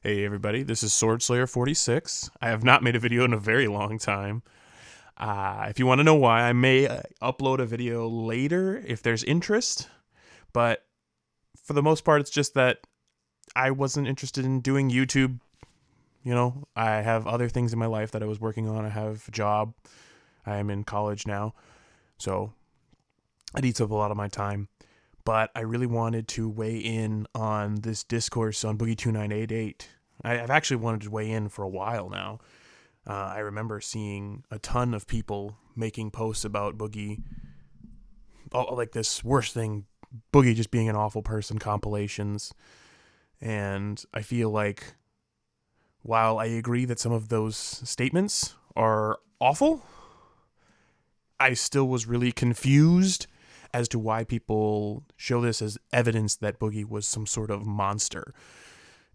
Hey everybody, this is Swordslayer46. I have not made a video in a very long time. If you want to know why, I may upload a video later if there's interest, but for the most part, it's just that I wasn't interested in doing YouTube. I have other things in my life that I was working on. I have a job. I am in college now, so it eats up a lot of my time. But I really wanted to weigh in on this discourse on boogie2988. I've actually wanted to weigh in for a while now. I remember seeing a ton of people making posts about Boogie, like this worst thing, Boogie just being an awful person compilations. And I feel like while I agree that some of those statements are awful, I still was really confused as to why people show this as evidence that Boogie was some sort of monster.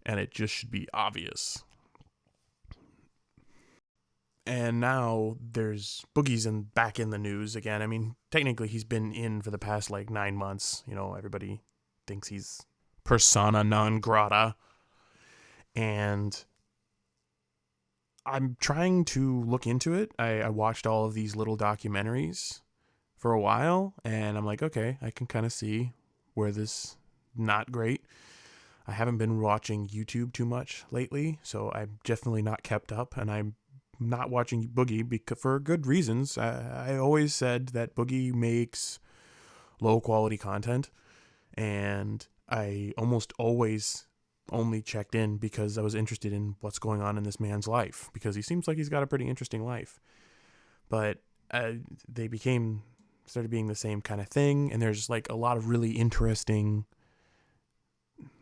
And it just should be obvious. And now there's Boogie's back in the news again. I mean, technically he's been in for the past 9 months. Everybody thinks he's persona non grata. And I'm trying to look into it. I watched all of these little documentaries for a while, and I'm like, okay, I can kind of see where this not great. I haven't been watching YouTube too much lately, so I'm definitely not kept up, and I'm not watching Boogie for good reasons. I always said that Boogie makes low quality content, and I almost always only checked in because I was interested in what's going on in this man's life, because he seems like he's got a pretty interesting life. But they started being the same kind of thing, and there's a lot of really interesting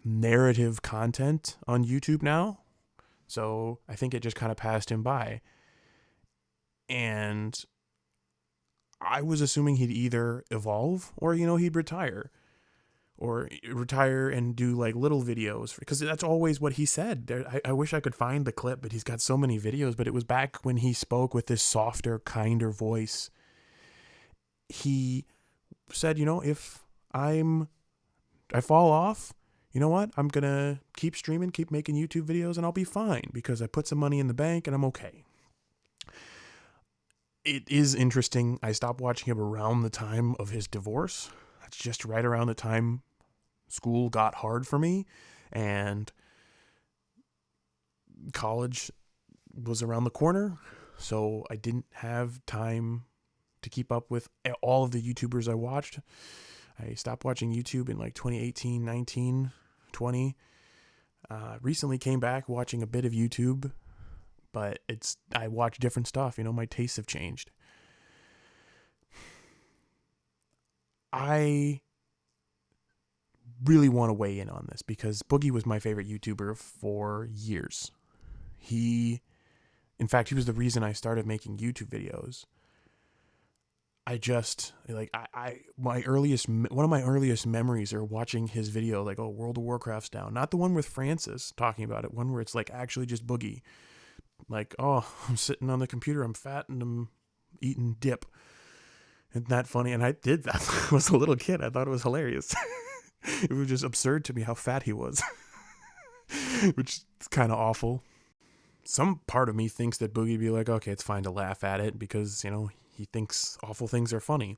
narrative content on YouTube now. So I think it just kind of passed him by. And I was assuming he'd either evolve or, he'd retire. Or retire and do little videos, because that's always what he said. I wish I could find the clip, but he's got so many videos. But it was back when he spoke with this softer, kinder voice. He said, if I fall off, you know what? I'm going to keep streaming, keep making YouTube videos, and I'll be fine because I put some money in the bank and I'm okay. It is interesting. I stopped watching him around the time of his divorce. That's just right around the time school got hard for me, and college was around the corner. So I didn't have time to keep up with all of the YouTubers I watched. I stopped watching YouTube in 2018, 19, 20. Recently came back watching a bit of YouTube, but I watch different stuff. My tastes have changed. I really want to weigh in on this because Boogie was my favorite YouTuber for years. In fact, he was the reason I started making YouTube videos. One of my earliest memories are watching his video, World of Warcraft's down. Not the one with Francis talking about it, one where it's actually just Boogie. I'm sitting on the computer, I'm fat, and I'm eating dip. Isn't that funny? And I did that when I was a little kid. I thought it was hilarious. It was just absurd to me how fat he was, which is kind of awful. Some part of me thinks that Boogie be okay, it's fine to laugh at it because, he thinks awful things are funny.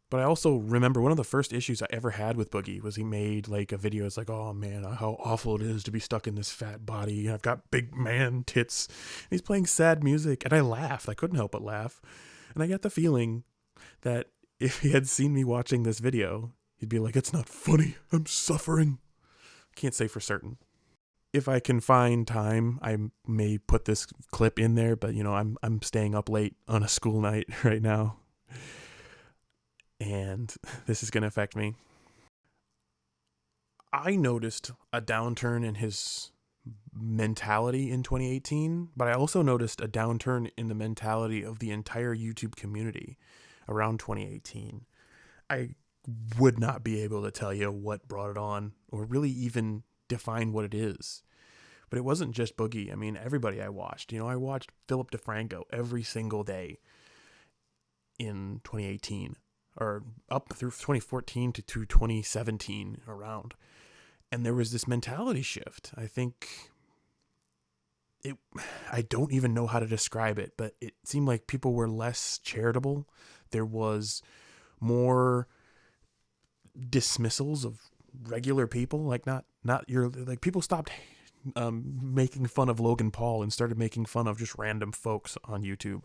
But I also remember one of the first issues I ever had with Boogie was he made a video. It's oh man, how awful it is to be stuck in this fat body. I've got big man tits. And he's playing sad music, and I laughed. I couldn't help but laugh. And I got the feeling that if he had seen me watching this video, he'd be it's not funny. I'm suffering. Can't say for certain. If I can find time, I may put this clip in there, but I'm staying up late on a school night right now, and this is going to affect me. I noticed a downturn in his mentality in 2018, but I also noticed a downturn in the mentality of the entire YouTube community around 2018. I would not be able to tell you what brought it on or really even define what it is. But it wasn't just Boogie. I mean, everybody I watched. I watched Philip DeFranco every single day in 2018, or up through 2014 to 2017 around. And there was this mentality shift. I think it, I don't even know how to describe it, but it seemed like people were less charitable. There was more dismissals of regular people, like not your, like, people stopped making fun of Logan Paul and started making fun of just random folks on YouTube.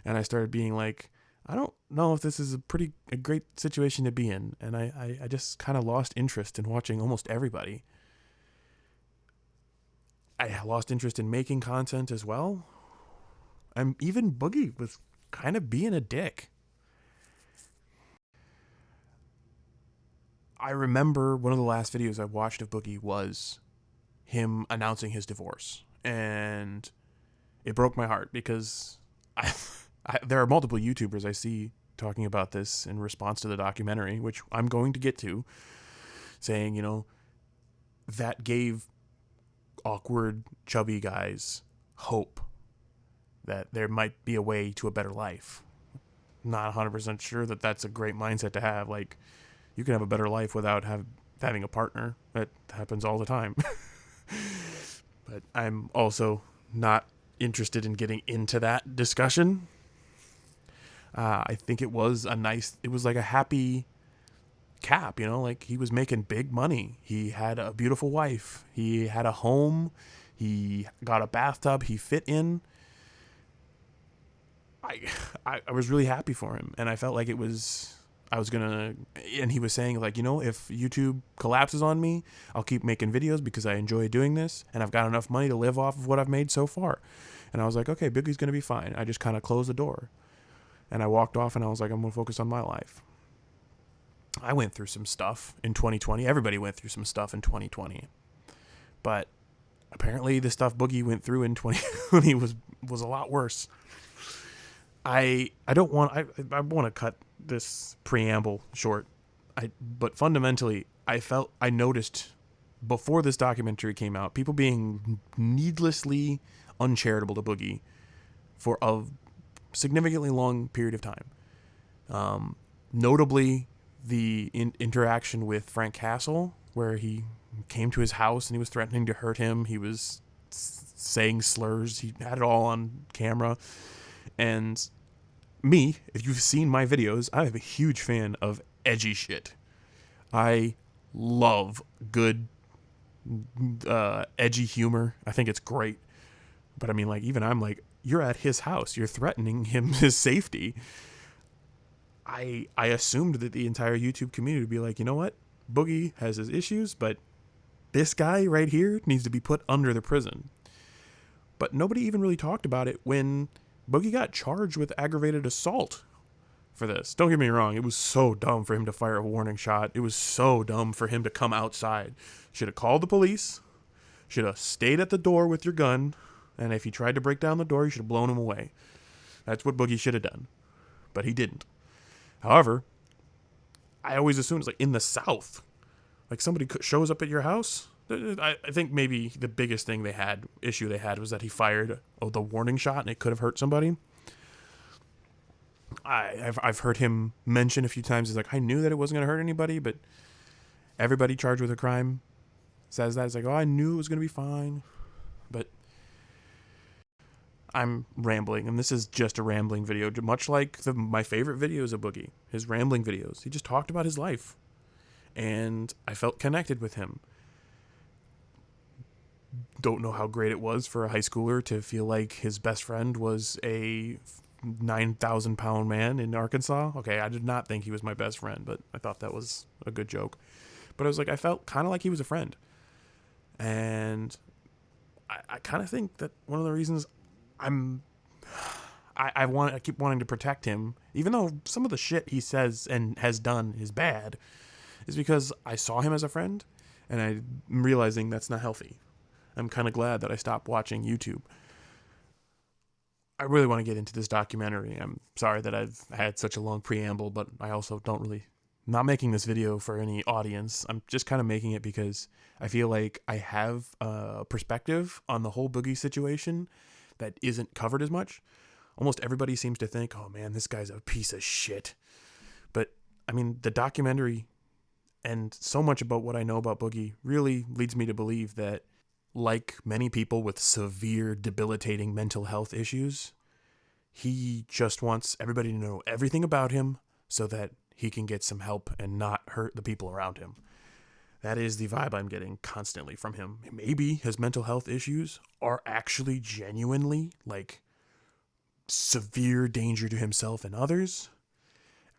And I started being like, I don't know if this is a great situation to be in. And I just kind of lost interest in watching almost everybody. I lost interest in making content as well. And even Boogie was kind of being a dick. I remember one of the last videos I watched of Boogie was him announcing his divorce. And it broke my heart because there are multiple YouTubers I see talking about this in response to the documentary, which I'm going to get to, saying, you know, that gave awkward, chubby guys hope that there might be a way to a better life. Not 100% sure that that's a great mindset to have. Like, you can have a better life without having a partner. That happens all the time. But I'm also not interested in getting into that discussion. I think it was like a happy cap, you know, like he was making big money. He had a beautiful wife. He had a home. He got a bathtub he fit in. I was really happy for him, and I felt like and he was saying, like, you know, if YouTube collapses on me, I'll keep making videos because I enjoy doing this, and I've got enough money to live off of what I've made so far. And I was like, okay, Biggie's going to be fine. I just kind of closed the door, and I walked off, and I was like, I'm going to focus on my life. I went through some stuff in 2020. Everybody went through some stuff in 2020. But apparently the stuff Boogie went through in 2020 was a lot worse. I want to cut this preamble short. But fundamentally, I noticed before this documentary came out, people being needlessly uncharitable to Boogie for a significantly long period of time. Notably, the interaction with Frank Castle, where he came to his house and he was threatening to hurt him. He was saying slurs. He had it all on camera. And me, if you've seen my videos, I'm a huge fan of edgy shit. I love good edgy humor. I think it's great. But I mean, like, even I'm like, you're at his house. You're threatening his safety. I assumed that the entire YouTube community would be like, you know what? Boogie has his issues, but this guy right here needs to be put under the prison. But nobody even really talked about it when Boogie got charged with aggravated assault for this. Don't get me wrong. It was so dumb for him to fire a warning shot. It was so dumb for him to come outside. Should have called the police. Should have stayed at the door with your gun. And if he tried to break down the door, you should have blown him away. That's what Boogie should have done. But he didn't. However, I always assumed it's like in the South. Like somebody shows up at your house. I think maybe the biggest issue they had was that he fired the warning shot and it could have hurt somebody. I've heard him mention a few times, he's like, I knew that it wasn't going to hurt anybody, but everybody charged with a crime says that. It's like, oh, I knew it was going to be fine. But I'm rambling, and this is just a rambling video, much like my favorite videos of Boogie, his rambling videos. He just talked about his life, and I felt connected with him. Don't know how great it was for a high schooler to feel like his best friend was a 9,000-pound man in Arkansas. Okay, I did not think he was my best friend, but I thought that was a good joke. But I was like, I felt kind of like he was a friend. And I kind of think that one of the reasons I keep wanting to protect him, even though some of the shit he says and has done is bad, is because I saw him as a friend, and I'm realizing that's not healthy. I'm kind of glad that I stopped watching YouTube. I really want to get into this documentary. I'm sorry that I've had such a long preamble, but I also not making this video for any audience. I'm just kind of making it because I feel like I have a perspective on the whole Boogie situation that isn't covered as much. Almost everybody seems to think, oh man, this guy's a piece of shit. But I mean, the documentary and so much about what I know about Boogie really leads me to believe that like many people with severe, debilitating mental health issues, he just wants everybody to know everything about him so that he can get some help and not hurt the people around him. That is the vibe I'm getting constantly from him. Maybe his mental health issues are actually genuinely like severe danger to himself and others.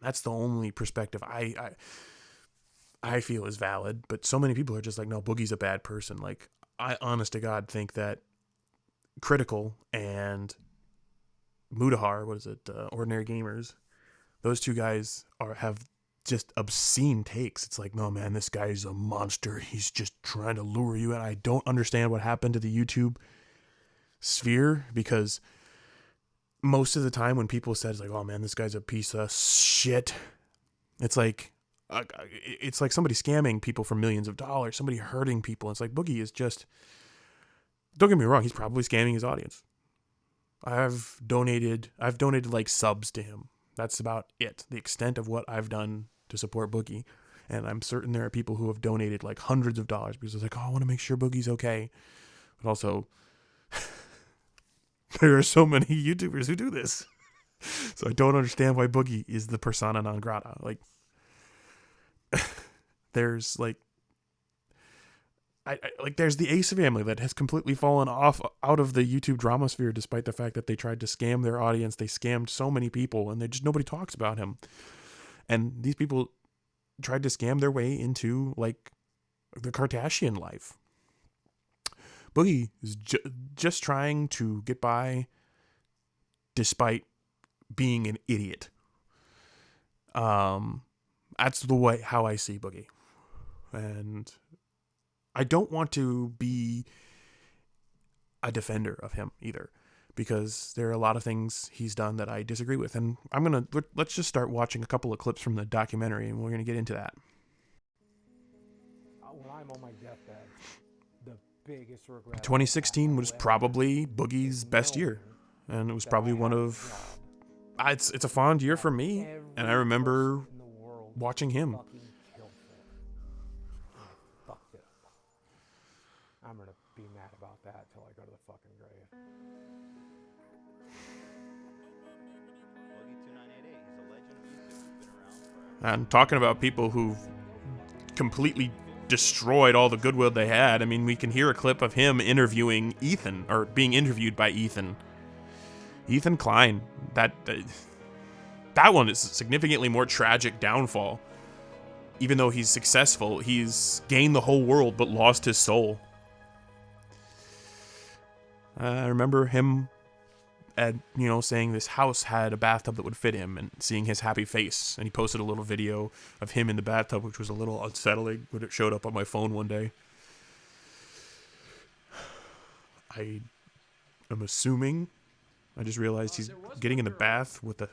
That's the only perspective I feel is valid. But so many people are just like, no, Boogie's a bad person. Like, I honest to God think that Critical and Mudahar, Ordinary Gamers, those two guys have just obscene takes. It's like, no, man, this guy is a monster. He's just trying to lure you. And I don't understand what happened to the YouTube sphere, because most of the time when people said, like, oh man, this guy's a piece of shit, it's like somebody scamming people for millions of dollars, somebody hurting people. It's like, Boogie is just, don't get me wrong, he's probably scamming his audience. I've donated like subs to him. That's about it. The extent of what I've done to support Boogie. And I'm certain there are people who have donated like hundreds of dollars because it's like, oh, I want to make sure Boogie's okay. But also, there are so many YouTubers who do this. So I don't understand why Boogie is the persona non grata. Like, there's like, there's the Ace family that has completely fallen out of the YouTube drama sphere, despite the fact that they tried to scam their audience. They scammed so many people, and nobody talks about him. And these people tried to scam their way into like the Kardashian life. Boogie is just trying to get by, despite being an idiot. That's the way how I see Boogie, and I don't want to be a defender of him either, because there are a lot of things he's done that I disagree with. And let's just start watching a couple of clips from the documentary, and we're going to get into that. When I'm on my deathbed, the biggest regret. 2016 was probably Boogie's best year, and it was probably one of, it's a fond year for me, and I remember watching him. I'm going to be mad about that till I go to the fucking grave. boogie2988, he's a legend of YouTube. He's been around forever. And talking about people who've completely destroyed all the goodwill they had. I mean, we can hear a clip of him interviewing Ethan, or being interviewed by Ethan Klein. That one is a significantly more tragic downfall. Even though he's successful, he's gained the whole world but lost his soul. I remember him saying this house had a bathtub that would fit him, and seeing his happy face. And he posted a little video of him in the bathtub, which was a little unsettling when it showed up on my phone one day. I am assuming, I just realized he's getting in the bath with a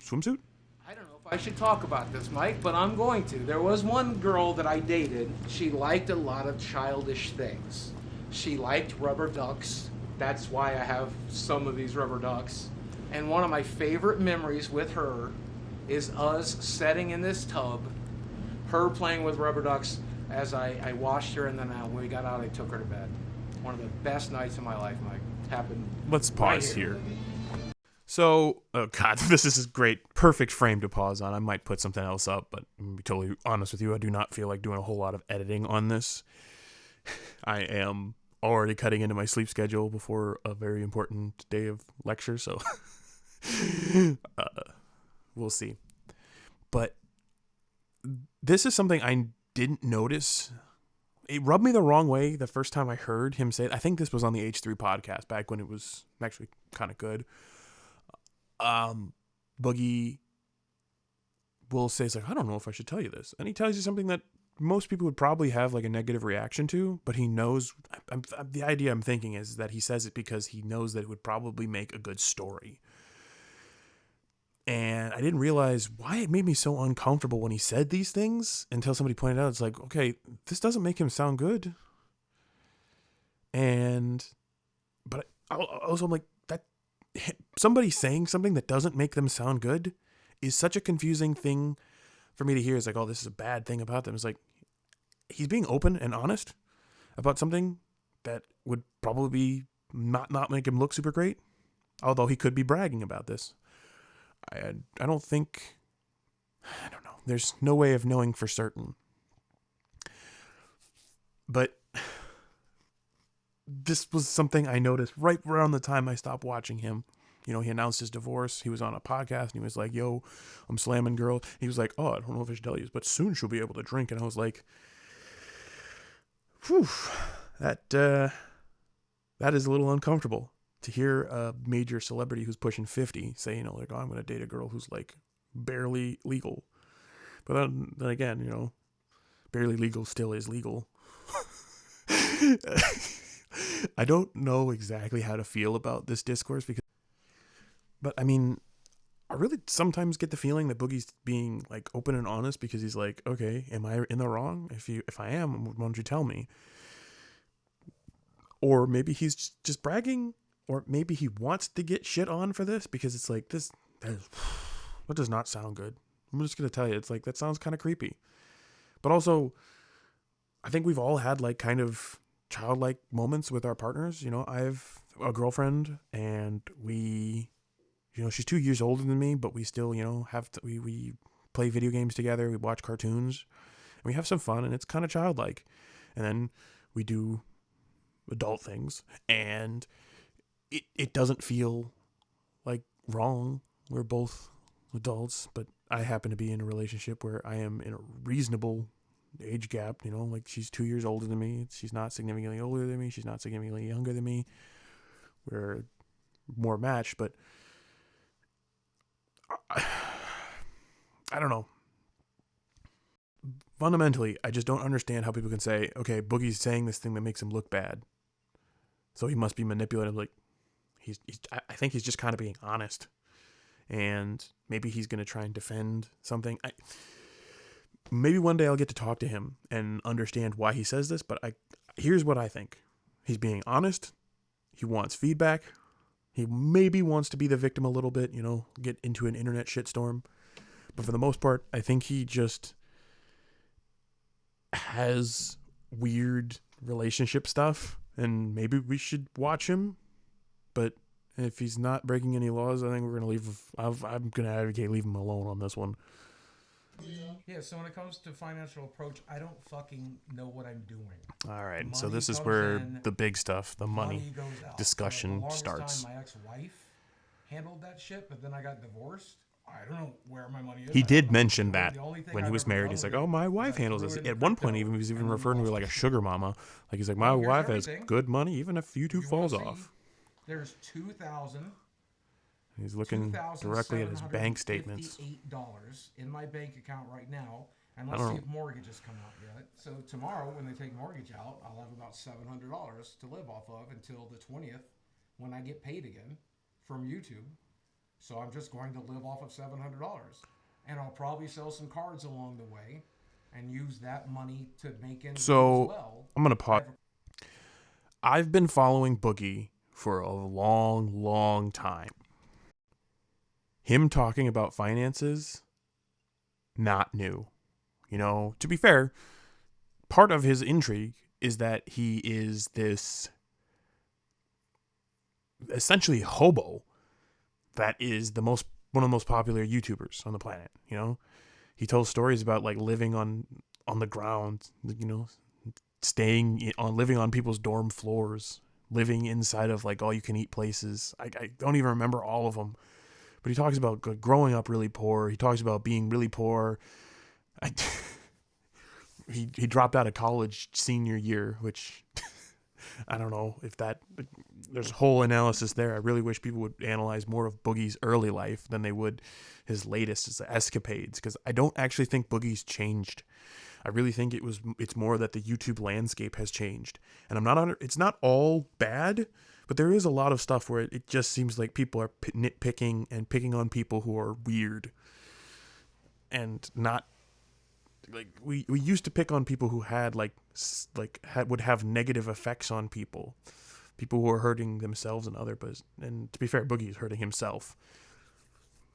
swimsuit. I don't know if I should talk about this, Mike, but I'm going to. There was one girl that I dated. She liked a lot of childish things. She liked rubber ducks. That's why I have some of these rubber ducks. And one of my favorite memories with her is us sitting in this tub, her playing with rubber ducks as I washed her, and then when we got out, I took her to bed. One of the best nights of my life, Mike. Happened. Let's pause here. So, oh God, this is a great, perfect frame to pause on. I might put something else up, but I'm gonna be totally honest with you. I do not feel like doing a whole lot of editing on this. I am already cutting into my sleep schedule before a very important day of lecture, so we'll see. But this is something I didn't notice. It rubbed me the wrong way the first time I heard him say it. I think this was on the H3 podcast back when it was actually kind of good. Boogie will say, it's like, I don't know if I should tell you this. And he tells you something that most people would probably have like a negative reaction to, but he knows, the idea I'm thinking is that he says it because he knows that it would probably make a good story. And I didn't realize why it made me so uncomfortable when he said these things until somebody pointed out, it's like, okay, this doesn't make him sound good. But also I'm like, that somebody saying something that doesn't make them sound good is such a confusing thing for me to hear. It's like, oh, this is a bad thing about them. It's like, he's being open and honest about something that would probably not make him look super great, although he could be bragging about this. I don't think, I don't know. There's no way of knowing for certain. But this was something I noticed right around the time I stopped watching him. You know, he announced his divorce. He was on a podcast and he was like, yo, I'm slamming girls. He was like, oh, I don't know if I should tell you, but soon she'll be able to drink. And I was like, whew, that is a little uncomfortable to hear a major celebrity who's pushing 50 say, you know, like, oh, I'm going to date a girl who's like barely legal. But then again, you know, barely legal still is legal. I don't know exactly how to feel about this discourse but I mean, I really sometimes get the feeling that Boogie's being like open and honest because he's like, okay, am I in the wrong? If I am, why don't you tell me? Or maybe he's just bragging, or maybe he wants to get shit on for this because it's like that does not sound good. I'm just gonna tell you, it's like that sounds kind of creepy. But also, I think we've all had like kind of childlike moments with our partners. You know, I have a girlfriend and we, you know, she's 2 years older than me, but we still, you know, we play video games together. We watch cartoons and we have some fun and it's kind of childlike. And then we do adult things and it doesn't feel like wrong. We're both adults, but I happen to be in a relationship where I am in a reasonable age gap, you know, like she's 2 years older than me. She's not significantly older than me. She's not significantly younger than me. We're more matched, but I don't know. Fundamentally, I just don't understand how people can say, okay, Boogie's saying this thing that makes him look bad, so he must be manipulative. Like, I think he's just kind of being honest, and maybe he's going to try and defend something. Maybe one day I'll get to talk to him and understand why he says this, but here's what I think. He's being honest. He wants feedback. He maybe wants to be the victim a little bit, you know, get into an internet shitstorm. But for the most part, I think he just has weird relationship stuff, and maybe we should watch him. But if he's not breaking any laws, I think we're going to I'm going to advocate leave him alone on this one. Yeah, so when it comes to financial approach, I don't fucking know what I'm doing. All right, Money so this is comes where in, the big stuff, the money goes out. discussion For the longest starts. time, my ex-wife handled that shit, but then I got divorced. I don't know where my money is. He I did don't know. mention that The only thing when he I've was ever married. done He's like, with "Oh, it my is wife I handles threw this." it in At one point, crypto, even he was even and then referring to her lost like a the sugar mama. Like he's like, "My Well, here's wife has everything. good money, even if YouTube You wanna falls see? off." There's $2,000. He's looking directly at his bank statements. $2,758 in my bank account right now, and I let's don't see know. if mortgages come out yet. So tomorrow, when they take mortgage out, I'll have about $700 to live off of until the 20th, when I get paid again from YouTube. So I'm just going to live off of $700, and I'll probably sell some cards along the way, and use that money to make ends meet So as well. I'm gonna pause. I've been following Boogie for a long time. Him talking about finances, not new. You know, to be fair, part of his intrigue is that he is this essentially hobo that is one of the most popular YouTubers on the planet. You know, he tells stories about like living on the ground, you know, living on people's dorm floors, living inside of like all you can eat places. I don't even remember all of them. But he talks about growing up really poor. He talks about being really poor. He dropped out of college senior year, which I don't know if there's a whole analysis there. I really wish people would analyze more of Boogie's early life than they would his latest, his escapades, because I don't actually think Boogie's changed. I really think it's more that the YouTube landscape has changed. And it's not all bad, but there is a lot of stuff where it just seems like people are nitpicking and picking on people who are weird. And not like we used to pick on people who had would have negative effects on people who are hurting themselves and others. And to be fair, Boogie is hurting himself.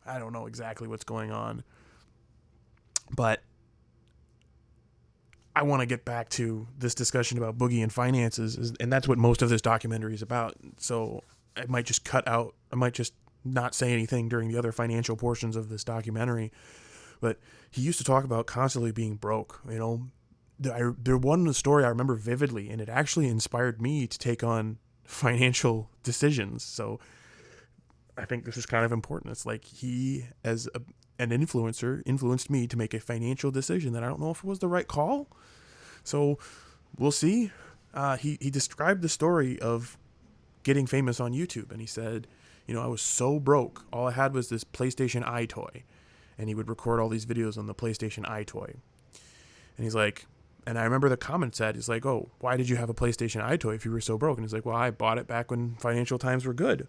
I don't know exactly what's going on, but I want to get back to this discussion about Boogie and finances, and that's what most of this documentary is about. So I might just cut out, I might just not say anything during the other financial portions of this documentary. But he used to talk about constantly being broke. You know, there one story I remember vividly, and it actually inspired me to take on financial decisions. So I think this is kind of important. It's like he, as an influencer, influenced me to make a financial decision that I don't know if it was the right call. So we'll see. He described the story of getting famous on YouTube, and he said, you know, I was so broke. All I had was this PlayStation iToy, and he would record all these videos on the PlayStation iToy. And he's like, and I remember the comment said, he's like, oh, why did you have a PlayStation iToy if you were so broke? And he's like, well, I bought it back when financial times were good.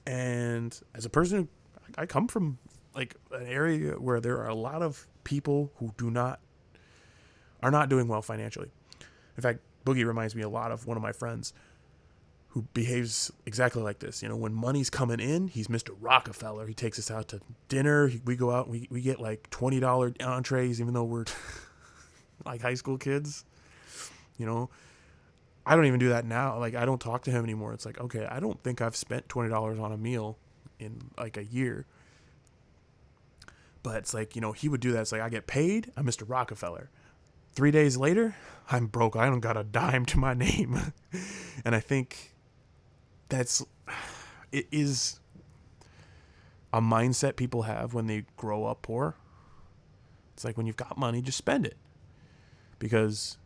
And as a person, I come from like an area where there are a lot of people who are not doing well financially. In fact, Boogie reminds me a lot of one of my friends who behaves exactly like this. You know, when money's coming in, he's Mr. Rockefeller. He takes us out to dinner. We go out and we get like $20 entrees, even though we're like high school kids. You know, I don't even do that now. Like, I don't talk to him anymore. It's like, okay, I don't think I've spent $20 on a meal in like a year. But it's like, you know, he would do that. It's like, I get paid, I'm Mr. Rockefeller. 3 days later, I'm broke. I don't got a dime to my name. And I think it is a mindset people have when they grow up poor. It's like, when you've got money, just spend it. Because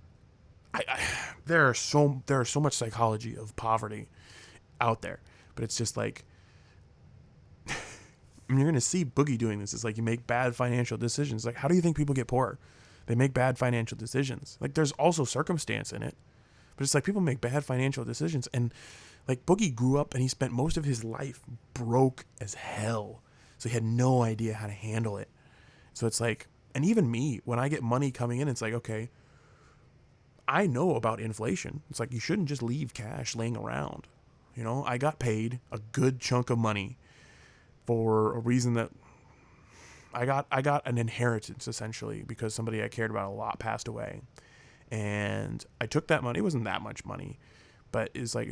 there are so much psychology of poverty out there. But it's just like, and you're going to see Boogie doing this. It's like, you make bad financial decisions. Like, how do you think people get poor? They make bad financial decisions. Like, there's also circumstance in it. But it's like, people make bad financial decisions. And like, Boogie grew up and he spent most of his life broke as hell. So he had no idea how to handle it. So it's like, and even me, when I get money coming in, it's like, okay, I know about inflation. It's like, you shouldn't just leave cash laying around. You know, I got paid a good chunk of money for a reason that I got an inheritance, essentially, because somebody I cared about a lot passed away. And I took that money. It wasn't that much money, but it's like,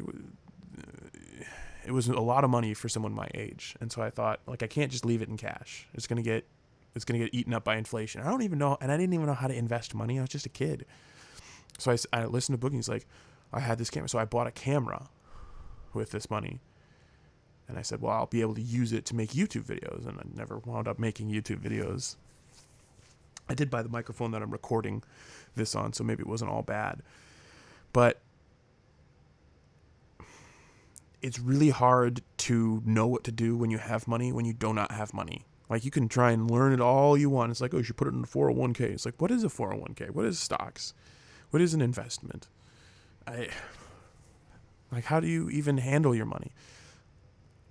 it was a lot of money for someone my age. And so I thought, like, I can't just leave it in cash. It's going to get eaten up by inflation. I don't even know. And I didn't even know how to invest money. I was just a kid. So I listened to Boogie. He's like, I had this camera. So I bought a camera with this money. And I said, well, I'll be able to use it to make YouTube videos. And I never wound up making YouTube videos. I did buy the microphone that I'm recording this on, so maybe it wasn't all bad. But it's really hard to know what to do when you have money, when you do not have money. Like, you can try and learn it all you want. It's like, oh, you should put it in a 401k. It's like, what is a 401k? What is stocks? What is an investment? How do you even handle your money?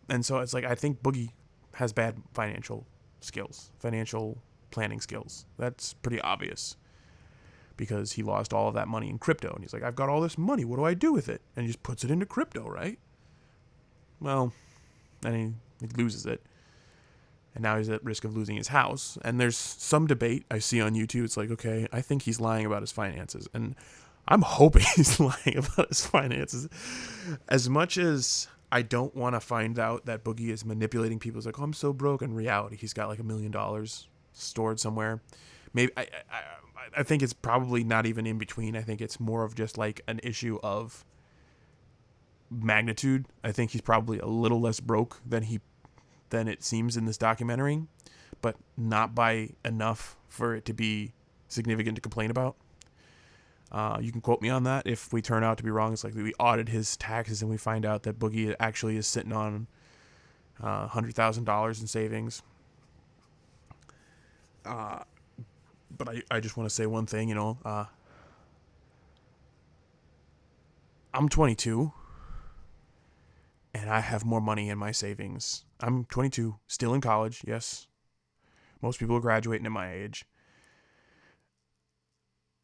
And so it's like, I think Boogie has bad financial skills, financial planning skills. That's pretty obvious, because he lost all of that money in crypto. And he's like, I've got all this money. What do I do with it? And he just puts it into crypto, right? Well, then he loses it. And now he's at risk of losing his house. And there's some debate I see on YouTube. It's like, okay, I think he's lying about his finances. And I'm hoping he's lying about his finances. As much as I don't want to find out that Boogie is manipulating people. It's like, oh, I'm so broke. In reality, he's got like $1 million stored somewhere. Maybe I think it's probably not even in between. I think it's more of just like an issue of magnitude. I think he's probably a little less broke than it seems in this documentary, but not by enough for it to be significant to complain about. You can quote me on that if we turn out to be wrong. It's like we audit his taxes and we find out that Boogie actually is sitting on $100,000 in savings. But I just want to say one thing, I'm 22 and I have more money in my savings. I'm 22, still in college, yes. Most people are graduating at my age.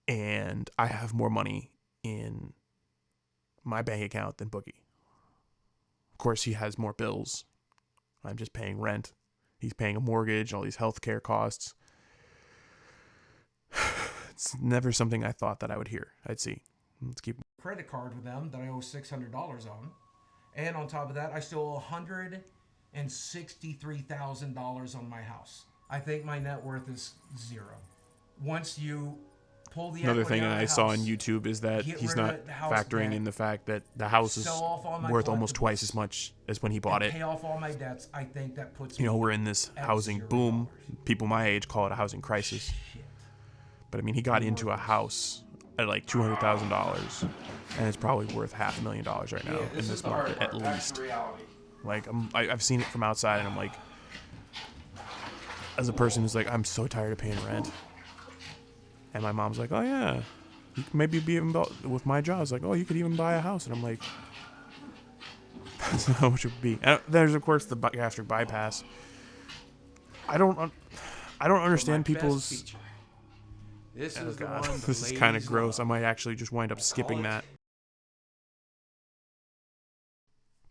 And I have more money in my bank account than Boogie. Of course, he has more bills. I'm just paying rent. He's paying a mortgage, all these healthcare costs. It's never something I thought that I would hear. I'd see. Let's keep. Credit card with them that I owe $600 on, and on top of that, I still owe $163,000 on my house. I think my net worth is zero. Once you pull the Another equity thing out of I the saw on house, YouTube is that get he's rid of not the house factoring debt, in the fact that the house is sell off all my worth almost collectibles, twice as much as when he bought and it. pay off all my debts, I think that puts You know, me we're in this at housing $0. boom. People my age call it a housing crisis. Shit. But I mean, he got into a house at like $200,000, and it's probably worth $500,000 right now in this market at least. Like I've seen it from outside, and I'm like, as a person who's like, I'm so tired of paying rent, and my mom's like, oh yeah, you could maybe be even with my job. It's like, oh, you could even buy a house, and I'm like, that's not how much it would be. And there's of course the gastric bypass. I don't understand people's. This Oh is the god, one the this is kind of ladies gross. I love. might actually just wind up skipping that.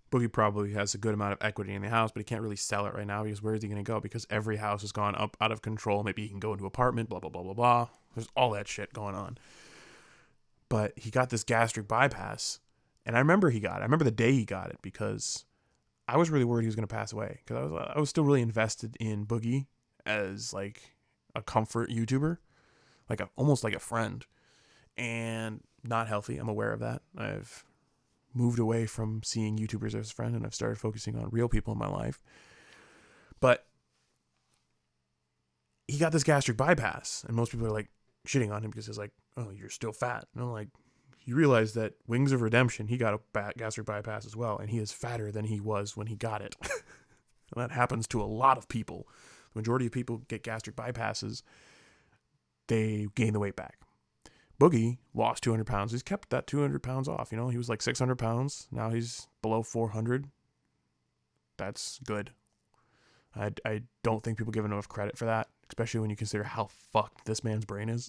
Boogie probably has a good amount of equity in the house, but he can't really sell it right now because where is he going to go? Because every house has gone up out of control. Maybe he can go into an apartment, blah, blah, blah, blah, blah. There's all that shit going on. But he got this gastric bypass, and I remember the day he got it because I was really worried he was going to pass away because I was still really invested in Boogie as like a comfort YouTuber, like almost like a friend, and not healthy. I'm aware of that. I've moved away from seeing YouTubers as a friend, and I've started focusing on real people in my life. But he got this gastric bypass, and most people are like shitting on him because it's like, oh, you're still fat. And I'm like, you realize that Wings of Redemption, he got a gastric bypass as well, and he is fatter than he was when he got it. And that happens to a lot of people. The majority of people get gastric bypasses, they gain the weight back. Boogie lost 200 pounds. He's kept that 200 pounds off. You know, he was like 600 pounds. Now he's below 400. That's good. I don't think people give enough credit for that, especially when you consider how fucked this man's brain is.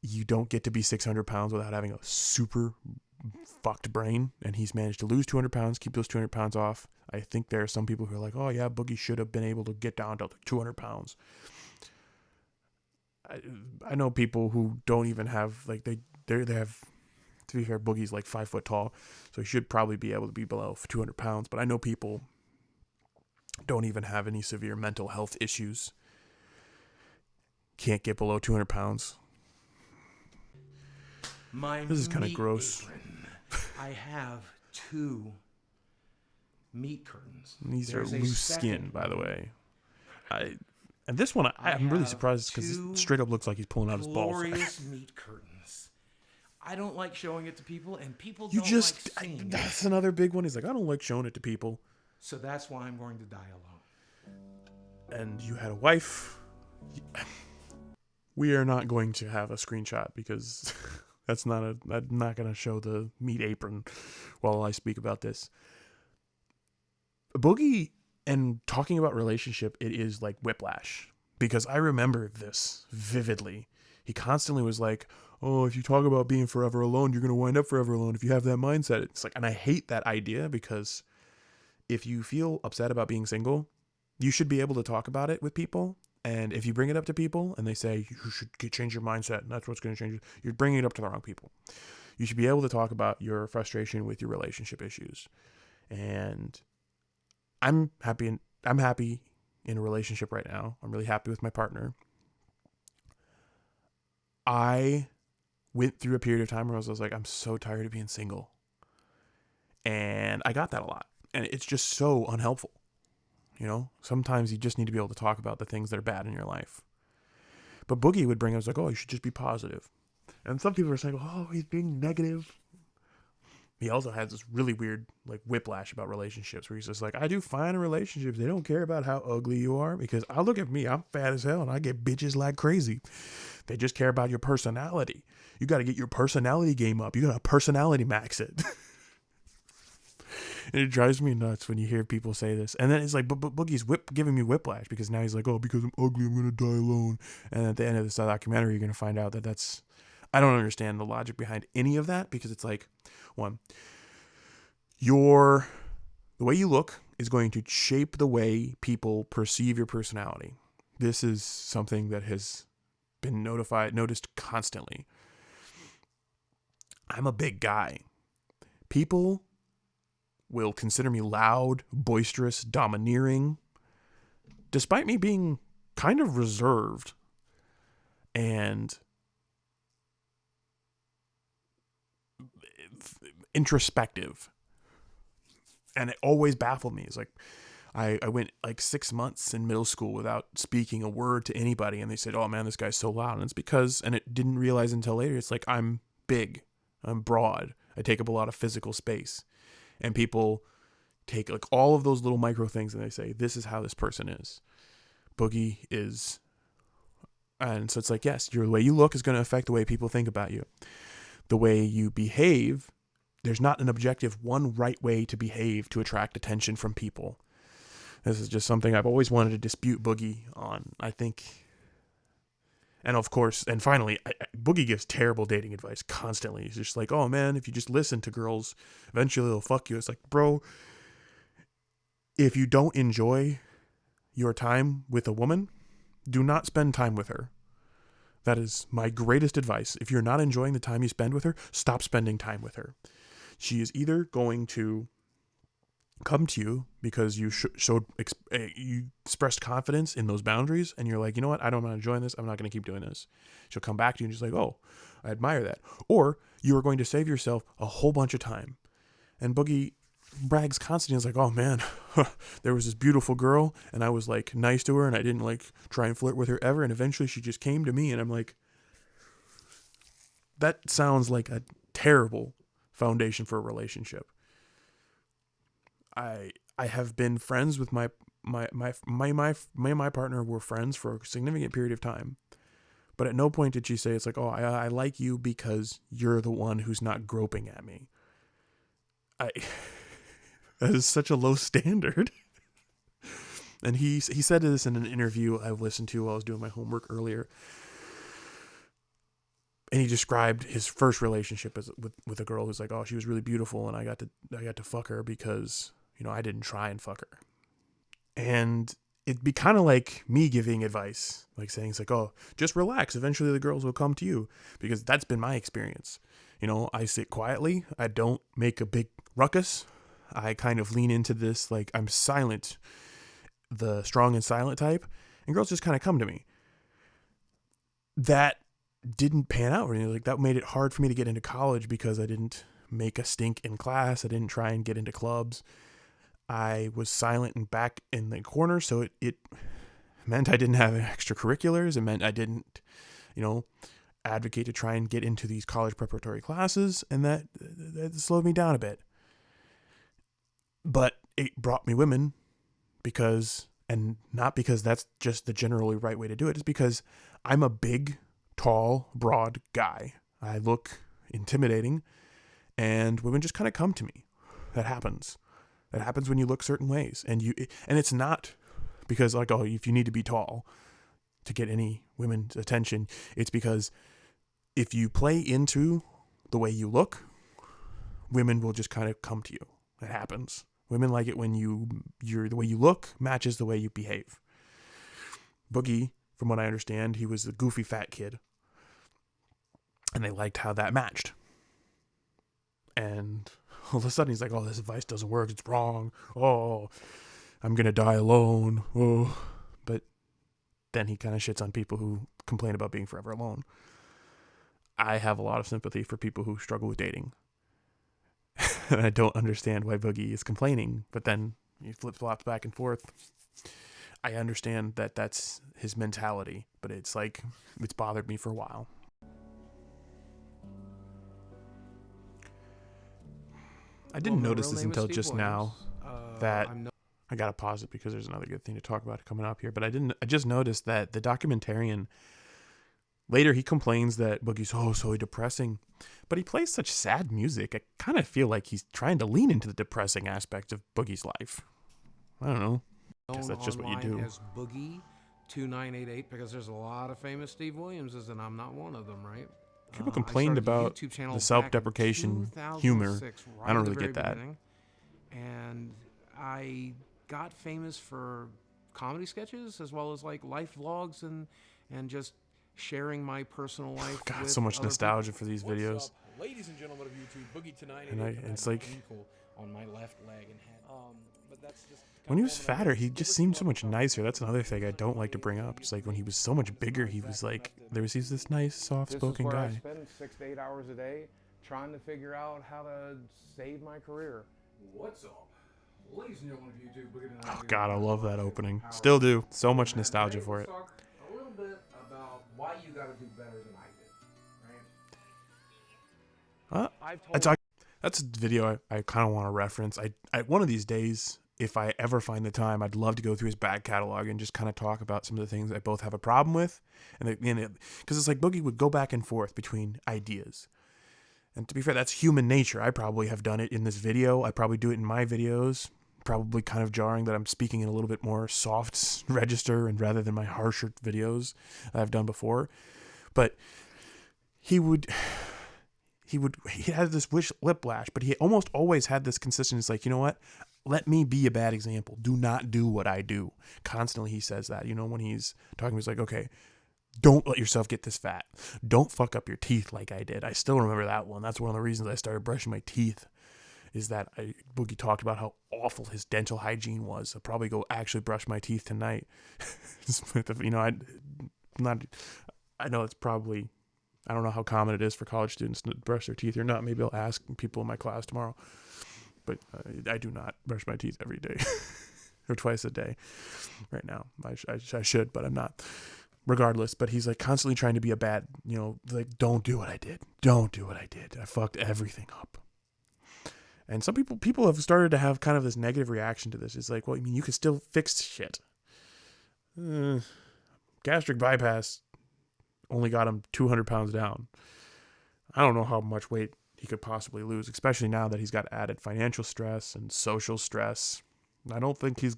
You don't get to be 600 pounds without having a super fucked brain, and he's managed to lose 200 pounds, keep those 200 pounds off. I think there are some people who are like, oh yeah, Boogie should have been able to get down to 200 pounds. I know people who don't even have, like, they have, to be fair, Boogie's like 5 foot tall, so he should probably be able to be below 200 pounds, but I know people don't even have any severe mental health issues, can't get below 200 pounds. This is kind of gross. Apron. I have 2 meat curtains. These There's are a loose second skin, by the one. way. And this one, I'm really have surprised because 2 it straight up looks like he's pulling out his balls. Glorious meat curtains. I don't like showing it to people, and people You don't just, like seeing it. that's another big one. He's like, I don't like showing it to people. So that's why I'm going to die alone. And you had a wife. We are not going to have a screenshot because I'm not going to show the meat apron while I speak about this. Boogie, and talking about relationship, it is like whiplash, because I remember this vividly. He constantly was like, oh, if you talk about being forever alone, you're going to wind up forever alone if you have that mindset. It's like, and I hate that idea, because if you feel upset about being single, you should be able to talk about it with people. And if you bring it up to people and they say, you should change your mindset and that's what's going to change you, you're bringing it up to the wrong people. You should be able to talk about your frustration with your relationship issues. And I'm happy in a relationship right now. I'm really happy with my partner. I went through a period of time where I was like, I'm so tired of being single. And I got that a lot. And it's just so unhelpful. You know, sometimes you just need to be able to talk about the things that are bad in your life. But Boogie would bring us like, oh, you should just be positive. And some people are saying, oh, he's being negative. He also has this really weird like whiplash about relationships where he's just like, I do fine in relationships. They don't care about how ugly you are, because I look at me, I'm fat as hell and I get bitches like crazy. They just care about your personality. You got to get your personality game up. You got to personality max it. And it drives me nuts when you hear people say this. And then it's like, but Boogie's giving me whiplash, because now he's like, oh, because I'm ugly, I'm going to die alone. And at the end of this documentary, you're going to find out that that's, I don't understand the logic behind any of that, because it's like, one, the way you look is going to shape the way people perceive your personality. This is something that has been noticed constantly. I'm a big guy. People will consider me loud, boisterous, domineering, despite me being kind of reserved and introspective. And it always baffled me. It's like, I went like 6 months in middle school without speaking a word to anybody, and they said, oh man, this guy's so loud. And it's because, and it didn't realize until later, it's like, I'm big, I'm broad, I take up a lot of physical space. And people take like all of those little micro things and they say, this is how this person is. Boogie is, and so it's like, yes, the way you look is going to affect the way people think about you. The way you behave, there's not an objective one right way to behave to attract attention from people. This is just something I've always wanted to dispute Boogie on, I think. And of course, and finally, Boogie gives terrible dating advice constantly. He's just like, oh man, if you just listen to girls, eventually they'll fuck you. It's like, bro, if you don't enjoy your time with a woman, do not spend time with her. That is my greatest advice. If you're not enjoying the time you spend with her, stop spending time with her. She is either going to come to you because you you expressed confidence in those boundaries, and you're like, you know what, I'm not enjoying this, I'm not going to keep doing this. She'll come back to you and just like, oh, I admire that. Or you are going to save yourself a whole bunch of time. And Boogie brags constantly. He's like, oh man, there was this beautiful girl, and I was like nice to her, and I didn't like try and flirt with her ever, and eventually she just came to me. And I'm like, that sounds like a terrible foundation for a relationship. I have been friends with my partner. Were friends for a significant period of time, but at no point did she say, it's like, oh, I like you because you're the one who's not groping at me. That is such a low standard. And he said this in an interview I listened to while I was doing my homework earlier. And he described his first relationship as with a girl who's like, oh, she was really beautiful, and I got to fuck her because, you know, I didn't try and fuck her. And it'd be kind of like me giving advice, like saying, it's like, oh, just relax. Eventually the girls will come to you, because that's been my experience. You know, I sit quietly. I don't make a big ruckus. I kind of lean into this, like, I'm silent, the strong and silent type, and girls just kind of come to me. That didn't pan out. Like, that made it hard for me to get into college because I didn't make a stink in class. I didn't try and get into clubs. I was silent and back in the corner, so it meant I didn't have extracurriculars. It meant I didn't, you know, advocate to try and get into these college preparatory classes, and that slowed me down a bit. But it brought me women because, and not because that's just the generally right way to do it, it's because I'm a big, tall, broad guy. I look intimidating, and women just kind of come to me. That happens. That happens when you look certain ways. And it's not because, like, oh, if you need to be tall to get any women's attention, it's because if you play into the way you look, women will just kind of come to you. It happens. Women like it when the way you look matches the way you behave. Boogie, from what I understand, he was a goofy fat kid, and they liked how that matched. And all of a sudden he's like, oh, this advice doesn't work, it's wrong, oh, I'm gonna die alone, oh. But then he kind of shits on people who complain about being forever alone. I have a lot of sympathy for people who struggle with dating. And I don't understand why Boogie is complaining, but then he flip-flops back and forth. I understand that that's his mentality, but it's like, it's bothered me for a while. I didn't notice this until just now that I gotta pause it because there's another good thing to talk about coming up here. But I just noticed that the documentarian, later he complains that Boogie's so depressing, but he plays such sad music. I kind of feel like he's trying to lean into the depressing aspect of Boogie's life. I don't know. I guess that's just what you do. As boogie2988, because there's a lot of famous Steve Williamses, and I'm not one of them, right? People complained about the self-deprecation humor. I don't really get that. And I got famous for comedy sketches as well as like life vlogs and just sharing my personal life. God, with so much other nostalgia people. for these What's videos. up, ladies and gentlemen of YouTube? Boogie2988. And it's like, ankle on my left leg and head. But that's just when he was fatter, he just seemed so much nicer. That's another thing I don't like to bring up. It's like when he was so much bigger, he was like, he's this nice, soft-spoken This is where I guy. spend 6 to 8 hours a day trying to figure out how to save my career. What's up, ladies and gentlemen of YouTube? Oh God, I love that opening. Still do. So much nostalgia for it. Talk a little bit about why you got to do better than I did, right? That's a video I kind of want to reference. I one of these days, if I ever find the time, I'd love to go through his back catalog and just kind of talk about some of the things I both have a problem with, because it's like Boogie would go back and forth between ideas. And to be fair, that's human nature. I probably have done it in this video. I probably do it in my videos. Probably kind of jarring that I'm speaking in a little bit more soft register and rather than my harsher videos that I've done before. But he had this whiplash, but he almost always had this consistency. It's like, you know what? Let me be a bad example. Do not do what I do. Constantly he says that, when he's talking, he's like, okay, don't let yourself get this fat. Don't fuck up your teeth like I did. I still remember that one. That's one of the reasons I started brushing my teeth, is that Boogie talked about how awful his dental hygiene was. I'll probably go actually brush my teeth tonight. I know it's probably, I don't know how common it is for college students to brush their teeth or not. Maybe I'll ask people in my class tomorrow. But I do not brush my teeth every day or twice a day right now. I should, but I'm not. Regardless, but he's like constantly trying to be a bad, like, don't do what I did. Don't do what I did. I fucked everything up. And some people have started to have kind of this negative reaction to this. It's like, well, I mean, you can still fix shit. Gastric bypass only got him 200 pounds down. I don't know how much weight he could possibly lose, especially now that he's got added financial stress and social stress. I don't think we're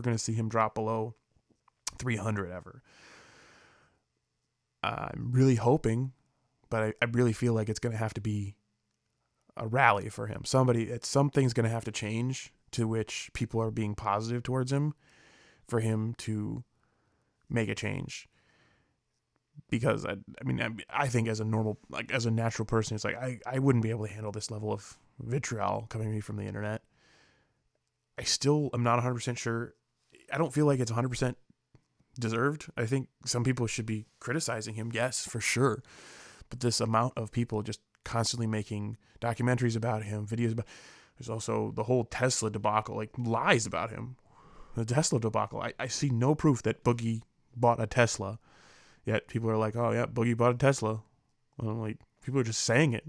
going to see him drop below 300 ever. I'm really hoping, but I really feel like it's going to have to be a rally for him. Something's going to have to change to which people are being positive towards him for him to make a change. Because I think as a normal, like as a natural person, it's like I wouldn't be able to handle this level of vitriol coming to me from the internet. I still am not 100% sure. I don't feel like it's 100% deserved. I think some people should be criticizing him, yes, for sure. But this amount of people just constantly making documentaries about him, videos about. There's also the whole Tesla debacle, like lies about him. The Tesla debacle. I see no proof that Boogie bought a Tesla. Yet people are like, oh yeah, Boogie bought a Tesla. Well, I'm like, people are just saying it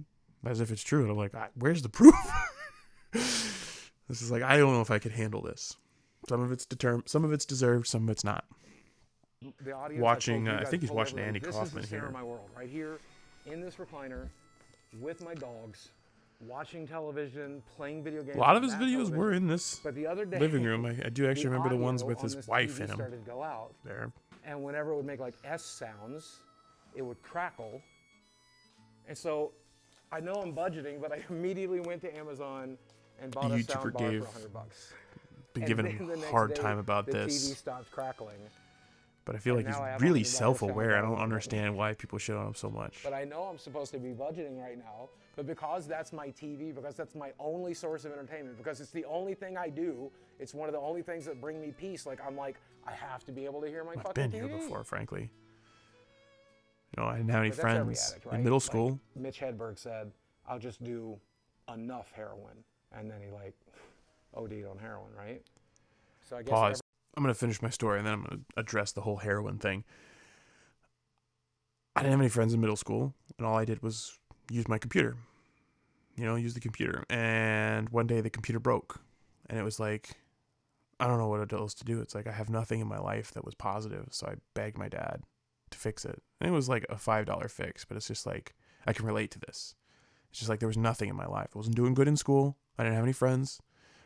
as if it's true. And I'm like, where's the proof? This is like, I don't know if I could handle this. Some of it's deserved, some of it's not. The audience, Watching, I I think he's told watching everybody, Andy Kaufman this is the center here. of my world, right here, in this recliner, with my dogs, watching television, playing video games. A lot of his on that videos television. were in this But the other day, living room. I do actually remember the ones with audio his on this wife TV in him. started to go out, There. and whenever it would make like S sounds, it would crackle. And so, I know I'm budgeting, but I immediately went to Amazon and bought a YouTuber sound bar gave- for $100. Been And giving then him the a next hard day, time about the this. TV stopped crackling. But I feel like and now I he's have really $100 self-aware. I sound don't bar. understand why people shit on him so much. But I know I'm supposed to be budgeting right now, but because that's my TV, because that's my only source of entertainment, because it's the only thing I do, it's one of the only things that bring me peace. Like, I'm like, I have to be able to hear my I've fucking been TV. here before, frankly. I didn't have any But that's every friends addict, in right? middle Like, school. Mitch Hedberg said, I'll just do enough heroin. And then he OD'd on heroin, right? So I guess Pause. I'm going to finish my story and then I'm going to address the whole heroin thing. I didn't have any friends in middle school, and all I did was use my computer. Use the computer. And one day the computer broke. And it was like, I don't know what else to do. It's like I have nothing in my life that was positive, so I begged my dad to fix it. And it was like a $5 fix, but it's just like, I can relate to this. It's just like there was nothing in my life. I wasn't doing good in school. I didn't have any friends.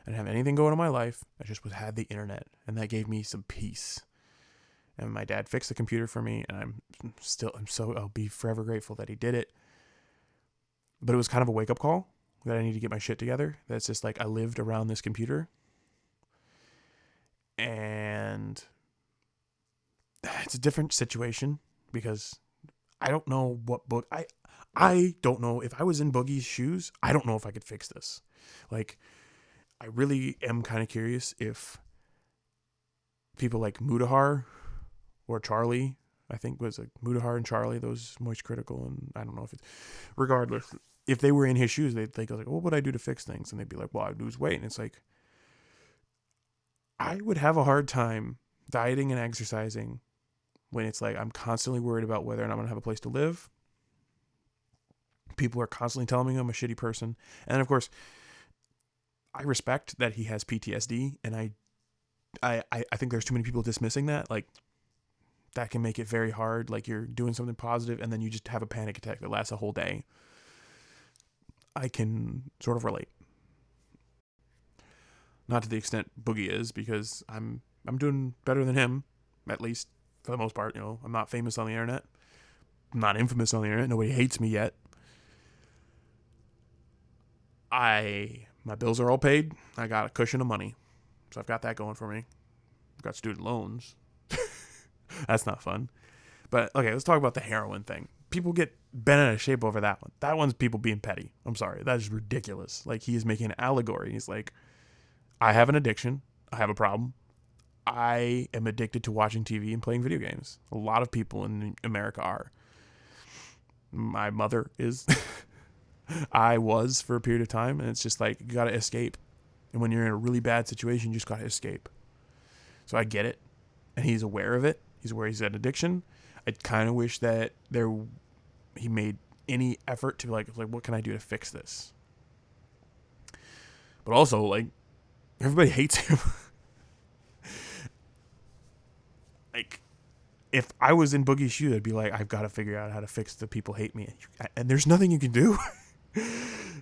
I didn't have anything going in my life. I just had the internet, and that gave me some peace. And my dad fixed the computer for me, and I'll be forever grateful that he did it. But it was kind of a wake-up call that I need to get my shit together. That's just like I lived around this computer. And it's a different situation because I don't know what book I don't know if I was in Boogie's shoes. I don't know if I could fix this. Like, I really am kind of curious if people like Mudahar or Charlie, I think was like Mudahar and Charlie, those Moist Critical, and I don't know if it's, regardless, if they were in his shoes, they'd think like, what would I do to fix things? And they'd be like, well, I'd lose weight. And it's like, I would have a hard time dieting and exercising when it's like I'm constantly worried about whether or not I'm going to have a place to live. People are constantly telling me I'm a shitty person. And then, of course, I respect that he has PTSD, and I think there's too many people dismissing that. Like, that can make it very hard. Like, you're doing something positive, and then you just have a panic attack that lasts a whole day. I can sort of relate. Not to the extent Boogie is, because I'm doing better than him, at least for the most part. You know, I'm not famous on the internet. I'm not infamous on the internet. Nobody hates me yet. My bills are all paid. I got a cushion of money. So I've got that going for me. I've got student loans. That's not fun. But okay, let's talk about the heroin thing. People get bent out of shape over that one. That one's people being petty. I'm sorry. That is ridiculous. Like, he is making an allegory. He's like, I have an addiction. I have a problem. I am addicted to watching TV and playing video games. A lot of people in America are. My mother is. I was for a period of time, and it's just like, you gotta escape. And when you're in a really bad situation, you just gotta escape. So I get it, and he's aware of it. He's aware he's an addiction. I kind of wish that he made any effort to like, what can I do to fix this? But also, like, everybody hates him. Like, if I was in Boogie's shoes, I'd be like, I've got to figure out how to fix the people hate me. And there's nothing you can do.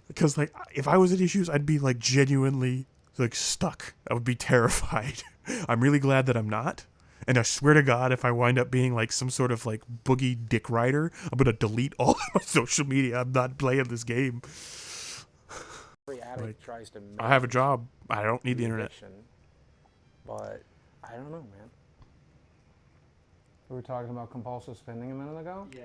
Because, like, if I was in his shoes, I'd be, like, genuinely, like, stuck. I would be terrified. I'm really glad that I'm not. And I swear to God, if I wind up being, like, some sort of, like, Boogie dick rider, I'm going to delete all of my social media. I'm not playing this game. Every addict Like, tries to I have a job. I don't need the internet. addiction, but I don't know, man. We were talking about compulsive spending a minute ago. Yeah.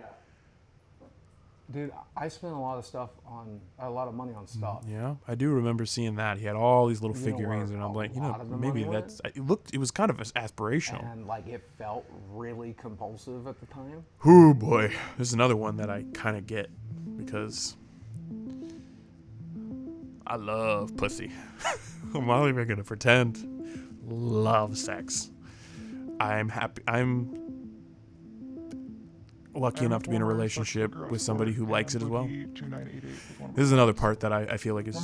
Dude, I spent a lot of money on stuff. Yeah, I do remember seeing that. He had all these little You know figurines, where and I'm like, a lot of the maybe money that's. It was kind of aspirational. And like it felt really compulsive at the time. Oh boy, this is another one that I kind of get because I love pussy. I'm not even gonna pretend. Love sex. I'm happy. I'm lucky enough to be in a relationship with somebody who likes it as well. This is another part that I feel like is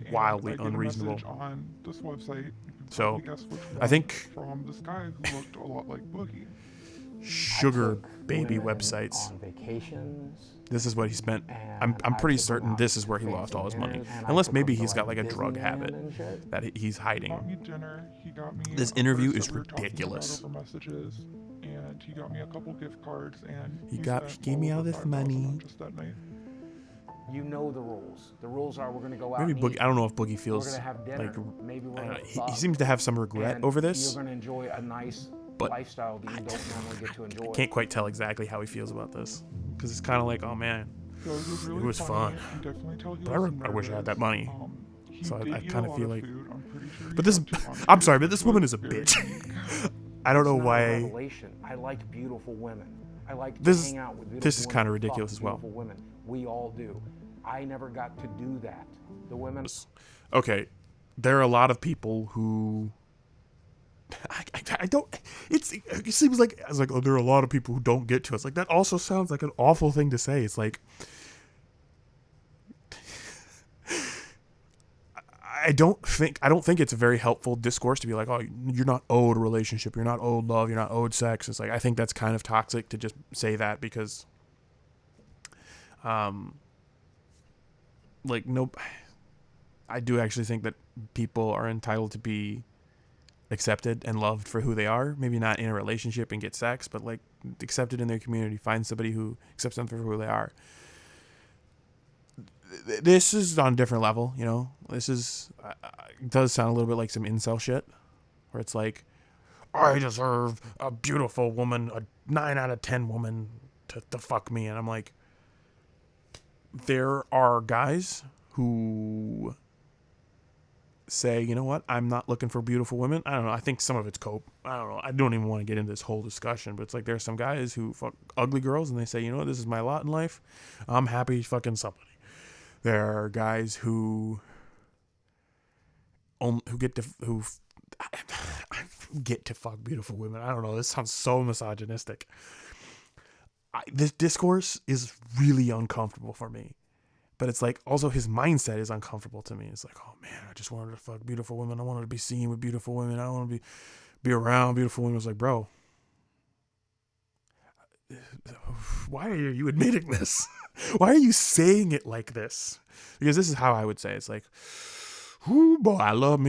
wildly unreasonable. On this website, So, guess which I one think from this guy who looked a lot like Boogie. sugar Took baby women websites. on vacations. This is what he spent. And I'm I pretty took them certain out this is to where he fancy lost all his money. dinners, and I Unless took maybe them to, he's got like, like a drug Disneyland habit and shit. that he's hiding. Got me dinner. He got me. This a interview purse is that we were talking about ridiculous. over messages, and he got me a couple gift cards, and He spent gave me well all over this 5,000 money. on just that night. You know the rules. The rules are we're gonna go out. Maybe and Boogie. eat. I don't know if Boogie We're feels gonna have dinner. like Maybe we're I don't gonna know, fuck. he seems to have some regret And over this. You're gonna enjoy a nice But lifestyle that you don't normally get to enjoy. Can't quite tell exactly how he feels about this because it's kind of like, oh man, So it was really was funny. fun. You can definitely tell he But was I wish I had that nervous. money. He So did I eat a kind of lot feel like. food. I'm pretty sure he But this, got 200 I'm sorry, but this it woman was is a very bitch. unique. I don't know It's not a why. revelation. I like beautiful women. I like to This- hang out with beautiful this is women kinda and ridiculous fuck as well. Beautiful women. We all do. I never got to do that. The women. Okay, there are a lot of people who. I don't. It seems like I was like, oh, there are a lot of people who don't get to us. Like that also sounds like an awful thing to say. It's like. I don't think it's a very helpful discourse to be like, oh, you're not owed a relationship, you're not owed love, you're not owed sex. It's like, I think that's kind of toxic to just say that because, like, nope. I do actually think that people are entitled to be accepted and loved for who they are. Maybe not in a relationship and get sex, but like accepted in their community. Find somebody who accepts them for who they are. This is on a different level, you know. This is it does sound a little bit like some incel shit, where it's like, I deserve a beautiful woman, a 9 out of 10 woman, to fuck me. And I'm like, there are guys who say, you know what, I'm not looking for beautiful women. I don't know. I think some of it's cope. I don't know. I don't even want to get into this whole discussion, but it's like there's some guys who fuck ugly girls and they say, you know what, this is my lot in life. I'm happy fucking somebody. There are guys who get to fuck beautiful women. I don't know. This sounds so misogynistic. This discourse is really uncomfortable for me. But it's like also his mindset is uncomfortable to me. It's like, oh man, I just wanted to fuck beautiful women. I wanted to be seen with beautiful women. I don't want to be around beautiful women. It's like, bro, why are you admitting this? Why are you saying it like this? Because this is how I would say it. It's like, ooh, boy, I love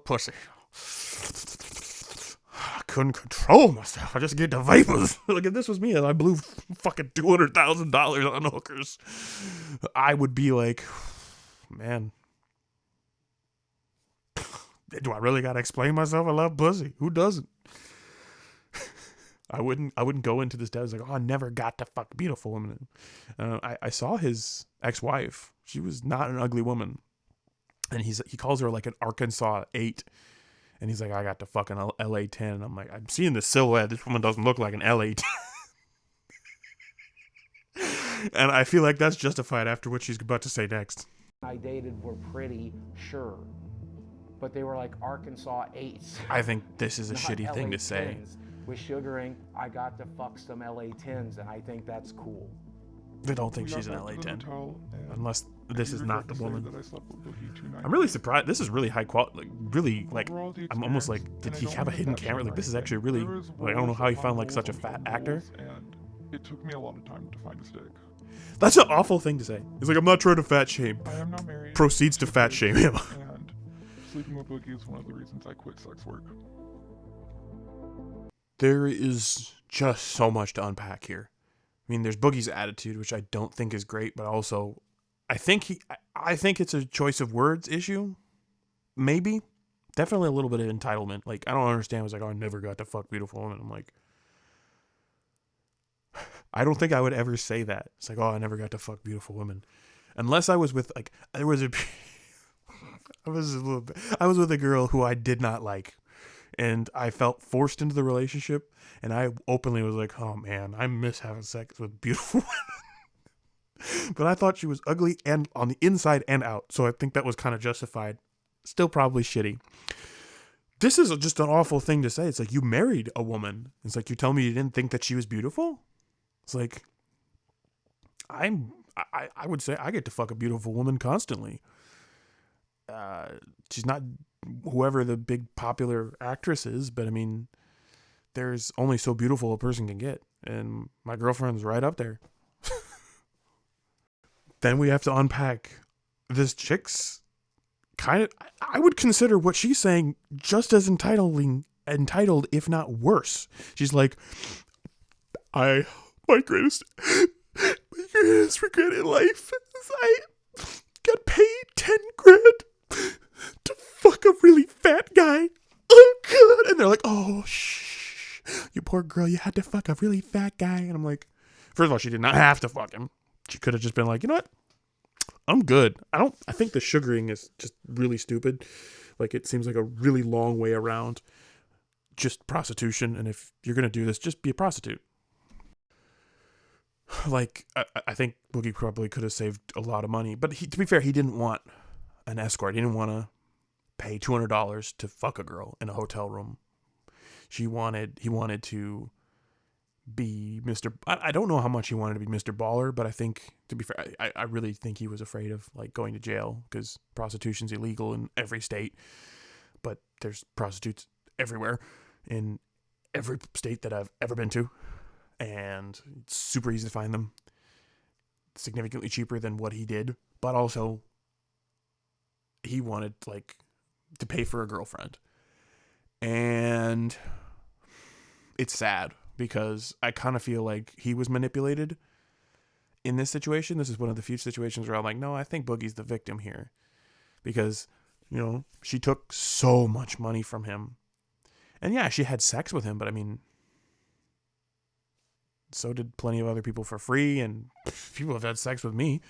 pussy. I couldn't control myself. I just get the vapors. Like if this was me and I blew fucking $200,000 on hookers, I would be like, man, do I really gotta explain myself? I love pussy. Who doesn't? I wouldn't go into this depth like, oh, I never got to fuck beautiful women. I saw his ex-wife. She was not an ugly woman, and he calls her like an Arkansas 8. And he's like, I got to fucking LA 10. And I'm like, I'm seeing the silhouette. This woman doesn't look like an LA 10. And I feel like that's justified after what she's about to say next. I dated were pretty sure, but they were like Arkansas 8s. I think this is a not shitty thing LA to say. 10s. With sugaring, I got to fuck some LA 10s, and I think that's cool. I don't think We got she's an back LA to the 10. hotel, and Unless this I is regret not the to say woman. that I slept with boogie2988. I'm really surprised. This is really high quality. Like, really, like, Overall, the I'm almost experience, like, did and I he don't have a mean hidden that camera? shit Like, this is right. actually really, There was like, I don't know how he rules found, like, upon such a rules fat upon actor. rules, and it took me a lot of time to find a stick. That's an awful thing to say. He's like, I'm not trying to fat shame. I am not married. Proceeds to fat shame him. And sleeping with Boogie is one of the reasons I quit sex work. There is just so much to unpack here. I mean, there's Boogie's attitude, which I don't think is great, but also I think it's a choice of words issue. Maybe. Definitely a little bit of entitlement. Like, I don't understand. It was like, oh, I never got to fuck beautiful women. I'm like, I don't think I would ever say that. It's like, oh, I never got to fuck beautiful women. Unless I was with, like, I was with a girl who I did not like. And I felt forced into the relationship. And I openly was like, oh, man, I miss having sex with beautiful women. But I thought she was ugly and on the inside and out. So I think that was kind of justified. Still probably shitty. This is just an awful thing to say. It's like, you married a woman. It's like, you tell me you didn't think that she was beautiful? It's like, I would say I get to fuck a beautiful woman constantly. She's not whoever the big popular actress is, but I mean, there's only so beautiful a person can get. And my girlfriend's right up there. Then we have to unpack this chick's kind of, I would consider what she's saying just as entitled, if not worse. She's like, my greatest regret in life is I got paid 10 grand to fuck a really fat guy. Oh God. And they're like, oh, shh, you poor girl, you had to fuck a really fat guy. And I'm like, first of all, she did not have to fuck him. She could have just been like, you know what? I'm good. I think the sugaring is just really stupid. Like, it seems like a really long way around just prostitution. And if you're going to do this, just be a prostitute. Like, I think Boogie probably could have saved a lot of money. But to be fair, he didn't want an escort. He didn't want to pay $200 to fuck a girl in a hotel room. He wanted to be Mr. I don't know how much he wanted to be Mr. Baller, but I think, to be fair, I really think he was afraid of, like, going to jail because prostitution's illegal in every state. But there's prostitutes everywhere in every state that I've ever been to. And it's super easy to find them. Significantly cheaper than what he did. But also, he wanted, like, to pay for a girlfriend. And it's sad because I kind of feel like he was manipulated in this situation. This is one of the few situations where I'm like, no, I think Boogie's the victim here. Because, you know, she took so much money from him. And yeah, she had sex with him, but I mean, so did plenty of other people for free, and people have had sex with me.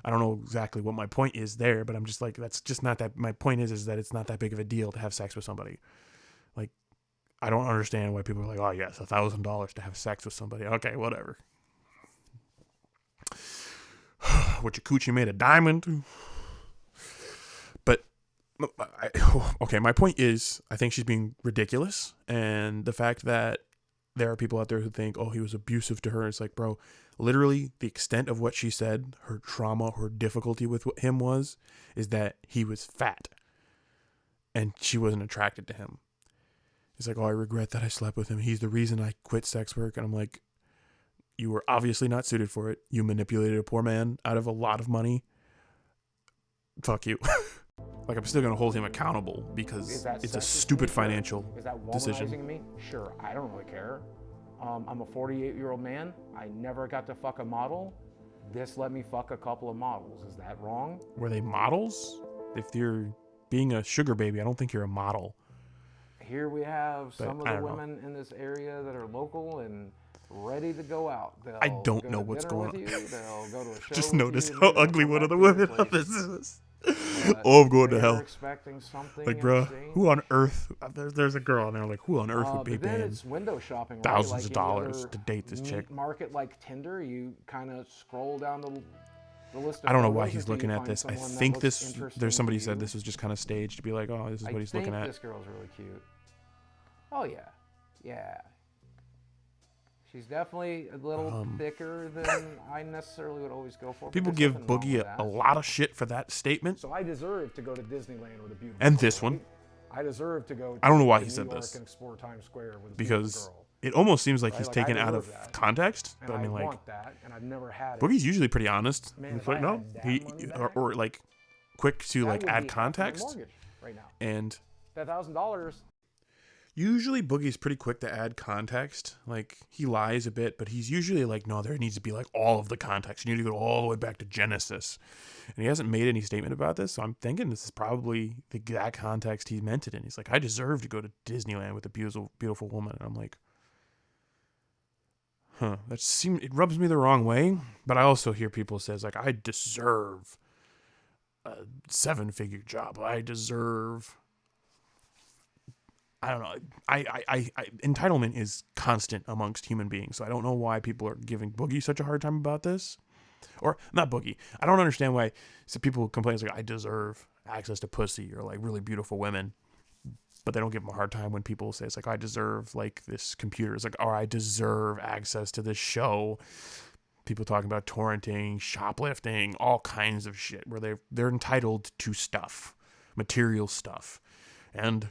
I don't know exactly what my point is there, but I'm just like, that's just not that. My point is that it's not that big of a deal to have sex with somebody. Like, I don't understand why people are like, oh yes, $1,000 to have sex with somebody. Okay, whatever. What your coochie made of diamond? But okay, my point is, I think she's being ridiculous, and the fact that there are people out there who think, oh, he was abusive to her. It's like, bro, literally the extent of what she said, her trauma, her difficulty with him is that he was fat and she wasn't attracted to him. He's like, oh, I regret that I slept with him. He's the reason I quit sex work. And I'm like, you were obviously not suited for it. You manipulated a poor man out of a lot of money. Fuck you. Like, I'm still going to hold him accountable because it's a stupid financial decision. Is that womanizing me? Sure, I don't really care. I'm a 48-year-old man. I never got to fuck a model. This let me fuck a couple of models. Is that wrong? Were they models? If you're being a sugar baby, I don't think you're a model. Here we have some of the women in this area that are local and ready to go out. I don't know what's going on. They'll go to a show. Just with notice you, how they'll ugly come one of back the to women your on this place. is. But Oh, I'm going to they're hell. expecting something Like, in bro, exchange. who on earth? There's a girl on there. Like, who on earth would be But then paying it's window shopping, right? thousands Like of any dollars other to date this meat chick? market like Tinder, you kind of scroll down the list of I don't know why photos he's until looking you at find this. I someone that think looks this. interesting There's somebody to said you. this was just kind of staged to be like, oh, this is what he's looking at. This girl's really cute. Oh yeah, yeah. She's definitely a little thicker than I necessarily would always go for. but People there's give nothing wrong Boogie with a that. lot of shit for that statement. So I deserve to go to Disneyland with a beautiful And girl, this one. right? I deserve to go. I don't know why to he said New York this. and explore Times Square with a Because beautiful girl. it almost seems like Right? he's Like, I taken out of deserve that. context. And But I mean, like, want that, and I've never had it. Boogie's usually pretty honest. Man, He's if like, I no, had that he money or, back, or like quick to That like would add be half my context. mortgage right now. And That $1,000. usually Boogie's pretty quick to add context. Like, he lies a bit, but he's usually like, no, there needs to be like all of the context. You need to go all the way back to Genesis. And he hasn't made any statement about this, so I'm thinking this is probably the exact context he meant it in. He's like, I deserve to go to Disneyland with a beautiful, beautiful woman. And I'm like, it rubs me the wrong way. But I also hear people says like, I deserve a 7-figure job. I deserve. I don't know. I entitlement is constant amongst human beings. So I don't know why people are giving Boogie such a hard time about this. Or not Boogie. I don't understand why people complain like I deserve access to pussy or like really beautiful women, but they don't give them a hard time when people say it's like I deserve like this computer. It's like, or I deserve access to this show. People talking about torrenting, shoplifting, all kinds of shit where they're entitled to stuff, material stuff, and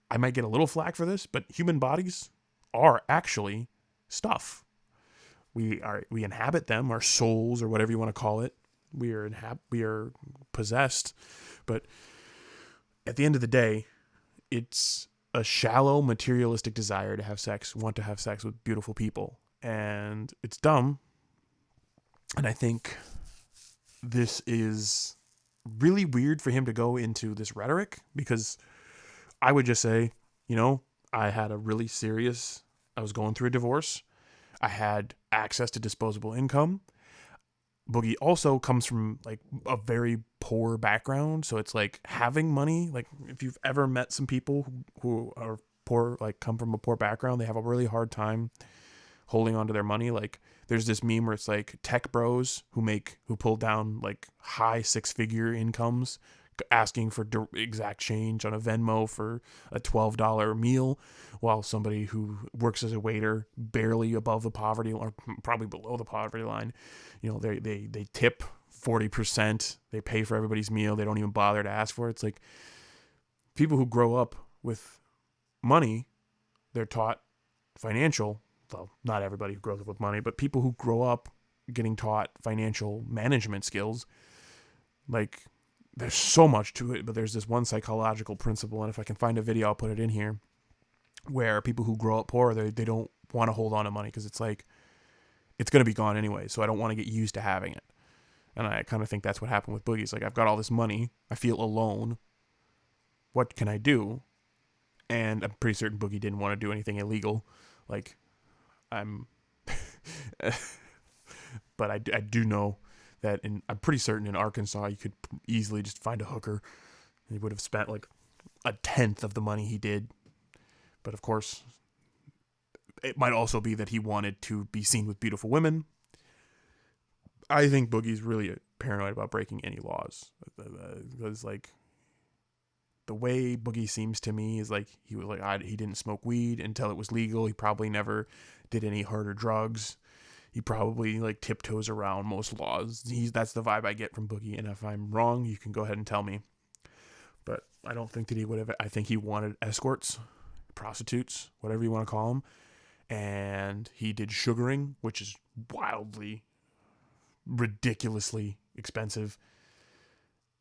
I might get a little flack for this, but human bodies are actually stuff. We inhabit them, our souls or whatever you want to call it. We are possessed, but at the end of the day, it's a shallow materialistic desire to have sex, want to have sex with beautiful people, and it's dumb. And I think this is really weird for him to go into this rhetoric, because I would just say, I was going through a divorce. I had access to disposable income. Boogie also comes from like a very poor background. So it's like having money, like if you've ever met some people who are poor, like come from a poor background, they have a really hard time holding on to their money. Like there's this meme where it's like tech bros who pull down like high 6-figure incomes, asking for exact change on a Venmo for a $12 meal, while somebody who works as a waiter barely above the poverty or probably below the poverty line, they tip 40%, they pay for everybody's meal, they don't even bother to ask for it. It's like people who grow up with money, they're taught well, not everybody who grows up with money, but people who grow up getting taught financial management skills, like there's so much to it, but there's this one psychological principle, and if I can find a video, I'll put it in here, where people who grow up poor, they don't want to hold on to money because it's like, it's going to be gone anyway, so I don't want to get used to having it. And I kind of think that's what happened with Boogie. It's like, I've got all this money, I feel alone, what can I do? And I'm pretty certain Boogie didn't want to do anything illegal, like I'm, but I do know that I'm pretty certain in Arkansas you could easily just find a hooker. He would have spent like a tenth of the money he did. But of course, it might also be that he wanted to be seen with beautiful women. I think Boogie's really paranoid about breaking any laws. Because, like, the way Boogie seems to me is like he was like, he didn't smoke weed until it was legal. He probably never did any harder drugs. He probably, like, tiptoes around most laws. That's the vibe I get from Boogie. And if I'm wrong, you can go ahead and tell me. But I don't think that he would have. I think he wanted escorts, prostitutes, whatever you want to call them. And he did sugaring, which is wildly, ridiculously expensive.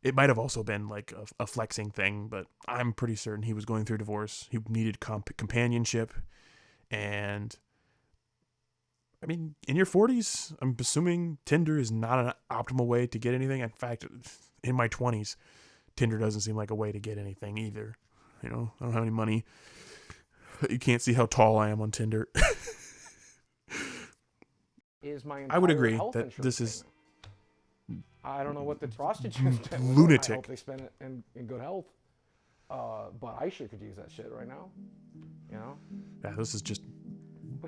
It might have also been like a flexing thing, but I'm pretty certain he was going through divorce. He needed companionship. And I mean, in your 40s, I'm assuming Tinder is not an optimal way to get anything. In fact, in my 20s, Tinder doesn't seem like a way to get anything either. You know, I don't have any money. You can't see how tall I am on Tinder. I would agree that this is I don't know what the prostitutes spend. lunatic. I hope they spend it in good health. But I sure could use that shit right now. You know? Yeah, this is just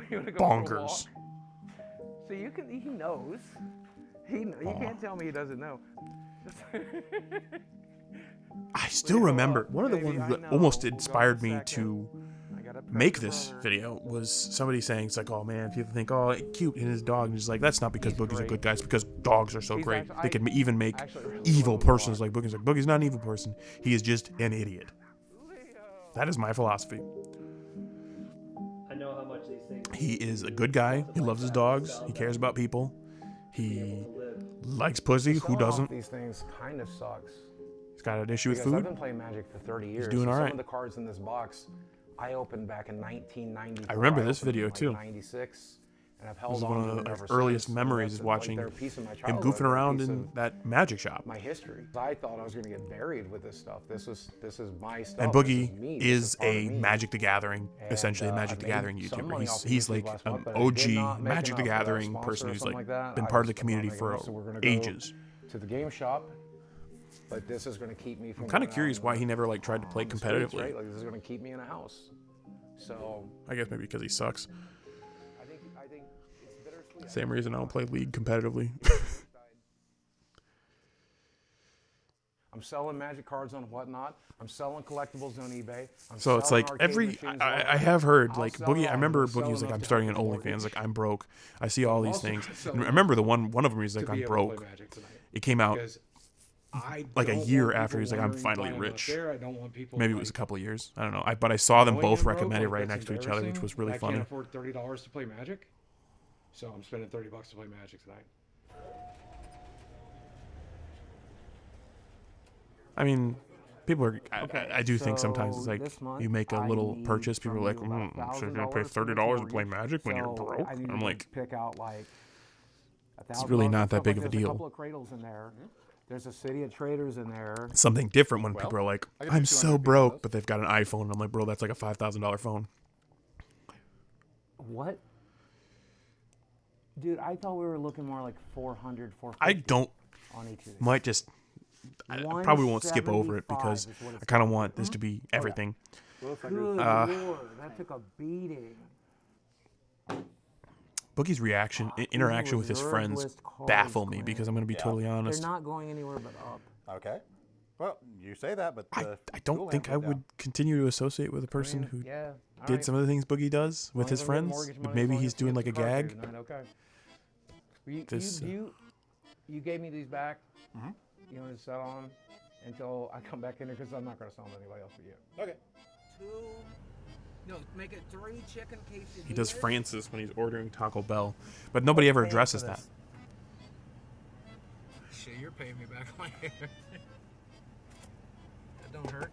You wanna go for a bonkers. walk? So he knows. You can't tell me he doesn't know. I still remember one of the ones that almost inspired me to make this video was somebody saying, it's like, oh man, people think, oh, cute in his dog, and he's like, that's not because Boogie's a good guy, it's because dogs are so great. They can even make evil persons like Boogie's. Like, Boogie's not an evil person, he is just an idiot. That is my philosophy. I know how much these things. He is a good guy, he loves his dogs, he cares about people, he likes pussy. Who doesn't? These things kind of sucks. He's got an issue with Because I've food. been playing Magic for 30 years. doing so all some right. of the cards in this box I opened back in 1994. I remember this opened in, video, like, too. 96, and I've held This is on one to of them the ever earliest since. memories That's, is like, watching they're a piece of my him childhood, goofing they're a around piece in of that magic shop. my history. I thought I was going to get buried with this stuff. This is my stuff. And This Boogie me. This is part of a me. Magic the Gathering, And, essentially a I Magic the made Gathering some YouTuber. money off of He's YouTube like last an month, but I did OG not make Magic the enough without a Gathering sponsor person or who's something like that. been I part of the just don't wanna community make for enough, so we're gonna go ages. to the game shop, but this is going to keep me from. I'm kind of going out curious in why the- he never like tried to play on the streets, competitively. right? Like, this is going to keep me in a house. So I guess maybe because he sucks. I think it's bittersweet. Same reason I don't play League competitively. I'm selling Magic cards on Whatnot. I'm selling collectibles on eBay. I'm So it's selling like arcade every machines I online. have heard I'll like sell Boogie. it I all. remember I'm selling Boogie's like, enough I'm to starting an help with the OnlyFans. mortgage. Like, I'm broke. I see all these also things. gonna sell And I it remember the one of them. He's like, to I'm be able to play broke. Magic tonight. It came out Because I like a don't year want after. people He's like, I'm wondering finally why I'm rich. out there. I don't want people, Maybe it like, was a couple of years. I don't know. But I saw them knowing both I'm broke, recommended like, right that's next to each other, which embarrassing. was really I funny. can't afford $30 to play Magic, so I'm spending $30 to play Magic tonight. I mean, people are. Okay, I do think sometimes so it's like this month you make a I little need purchase. People are like, from you about so you're gonna pay $1,000 for the $30 to play mortgage. Magic when you're So broke? I need I'm to like, pick out like it's really $1,000 not that stuff. big Like, of a there's deal. a couple of cradles in there. There's a City of Traders in there. Something different when people are like, I can do I'm 200 so pieces of broke, those. but they've got an iPhone. And I'm like, bro, that's like a $5,000 phone. What? Dude, I thought we were looking more like 400, 450 I don't. on each of these. Might just. I probably won't skip over it because 175 is what it's I kind of want this to be everything. Good Lord, that took a beating. Boogie's reaction, interaction with his reserve friends list cards, baffle me Glenn. because I'm going to be totally They're honest. not going anywhere but up. Okay. Well, you say that, but I don't think I would continue to associate with a person who Yeah. did some of the things Boogie does with his friends. But maybe he's doing like a gag. Okay. This, You gave me these back. You want to sell on until I come back in here because I'm not going to sell them to anybody else but you. Okay. Make it 3 chicken quesadillas. He does Francis when he's ordering Taco Bell, but nobody ever addresses that. Shit, you're paying me back my hair. That don't hurt.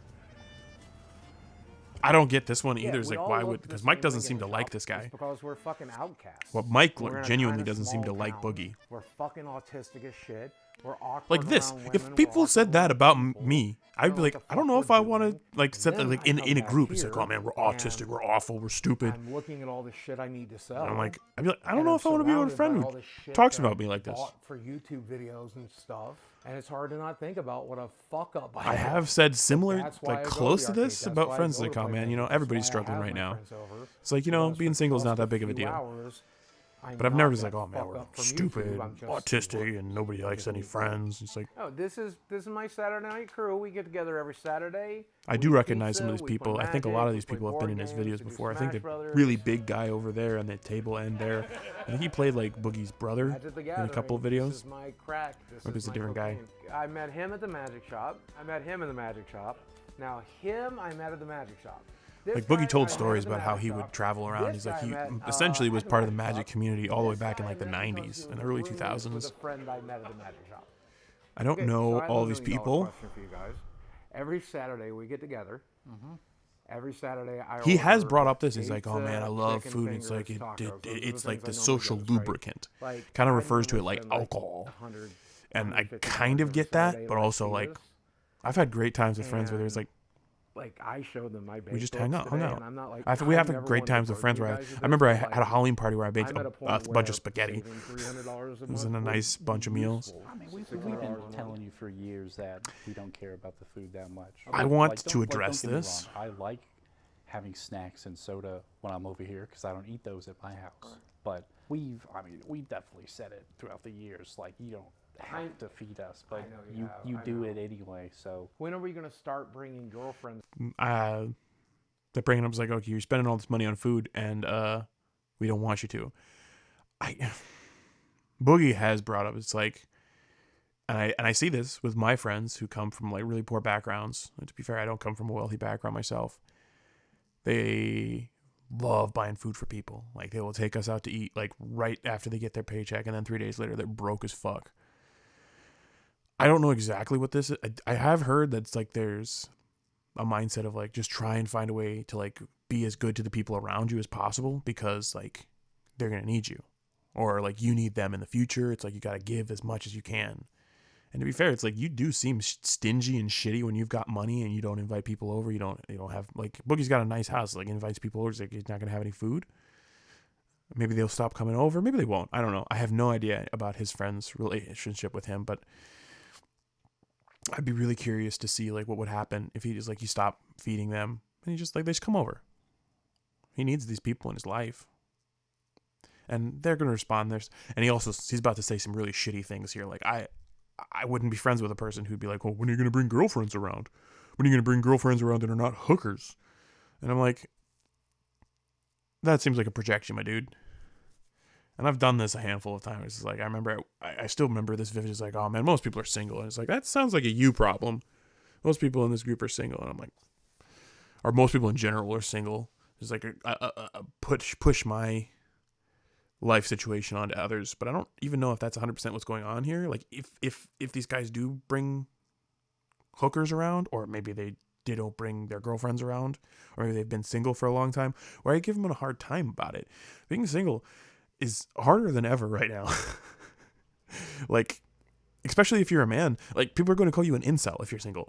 I don't get this one either. Yeah, It's we like, all why look would? the Because same Mike doesn't thing seem in to the like shop. this guy. It's because we're fucking outcasts. Well, Mike We're in a genuinely kinda doesn't seem to small like town. Boogie. We're fucking autistic as shit. We're awkward Like this. around If women, people we're said awkward that around about people. me, I'd be like, I don't know if I want to like set that Then like I in come a back group. It's like, here oh man, we're autistic, and we're awful, we're stupid. I'm looking at all the shit I need to sell. And I'm like, I'd be like, I don't and know I'm if I want to be with a surrounded friend by who all the shit talks that about I me like this. bought for YouTube videos and stuff, and it's hard to not think about what a fuck up I have said similar, That's why I like go to close the to arcade. this That's about why I friends. go Like, to oh play man, you know, Vegas. everybody's That's why I struggling have right my now. friends over. It's like, you know, Because being for single is plus not that big of a 2 deal. hours, I'm But I've not never just gonna like, oh man, fuck we're up from stupid, YouTube. I'm just autistic, and nobody likes any friends. It's like, Oh, this is my Saturday night crew. We get together every Saturday. I do recognize some of these people. I think a lot of these people have been in his videos before. I think the really big guy over there on the table end there, I think he played like Boogie's brother in a couple of videos. This is my crack. This Maybe is it's a my different guy. cocaine. I met him at the magic shop. I met him in the magic shop. Now him, I met at the magic shop. This Like guy Boogie told I met stories at the about how magic he shop. would travel around. This He's like, guy he I met, essentially was at part of the magic magic shop. community all the way This back in guy like the I met because 90s he and the was early roommates 2000s. with a friend I met at the magic shop. I don't Okay, know so I have all a these $1 million people. question for you guys. Every Saturday we get together. Every Saturday I He has order brought up this. He's like, oh pizza, man, I love chicken food. It's like, fingers, tacos. Those are the it's like things the I normally social go to, right? lubricant. Like, Kind of I refers to it normally like spend, like, alcohol. 100, And I 150 kind of on a get that, Saturday, but like also he like, is. I've had great times with friends where there's And, like, I showed them my we just baked hung goods out, hung today, out. and I'm not like, I think we have never great wanted to times with burden friends you where I guys with remember I this, but, had a like, Halloween party where I baked I'm at a a point bunch of where spaghetti. saving $300 a It was month in a would nice be bunch of meals. useful. I mean, we've $600 been a month. telling you for years that we don't care about the food that much. I want Like, to don't- like, address don't get me this. wrong. I like having snacks and soda when I'm over here because I don't eat those at my house. But we've definitely said it throughout the years. Like, you don't have to feed us, but know you have, you I do know. it anyway. So When are we going to start bringing girlfriends? They're bringing up was like, okay, you're spending all this money on food, and we don't want you to. Boogie has brought up, it's like, and I see this with my friends who come from like really poor backgrounds. And to be fair, I don't come from a wealthy background myself. They love buying food for people. Like, they will take us out to eat like right after they get their paycheck, and then 3 days later they're broke as fuck. I don't know exactly what this is. I have heard that's like there's a mindset of like just try and find a way to like be as good to the people around you as possible, because like they're gonna need you, or like you need them in the future. It's like you gotta give as much as you can. And to be fair, it's like you do seem stingy and shitty when you've got money and you don't invite people over. You don't have, like, Boogie's got a nice house, like invites people over. It's like he's not gonna have any food. Maybe they'll stop coming over. Maybe they won't. I don't know. I have no idea about his friend's relationship with him, but I'd be really curious to see like what would happen if he just like you stop feeding them and he just like they just come over. He needs these people in his life, and they're gonna respond. And he's about to say some really shitty things here. Like I wouldn't be friends with a person who'd be like, well, when are you gonna bring girlfriends around? When are you gonna bring girlfriends around that are not hookers? And I'm like, that seems like a projection, my dude. And I've done this a handful of times. It's like, I still remember this vivid. It's like, oh man, most people are single. And it's like, that sounds like a you problem. Most people in this group are single. And I'm like, or most people in general are single. It's like a push my life situation onto others. But I don't even know if that's 100% what's going on here. Like if these guys do bring hookers around, or maybe they don't bring their girlfriends around, or maybe they've been single for a long time, or I give them a hard time about it. Being single is harder than ever right now. Like, especially if you're a man, like people are going to call you an incel if you're single.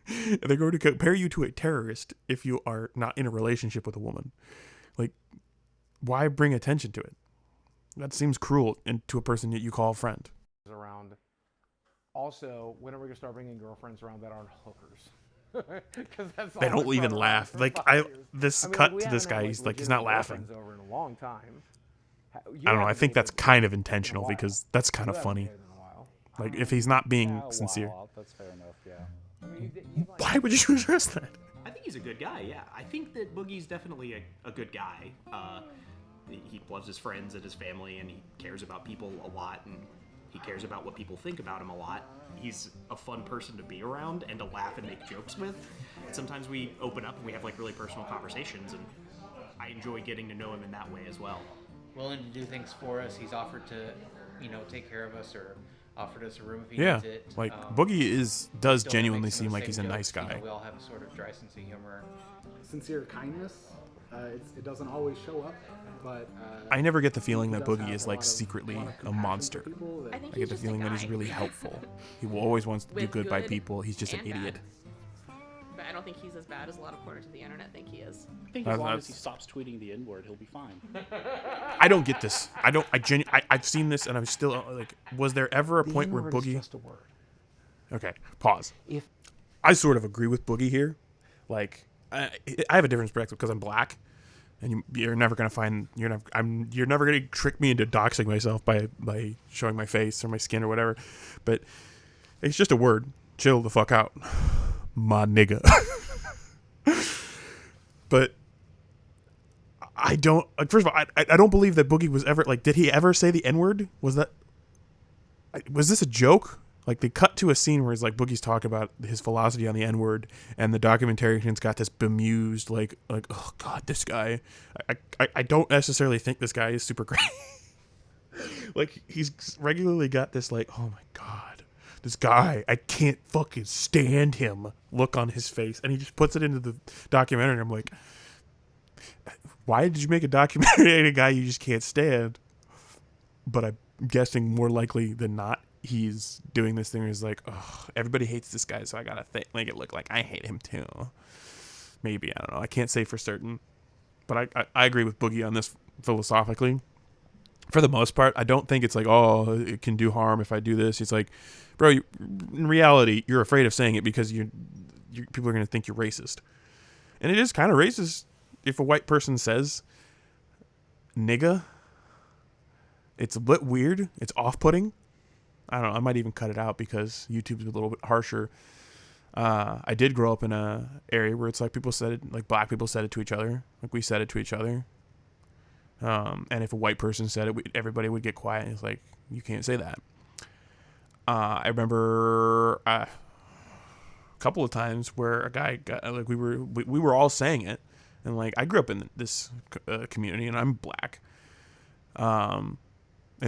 They're going to compare you to a terrorist if you are not in a relationship with a woman. Like, why bring attention to it? That seems cruel to a person that you call a friend. Around. Also, when are we going to start bringing girlfriends around that aren't hookers? They don't even laugh. Like cut to this guy. He's like, he's not laughing. Over in a long time. I don't know. I think that's kind of intentional because that's kind of funny. Like, if he's not being sincere. That's fair enough. Yeah. Why would you address that? I think he's a good guy, yeah. I think that Boogie's definitely a good guy. He loves his friends and his family, and he cares about people a lot, and he cares about what people think about him a lot. He's a fun person to be around and to laugh and make jokes with. Sometimes we open up and we have like really personal conversations, and I enjoy getting to know him in that way as well. Willing to do things for us. He's offered to, take care of us, or offered us a room if he Yeah, needs it. like Boogie does still genuinely makes some seem of the like same he's a jokes. nice guy. We all have a sort of dry sense of humor. Sincere kindness. It doesn't always show up, but I never get the feeling he that does Boogie have is a like lot of secretly a compassion monster. for people that- I get the feeling that he's really helpful. He will always wants to do good by people. He's just an idiot. don't think he's as bad as a lot of corners of the internet think he is. I think as long as he stops tweeting the N-word, he'll be fine. I don't get this. I've seen this, and I'm still like, was there ever a point where Boogie? Just a word. Okay, pause. If I sort of agree with Boogie here. Like, I have a different perspective because I'm black, and you're never gonna find you're never gonna trick me into doxing myself by showing my face or my skin or whatever. But it's just a word. Chill the fuck out, my nigga. But I don't. Like, first of all, I don't believe that Boogie was ever like. Did he ever say the N-word? Was this a joke? Like, they cut to a scene where it's like Boogie's talking about his philosophy on the N-word, and the documentarian's got this bemused, like, oh god, this guy. I don't necessarily think this guy is super great. Like, he's regularly got this like, oh my god, this guy, I can't fucking stand him look on his face, and he just puts it into the documentary. And I'm like, why did you make a documentary on a guy you just can't stand? But I'm guessing more likely than not, he's doing this thing where he's like, oh, everybody hates this guy, so I gotta make it look like I hate him too. Maybe, I don't know. I can't say for certain. But I agree with Boogie on this philosophically. For the most part, I don't think it's like, oh, it can do harm if I do this. It's like, bro, in reality, you're afraid of saying it because people are going to think you're racist. And it is kind of racist if a white person says nigga. It's a bit weird. It's off-putting. I don't know. I might even cut it out because YouTube's a little bit harsher. I did grow up in a area where it's like people said it, like black people said it to each other. Like we said it to each other. And if a white person said it, everybody would get quiet. It's like, you can't say that. I remember a couple of times where a guy got, like, we were all saying it. And like, I grew up in this community and I'm black. And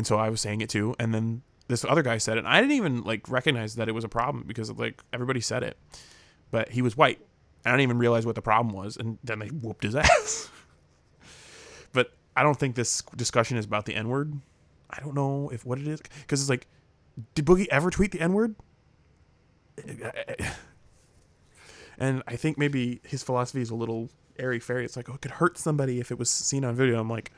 so I was saying it too. And then this other guy said it, and I didn't even like recognize that it was a problem because like everybody said it, but he was white. I didn't even realize what the problem was, and then they whooped his ass. But I don't think this discussion is about the N-word. I don't know what it is, because it's like, did Boogie ever tweet the N-word? And I think maybe his philosophy is a little airy-fairy. It's like, oh, it could hurt somebody if it was seen on video. I'm like,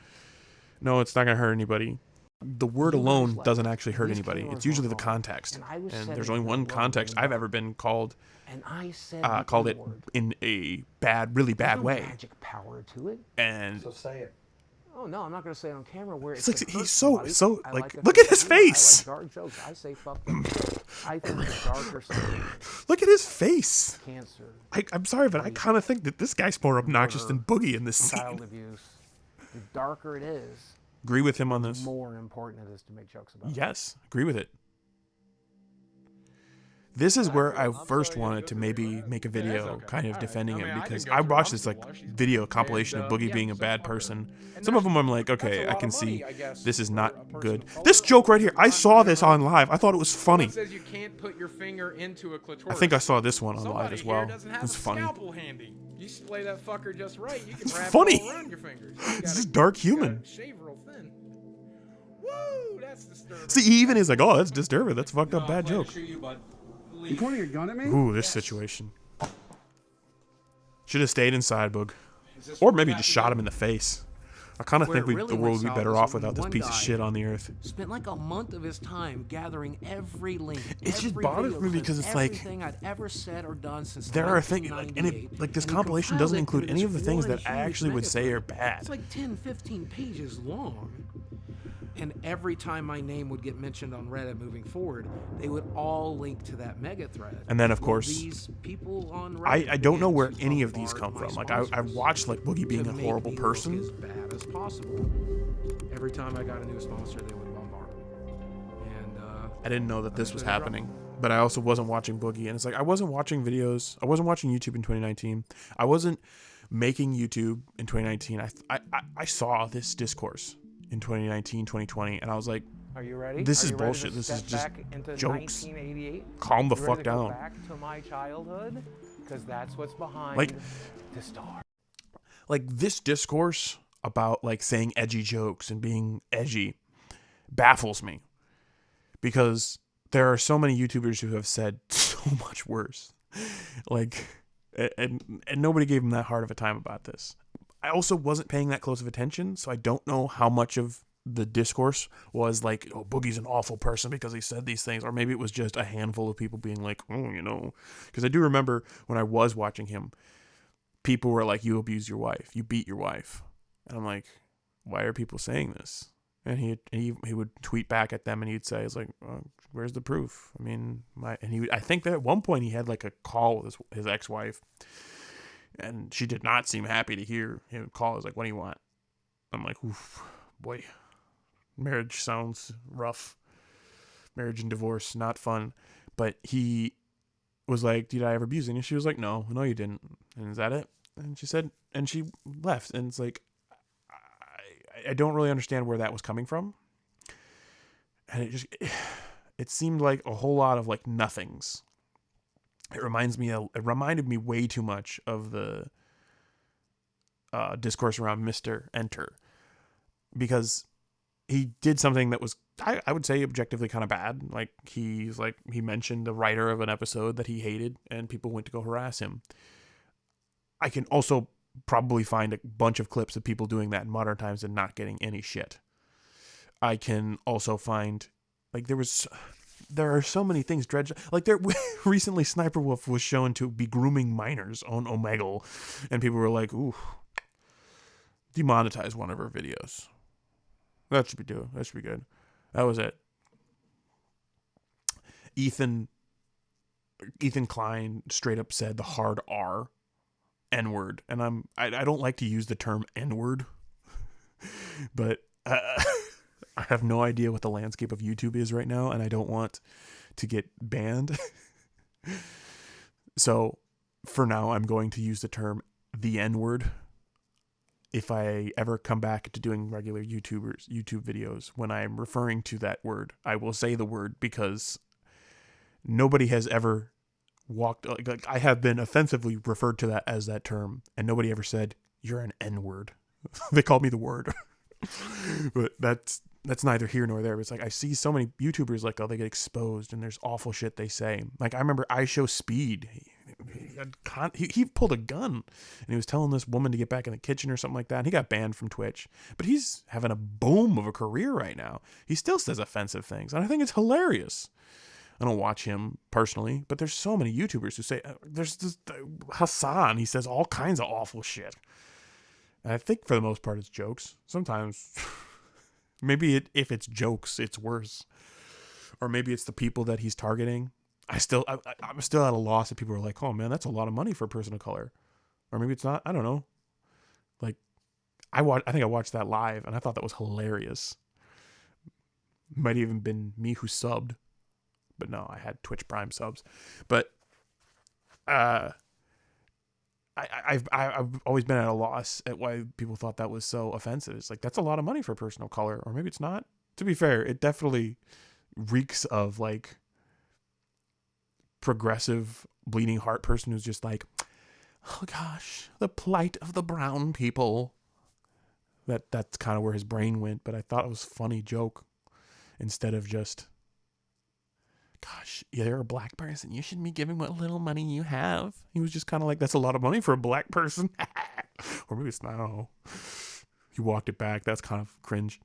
no, it's not gonna hurt anybody. The word alone doesn't actually hurt anybody. It's usually the context. And there's only one context I've ever been called it in a really bad way. Magic power to it. And So say it. Oh no, I'm not going to say it on camera. Where it's like he's so like look at his face. I like dark jokes. I say fuck them. I think the darker stuff. Look at his face. Cancer. I'm sorry, but I kind of think that this guy's more obnoxious than Boogie in this scene. Child abuse. The darker it is. Agree with him on this. The more important it is to make jokes about. Yes, agree with it. This is where I first wanted to maybe make a video kind of defending him, because I watched this like video compilation of Boogie being a bad person. Some of them I'm like, okay, I can see this is not good. This joke right here, I saw this on live. I thought it was funny. Says you can't put your finger into a clitoris. I think I saw this one on live as well. It's funny. Handy. You splay that fucker just right, you can wrap funny. it all around your fingers. This is dark human. Shave real thin. Woo, that's disturbing. See, he even is like, oh, that's disturbing. That's a fucked up bad joke. You pointing your gun at me? Ooh, this situation. Should have stayed inside, Boog. Or maybe just shot him in the face. I kind of think the world would be better off without this piece of shit on the earth. Spent like a month of his time gathering every link. It just bothers me because it's like everything I'd ever said or done since there are things like this compilation doesn't include any of the things that I actually would say are bad. It's like 10, 15 pages long. And every time my name would get mentioned on Reddit moving forward, they would all link to that mega thread. And then, of course, these people on Reddit I don't know where any of these come from. Like, I watched, like, Boogie being a horrible person. As bad as possible. Every time I got a new sponsor, they would bombard me. And, I didn't know that this was happening. But I also wasn't watching Boogie. And it's like, I wasn't watching videos. I wasn't watching YouTube in 2019. I wasn't making YouTube in 2019. I saw this discourse in 2019, 2020, and I was like, are you ready? This is bullshit. This is just jokes. Calm the fuck down. Go back to my childhood, because that's what's behind the star. Like, this discourse about like saying edgy jokes and being edgy baffles me, because there are so many YouTubers who have said so much worse. Like, And nobody gave him that hard of a time about this. I also wasn't paying that close of attention, so I don't know how much of the discourse was like, oh, Boogie's an awful person because he said these things, or maybe it was just a handful of people being like, oh, you know, because I do remember when I was watching him, people were like, you abuse your wife, you beat your wife, and I'm like, why are people saying this? And he would tweet back at them, and he'd say, it's like, where's the proof? I mean, I think that at one point he had like a call with his ex-wife, and she did not seem happy to hear him call. I was like, what do you want? I'm like, oof, boy. Marriage sounds rough. Marriage and divorce, not fun. But he was like, did I ever abuse you? And she was like, no, you didn't. And is that it? And she said, and she left. And it's like, I don't really understand where that was coming from. And it seemed like a whole lot of like nothings. It reminded me way too much of the discourse around Mr. Enter, because he did something that was, I would say, objectively kind of bad. Like he mentioned the writer of an episode that he hated, and people went to go harass him. I can also probably find a bunch of clips of people doing that in modern times and not getting any shit. I can also find, like, there are so many things dredged. Like, recently Sniper Wolf was shown to be grooming minors on Omegle, and people were like, ooh, demonetize one of her videos. That should be good. That was it. Ethan Klein straight up said the hard R, N-word, and I don't like to use the term N-word, but I have no idea what the landscape of YouTube is right now, and I don't want to get banned. So for now, I'm going to use the term the N-word. If I ever come back to doing regular YouTube videos, when I'm referring to that word, I will say the word, because nobody has ever walked, like I have been offensively referred to that as that term, and nobody ever said, you're an N-word. They called me the word. But that's neither here nor there. It's like I see so many YouTubers like, oh, they get exposed and there's awful shit they say. Like I remember I Show Speed. He pulled a gun and he was telling this woman to get back in the kitchen or something like that. And he got banned from Twitch, but he's having a boom of a career right now. He still says offensive things, and I think it's hilarious. I don't watch him personally, but there's so many YouTubers who say, there's this Hassan, he says all kinds of awful shit. And I think for the most part it's jokes. Sometimes maybe if it's jokes, it's worse. Or maybe it's the people that he's targeting. I'm still at a loss if people are like, oh man, that's a lot of money for a person of color. Or maybe it's not. I don't know. Like I think I watched that live and I thought that was hilarious. Might even been me who subbed. But no, I had Twitch Prime subs. But I've always been at a loss at why people thought that was so offensive. It's like, that's a lot of money for a person of color. Or maybe it's not. To be fair, it definitely reeks of like progressive bleeding heart person who's just like, oh gosh, the plight of the brown people. That's kind of where his brain went. But I thought it was a funny joke instead of just, gosh, you're a black person, you shouldn't be giving what little money you have. He was just kind of like, that's a lot of money for a black person. Or maybe it's not. He walked it back. That's kind of cringe.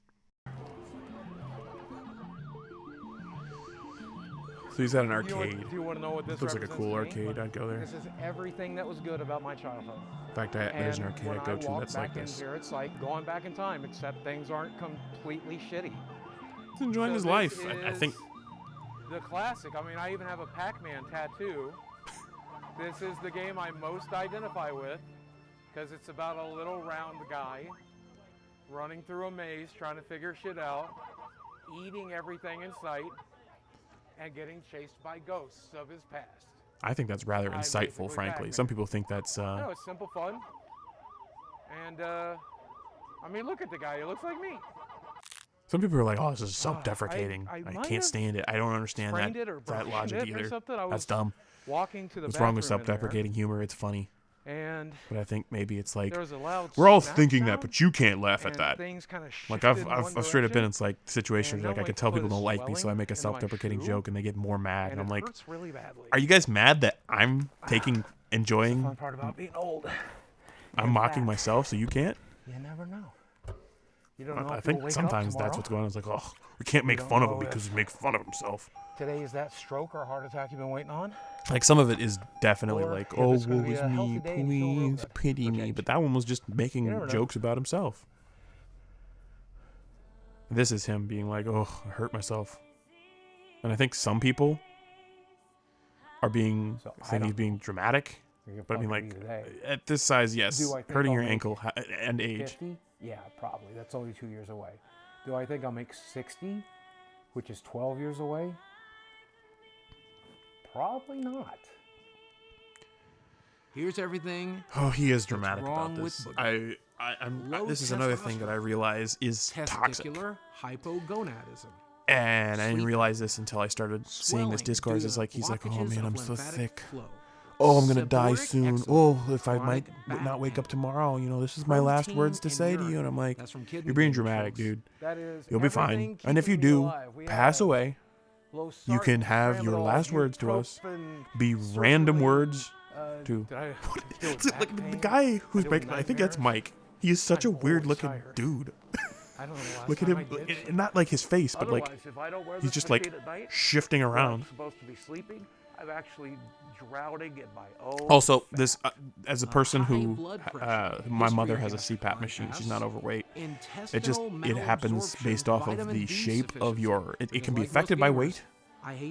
So he's at an arcade. Do you want to know what this looks like a cool represents to me? arcade. I'd go there. This is everything that was good about my childhood. In fact, there's an arcade I go to that's like this. Here, it's like going back in time, except things aren't completely shitty. He's enjoying his life. I think. The classic. I mean, I even have a Pac-Man tattoo. This is the game I most identify with because it's about a little round guy running through a maze trying to figure shit out, eating everything in sight, and getting chased by ghosts of his past. I think that's rather insightful, frankly. Pac-Man. Some people think that's... No, it's simple fun. And, I mean, look at the guy. He looks like me. Some people are like, oh, this is self-deprecating. I I might can't have stand it. I don't understand that logic either. That's dumb. Walking to the What's wrong with bathroom in self-deprecating humor? It's funny. And but I think maybe it's like, there was a loud we're all smack thinking that, sound, but you can't laugh at and that. things kinda Like shifted in I've one straight up been in direction, like situations and like now I my could tell foot people is don't like me, so I make a swelling into my self-deprecating shoe, joke and they get more mad. And I'm like, hurts really badly. are you guys mad that I'm taking enjoying. Fun part about being old. I'm mocking myself, so you can't. You never know. You don't know. I if think you'll wake sometimes up that's what's going on. It's like, oh, we can't You make don't fun of know him because if he makes fun of himself. today is that stroke or heart attack you've been waiting on. Like some of it is definitely Or like, if oh, it's gonna woe be is a healthy me, day and you feel real please good. pity me. But that one was just making never know. jokes about himself. This is him being like, oh, I hurt myself. And I think some people are being, think he's being dramatic. But I mean, like, at this size, yes, Do I think hurting I'll your make ankle and age. 50? Yeah, probably. That's only 2 years away. Do I think I'll make 60, which is 12 years away? Probably not. Here's everything. Oh, he is dramatic wrong about with this. Boogie. Low This is another thing that I realize is toxic. Testicular hypogonadism. And I didn't realize this until I started seeing this discourse. It's like, he's like, oh man, I'm so thick. Oh, I'm going to die soon. Oh, if I might not wake up tomorrow, you know, this is my last words to say to you. And I'm like, you're being dramatic, dude. You'll be fine. And if you do pass away, you can have your last words to us be random words to like the guy who's making, I think that's Mike. He is such a weird looking dude. Look at him, not like his face, but like he's just like shifting around. Supposed to be sleeping. I'm actually drowning in my own. Also, this as a person who my mother has a CPAP machine. She's not overweight. It happens based off of the shape of your. It can be affected by weight.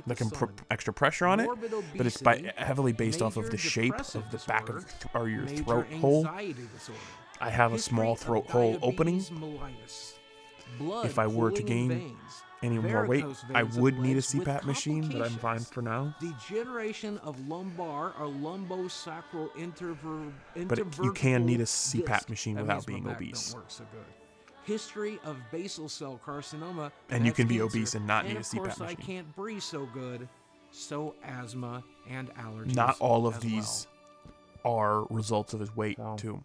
There can extra pressure on it, but it's heavily based off of the shape of the back of or your throat hole. I have a small throat hole opening. If I were to gain any more weight, I would need a CPAP machine, but I'm fine for now. Degeneration of lumbar or lumbosacral But you can need a CPAP machine without being obese. Don't work so good. History of basal cell carcinoma. And you can be obese and not need a CPAP machine. Of course, I can't breathe so good, so asthma and allergies. Not all of these are results of his weight, too.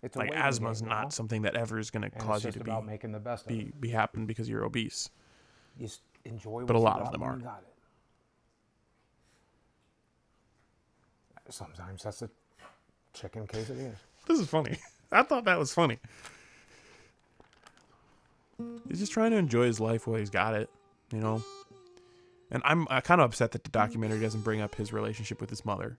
It's like asthma is not something that ever is going to cause you to be happen because you're obese. Just enjoy. But a lot of them are. Sometimes that's a chicken quesadilla. This is funny. I thought that was funny. He's just trying to enjoy his life while he's got it, you know. And I'm kind of upset that the documentary doesn't bring up his relationship with his mother.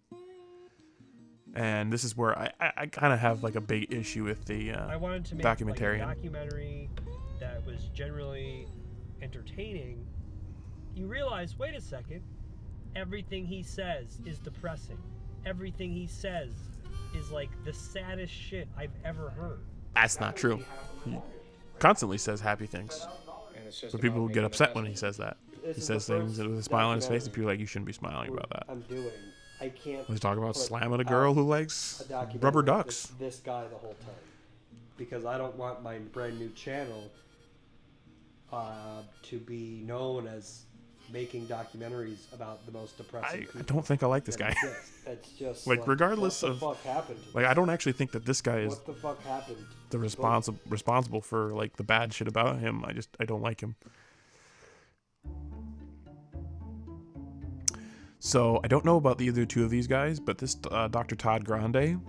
And this is where I kind of have like a big issue with the I wanted to make documentarian. Like a documentary that was generally entertaining. You realize, wait a second, everything he says is depressing. Everything he says is like the saddest shit I've ever heard. That's not true. He constantly says happy things. But people get upset when he says that. He says things with a smile on his face and people are like, you shouldn't be smiling about that. I'm doing. I can't. Let's talk about slamming a girl who likes rubber ducks. This guy the whole time, because I don't want my brand new channel to be known as making documentaries about the most depressing. I don't think I like this guy. It's just like regardless what the of fuck happened to like I don't actually think that this guy is what the fuck happened the responsible for like the bad shit about him. I don't like him. So I don't know about the other two of these guys, but this Dr. Todd Grande,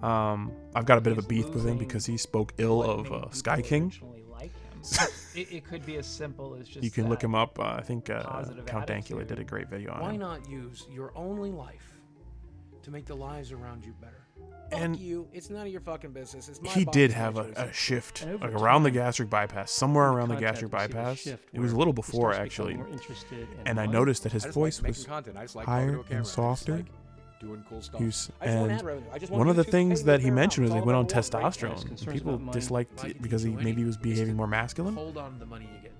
I've got a bit of a beef with him because he spoke ill of Sky King. Like him. It could be as simple as just. You can look him up. I think Count Dankula did a great video on Why him. not use your only life to make the lives around you better? And Fuck you. It's none of your fucking business. It's my He body, did my have choices. a shift And over like around the time, gastric bypass, somewhere around the content, gastric we see the bypass. shift It was a where little he before starts actually, becoming more interested in and I life. noticed that his I just voice like was making content. I just like talking higher to a camera. and I just softer. like doing cool stuff. He was, I just want and ad revenue. I just want one of the YouTube to things pay that me he fair mentioned was amount. he went on It's all I want, right? testosterone. concerns People about money. disliked I it can because he do maybe was anything. behaving more masculine. Hold on to the money you get.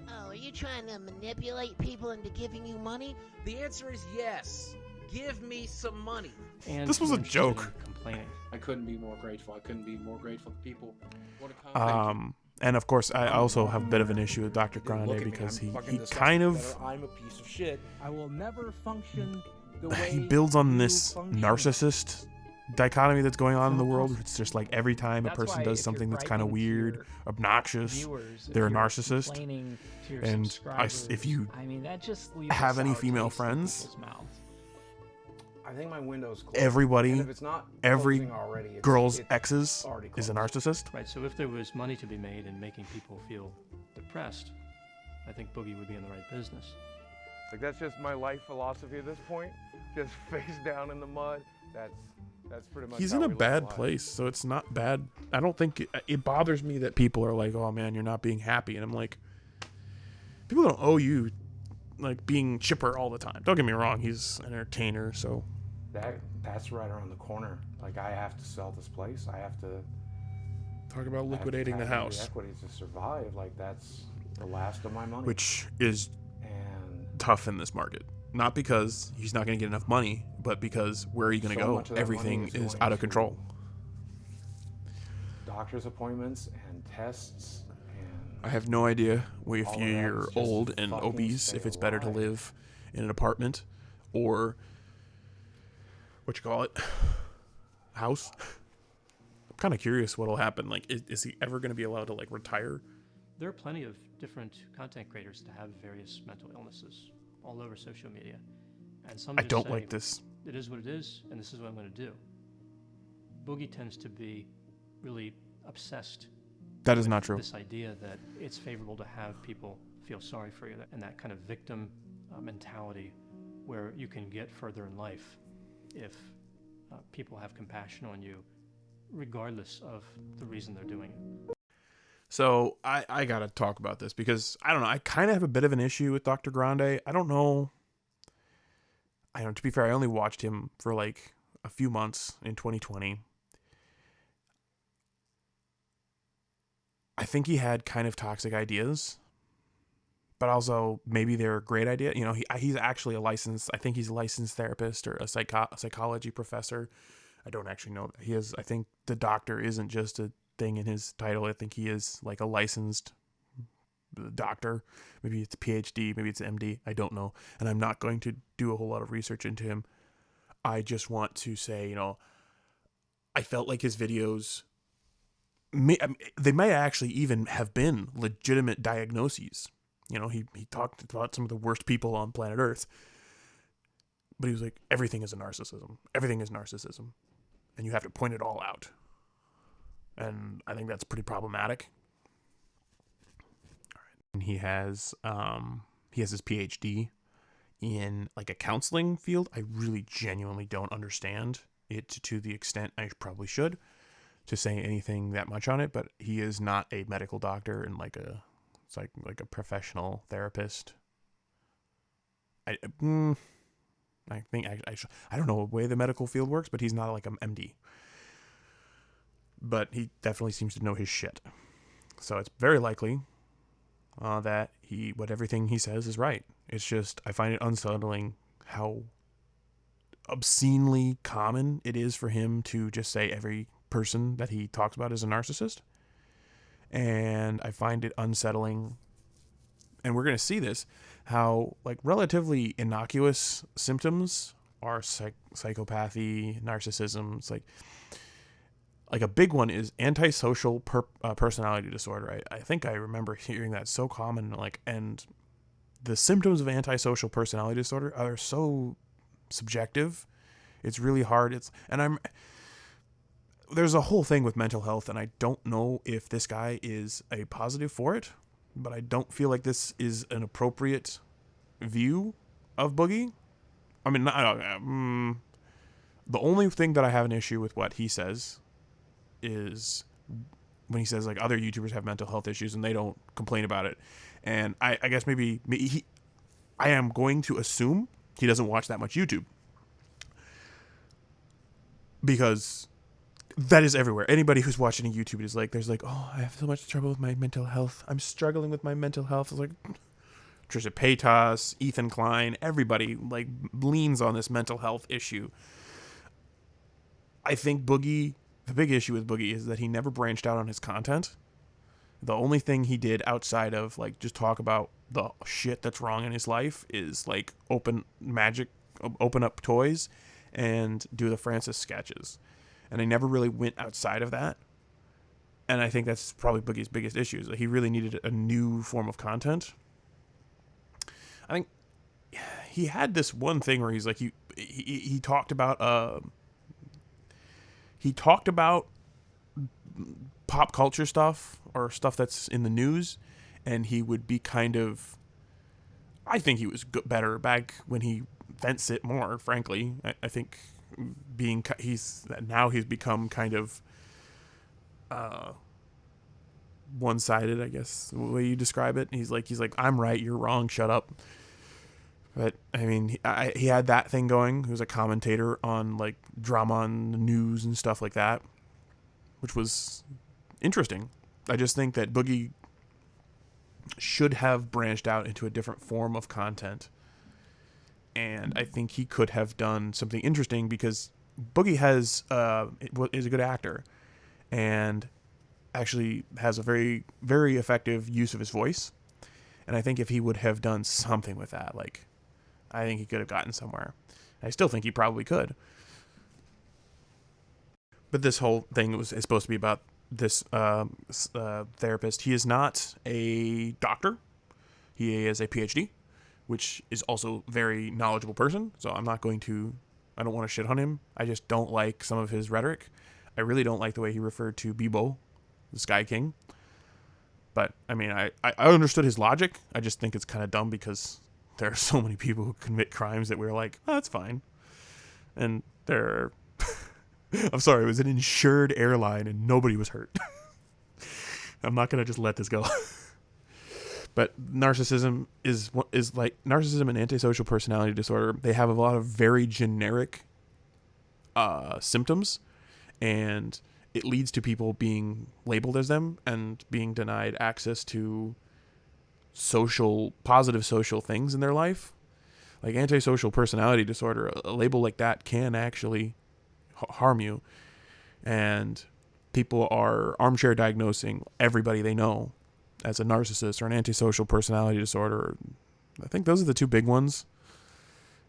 Oh, are you trying to manipulate people into giving you money? The answer is yes. Give me some money. And This was a more interested in joke. Complaining. I couldn't be more grateful. I couldn't be more grateful to people. What a compliment. And of course, I also have a bit of an issue with Dr. Look Grande at me, because I'm he fucking kind of disgusting. I'm a piece of shit. I will never function the way he builds on you this function. narcissist dichotomy that's going on in the world. It's just like every time a That's person why does if something you're that's kind of griping to weird, your obnoxious, viewers, if they're a you're narcissist. complaining to your And if you subscribers, I mean, that just leaves a have any sour female taste in friends, people's mouths. I think my window's closed. everybody, And if it's not every closing already, girl's it's exes already is a closed. narcissist? Right, so if there was money to be made in making people feel depressed, I think Boogie would be in the right business. Like, that's just my life philosophy at this point. Just face down in the mud. That's pretty much He's how in a we live bad life. place, so it's not bad. I don't think it bothers me that people are like, "Oh man, you're not being happy," and I'm like, people don't owe you like being chipper all the time. Don't get me wrong, he's an entertainer, so That's right around the corner. Like, I have to sell this place. I have to talk about I have to liquidating the tap into house, equity to survive. Like, that's the last of my money. which is tough in this market. Not because he's not going to get enough money, but because where are you going to So go? much of that Everything money is going out of to control. Doctor's appointments and tests. I have no idea All if of that you're is just old and fucking obese, stay if it's better to alive. live in an apartment or what you call it, house. I'm kind of curious what'll happen. Like, is he ever going to be allowed to like retire? There are plenty of different content creators that have various mental illnesses all over social media. And some I just don't say, like this. It is what it is, and this is what I'm going to do. Boogie tends to be really obsessed. That is with not true. This idea that it's favorable to have people feel sorry for you, and that kind of victim mentality where you can get further in life if people have compassion on you, regardless of the reason they're doing it. So I got to talk about this because I don't know. I kind of have a bit of an issue with Dr. Grande. I don't know. To be fair, I only watched him for like a few months in 2020. I think he had kind of toxic ideas, but also maybe they're a great idea. You know, he's actually I think he's a licensed therapist or a psychology professor. I don't actually know. I think the doctor isn't just a thing in his title. I think he is like a licensed doctor. Maybe it's a PhD, maybe it's an MD. I don't know. And I'm not going to do a whole lot of research into him. I just want to say, you know, I felt like his videos, they might actually even have been legitimate diagnoses. You know, he talked about some of the worst people on planet Earth. But he was like, everything is a narcissism. Everything is narcissism. And you have to point it all out. And I think that's pretty problematic. All right. And he has his PhD in like a counseling field. I really genuinely don't understand it to the extent I probably should to say anything that much on it, but he is not a medical doctor and like a professional therapist. I think I don't know the way the medical field works, but he's not like an MD. But he definitely seems to know his shit. So it's very likely that everything he says is right. It's just, I find it unsettling how obscenely common it is for him to just say every person that he talks about is a narcissist. And I find it unsettling. And we're going to see this, how like relatively innocuous symptoms are psychopathy, narcissism. It's like a big one is antisocial personality disorder. I think I remember hearing that so common, and the symptoms of antisocial personality disorder are so subjective. It's really hard. There's a whole thing with mental health, and I don't know if this guy is a positive for it, but I don't feel like this is an appropriate view of Boogie. I mean, the only thing that I have an issue with what he says is when he says like other YouTubers have mental health issues and they don't complain about it. And I guess maybe I am going to assume he doesn't watch that much YouTube, because that is everywhere. Anybody who's watching YouTube is like, there's like, oh, I have so much trouble with my mental health. I'm struggling with my mental health. It's like Trisha Paytas, Ethan Klein, everybody like leans on this mental health issue. I think the big issue with Boogie is that he never branched out on his content. The only thing he did outside of like just talk about the shit that's wrong in his life is like open up toys and do the Francis sketches. And he never really went outside of that. And I think that's probably Boogie's biggest issue, is that he really needed a new form of content. I think he had this one thing where he's like, he talked about pop culture stuff or stuff that's in the news, and he would be kind of, I think he was better back when he vents it more, frankly. I think he's become kind of one-sided, I guess, the way you describe it. He's like, I'm right, you're wrong, shut up. But I mean, he had that thing going. He was a commentator on like drama on the news and stuff like that, which was interesting. I just think that Boogie should have branched out into a different form of content. And I think he could have done something interesting because Boogie is a good actor and actually has a very, very effective use of his voice. And I think if he would have done something with that, like, I think he could have gotten somewhere. I still think he probably could. But this whole thing is supposed to be about this therapist. He is not a doctor. He is a PhD, which is also a very knowledgeable person. So I don't want to shit on him. I just don't like some of his rhetoric. I really don't like the way he referred to Bebo, the Sky King. But, I mean, I understood his logic. I just think it's kind of dumb because there are so many people who commit crimes that we're like, oh, that's fine. And they're... I'm sorry, it was an insured airline and nobody was hurt. I'm not going to just let this go. But narcissism is like narcissism and antisocial personality disorder. They have a lot of very generic symptoms, and it leads to people being labeled as them and being denied access to positive social things in their life. Like antisocial personality disorder, a label like that can actually harm you, and people are armchair diagnosing everybody they know as a narcissist or an antisocial personality disorder. I think those are the two big ones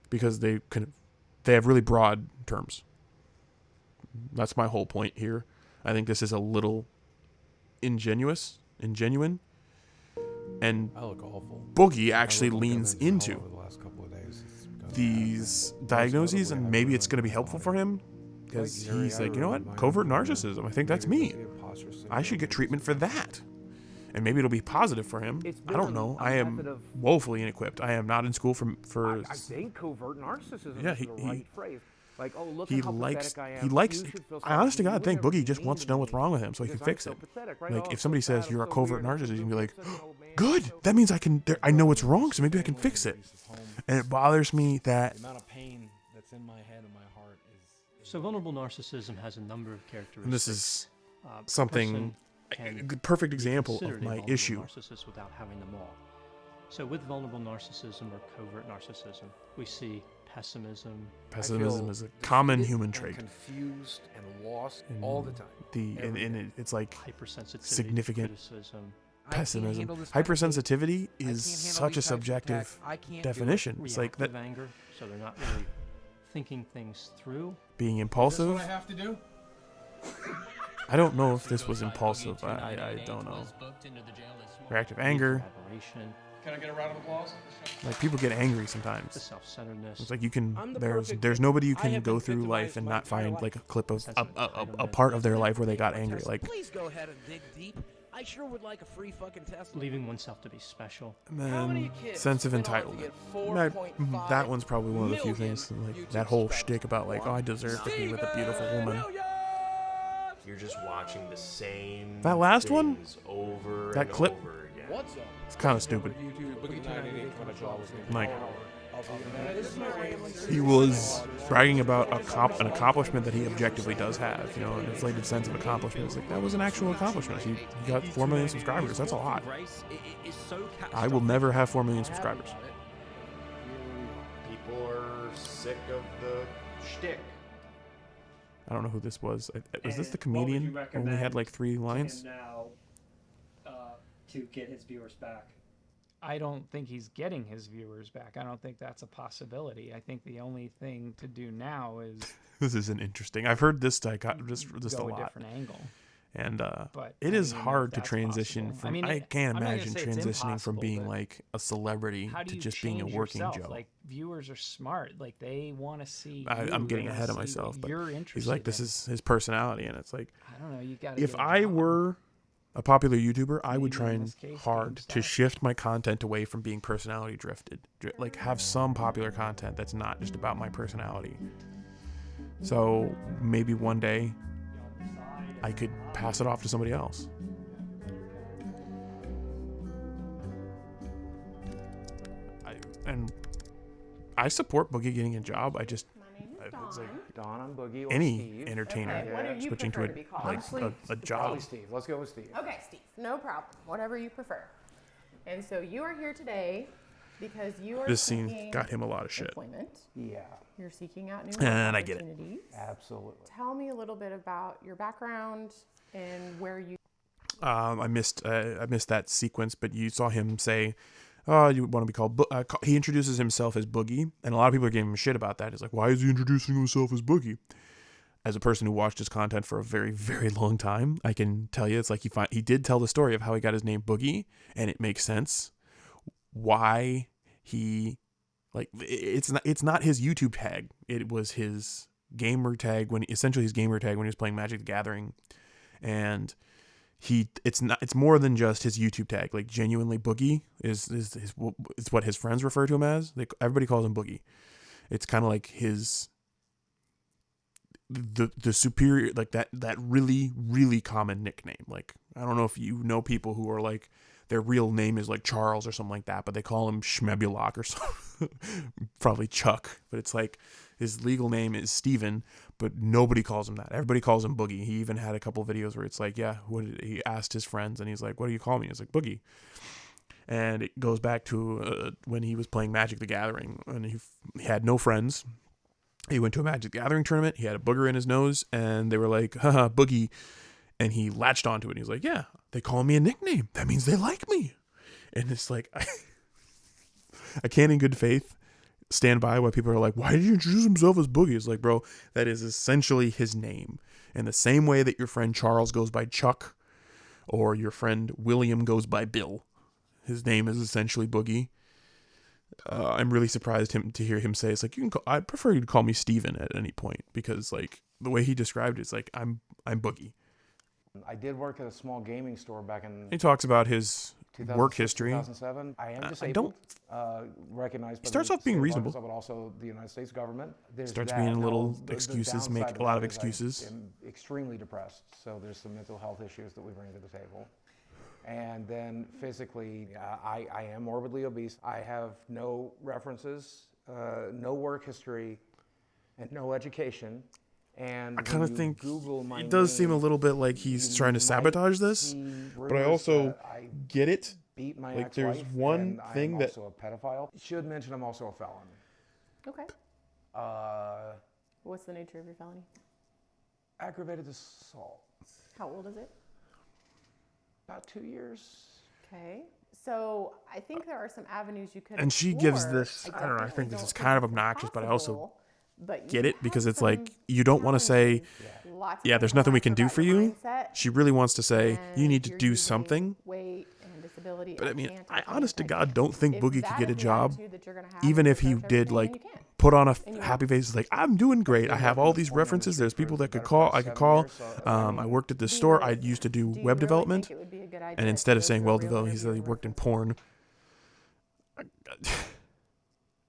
because they have really broad terms. That's my whole point here. I think this is a little ingenuine, and I look awful. Boogie actually leans into these diagnoses, and maybe it's going to be helpful for him because he's like, you know what, covert narcissism, I think that's me. I should get treatment for that. And maybe it'll be positive for him. I don't know. I am woefully inequipped. I am not in school for. I think covert narcissism Yeah, is the right phrase. Like, oh, look he at how likes. pathetic I am. He likes. You should feel I sorry honest to for me. God think Whatever Boogie you just mean wants to know what's wrong with him so he can because I'm fix so it. pathetic, right? Like Oh, if I'm somebody so says sad, you're a I'm so covert weird, I'm narcissist, so you can be like, such an old man, good. That means I know what's wrong, so maybe I can fix it. And it bothers me that. The amount of pain that's in my head and my heart is. So vulnerable narcissism has a number of characteristics. And this is something. A perfect example of my issue. Narcissist without having them all. So with vulnerable narcissism or covert narcissism, we see pessimism. Pessimism is a common human trait. Confused and lost all the time. It's like hypersensitivity, significant criticism. pessimism. Hypersensitivity is such a subjective definition. It's like that. Anger, so they're not really thinking things through. Being impulsive. Is this what I have to do? I don't know if this was impulsive. I don't know. Reactive anger. Can I get a round of applause? Like people get angry sometimes. The self-centeredness. It's like you can. There's nobody you can go through life and not find like a clip of a part of their life where they got angry. Like. Please go ahead and dig deep. I sure would like a free fucking Tesla. Leaving oneself to be special. And then sense of entitlement. That one's probably one of the few things. Like that whole shtick about like, oh, I deserve to be with a beautiful woman. You're just watching the same. That last one. Over that and clip. Over again. It's kind of stupid. Like. He was bragging about an accomplishment that he objectively does have, you know, an inflated sense of accomplishment. It's like, that was an actual accomplishment. He got 4 million subscribers. That's a lot. I will never have 4 million subscribers. People are sick of the shtick. I don't know who this was. Was this the comedian who only had like 3 lines? Now, to get his viewers back. I don't think he's getting his viewers back. I don't think that's a possibility. I think the only thing to do now is this isn't interesting. I've heard this a go lot. A different angle. And But, it I is mean, if hard to that's transition possible. from. I mean, I can't I'm not gonna imagine say it's transitioning from impossible, being but like a celebrity how do to you just being a change working yourself? Joe. Like, viewers are smart. Like, they want to see I'm you. getting They wanna ahead of see myself, what but you're he's interested like, this in. is his personality, and it's like, I don't know. You got to if get a I job. were a popular YouTuber, I would Maybe try in and this case, hard to shift my content away from being personality drifted. Like, have some popular content that's not just about my personality. So maybe one day I could pass it off to somebody else. I support Boogie getting a job. I just, it's like Don, I'm Boogie. Or any Steve. entertainer Okay, what do you switching to prefer to be called? a job. Probably Steve. Let's go with Steve. Okay, Steve, no problem. Whatever you prefer. And so you are here today because you are This scene seeking got him a lot of shit. employment. Yeah. You're seeking out new And I get it. opportunities. Absolutely. Tell me a little bit about your background and where you. I missed that sequence, but you saw him say, "Oh, you want to be called?" He introduces himself as Boogie, and a lot of people are giving him shit about that. He's like, "Why is he introducing himself as Boogie?" As a person who watched his content for a very, very long time, I can tell you, it's like he did tell the story of how he got his name Boogie, and it makes sense why he, like, it's not his YouTube tag. It was his gamer tag essentially his gamer tag when he was playing Magic the Gathering, and it's more than just his YouTube tag. Like, genuinely, Boogie is what his friends refer to him as. Everybody calls him Boogie. It's kind of like the superior, like that really, really common nickname. Like, I don't know if you know people who are like, their real name is like Charles or something like that, but they call him Schmebulok or something. Probably Chuck, but it's like his legal name is Steven, but nobody calls him that. Everybody calls him Boogie. He even had a couple videos where it's like, yeah, he asked his friends, and he's like, "What do you call me?" It's like, Boogie. And it goes back to when he was playing Magic the Gathering, and he had no friends. He went to a Magic the Gathering tournament. He had a booger in his nose, and they were like, "Haha, Boogie." And he latched onto it. And he's like, "Yeah, they call me a nickname. That means they like me." And it's like, I can't in good faith stand by why people are like, "Why did you introduce himself as Boogie?" It's like, bro, that is essentially his name. In the same way that your friend Charles goes by Chuck, or your friend William goes by Bill, his name is essentially Boogie. I'm really surprised to hear him say, it's like, I prefer you to call me Steven at any point, because like the way he described it, it's like, I'm Boogie. I did work at a small gaming store back in. He talks about his work history. 2007. I am disabled. I don't. Recognized. He starts off being reasonable. But also the United States government. There's starts that. being a Now, little the excuses. downside Make of a lot that of is excuses. I am extremely depressed. So there's some mental health issues that we bring to the table. And then physically, I am morbidly obese. I have no references, no work history, and no education. And I kind of think Google my it does seem a name, little bit like he's trying to sabotage this, but I also get it. Beat my Like, there's ex-wife, one and thing I'm that also a pedophile. Should mention I'm also a felon. Okay. What's the nature of your felony? Aggravated assault. How old is it? About 2 years. Okay. So I think there are some avenues you could. And she gives explore. this. I don't know. I think this is kind of obnoxious, but I also possible, but get you it, because have it's like, some you don't want to say, lots of yeah, there's people nothing we ask can do about for your you. mindset, She really wants to say, you and need to you're do using something. Weight and disability. But I and mean, can't I and honest to can't. God don't think If Boogie that could get a is the job, attitude that you're gonna have even and if he approach did everything, like then you can. put on a And you happy face, like, I'm doing great. I have all these references. There's people that could call. I could call. I worked at this store. I used to do web development, and instead of saying well development, he said he worked in porn.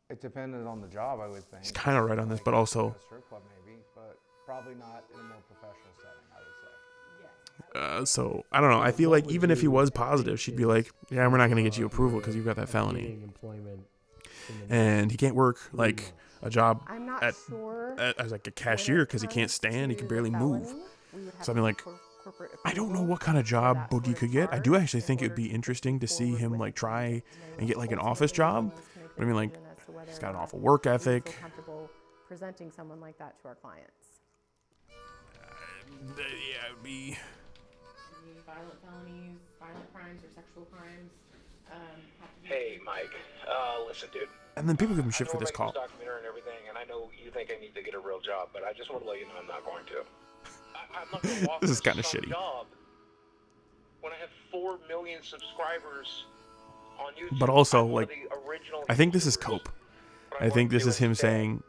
It depended on the job, I would think. He's kind of right on this, but also. A strip club maybe, but probably not in a more professional setting, I would say. So I don't know. I feel like even if he was positive, she'd be like, "Yeah, we're not going to get you approval because you've got that felony." And he can't work like a job as like a cashier because he can't stand. He can barely move. So I mean, like, I don't know what kind of job Boogie could get. I do actually think it would be interesting to see him like try and get like an office job. But I mean, like, he's got an awful work ethic. Comfortable presenting someone like that to our clients. Yeah, it would be. Violent felonies, violent crimes, or sexual crimes. Hey, Mike. Listen, dude. And then people give him shit I know for we're this making call. Documentary and everything, and I know you think I need to get a real job, but I just want to let you know I'm not going to. I'm not gonna walk This is into kinda some shitty. job when I have 4 million subscribers on YouTube. But also, I'm one of like, the original I think this is YouTubers. cope. What I I think wanna this do is him instead saying,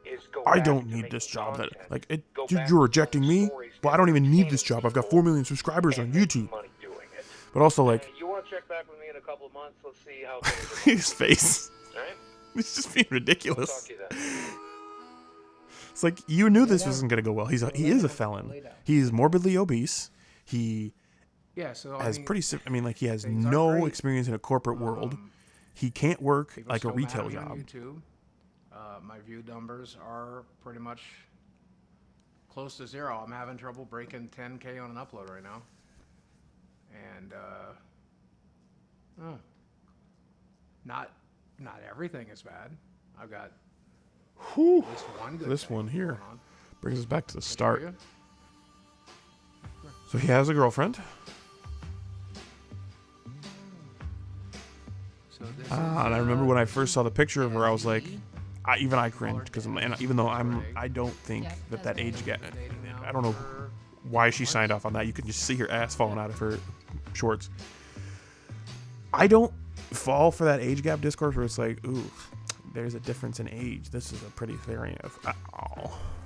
is go I back don't to need this making job. content, Like, go you're back to rejecting telling me? stories Well, that I don't even need entertain this job. I've got people 4 million subscribers on and making YouTube. money doing it. But also, like, You want to check back with me in a couple of months? Let's see how things are going. his face. All right? It's just being ridiculous. I'll talk to you then. It's like, you knew this wasn't going to go well. He is a felon. He's morbidly obese. He Yeah, so has like, he has things are no great. experience in a corporate world. He can't work People like a still mad retail at me on job. YouTube. My view numbers are pretty much close to 0. I'm having trouble breaking 10K on an upload right now. And not everything is bad. I've got Whew. at least one good This thing one here going on. brings us back to the Good for start. you. So he has a girlfriend. So this And I remember when I first saw the picture of her, I was like, I cringed because even though I don't think that age gap. I don't know why she signed off on that. You can just see her ass falling out of her shorts. I don't fall for that age gap discourse where it's like, ooh, there's a difference in age. This is a pretty variant of.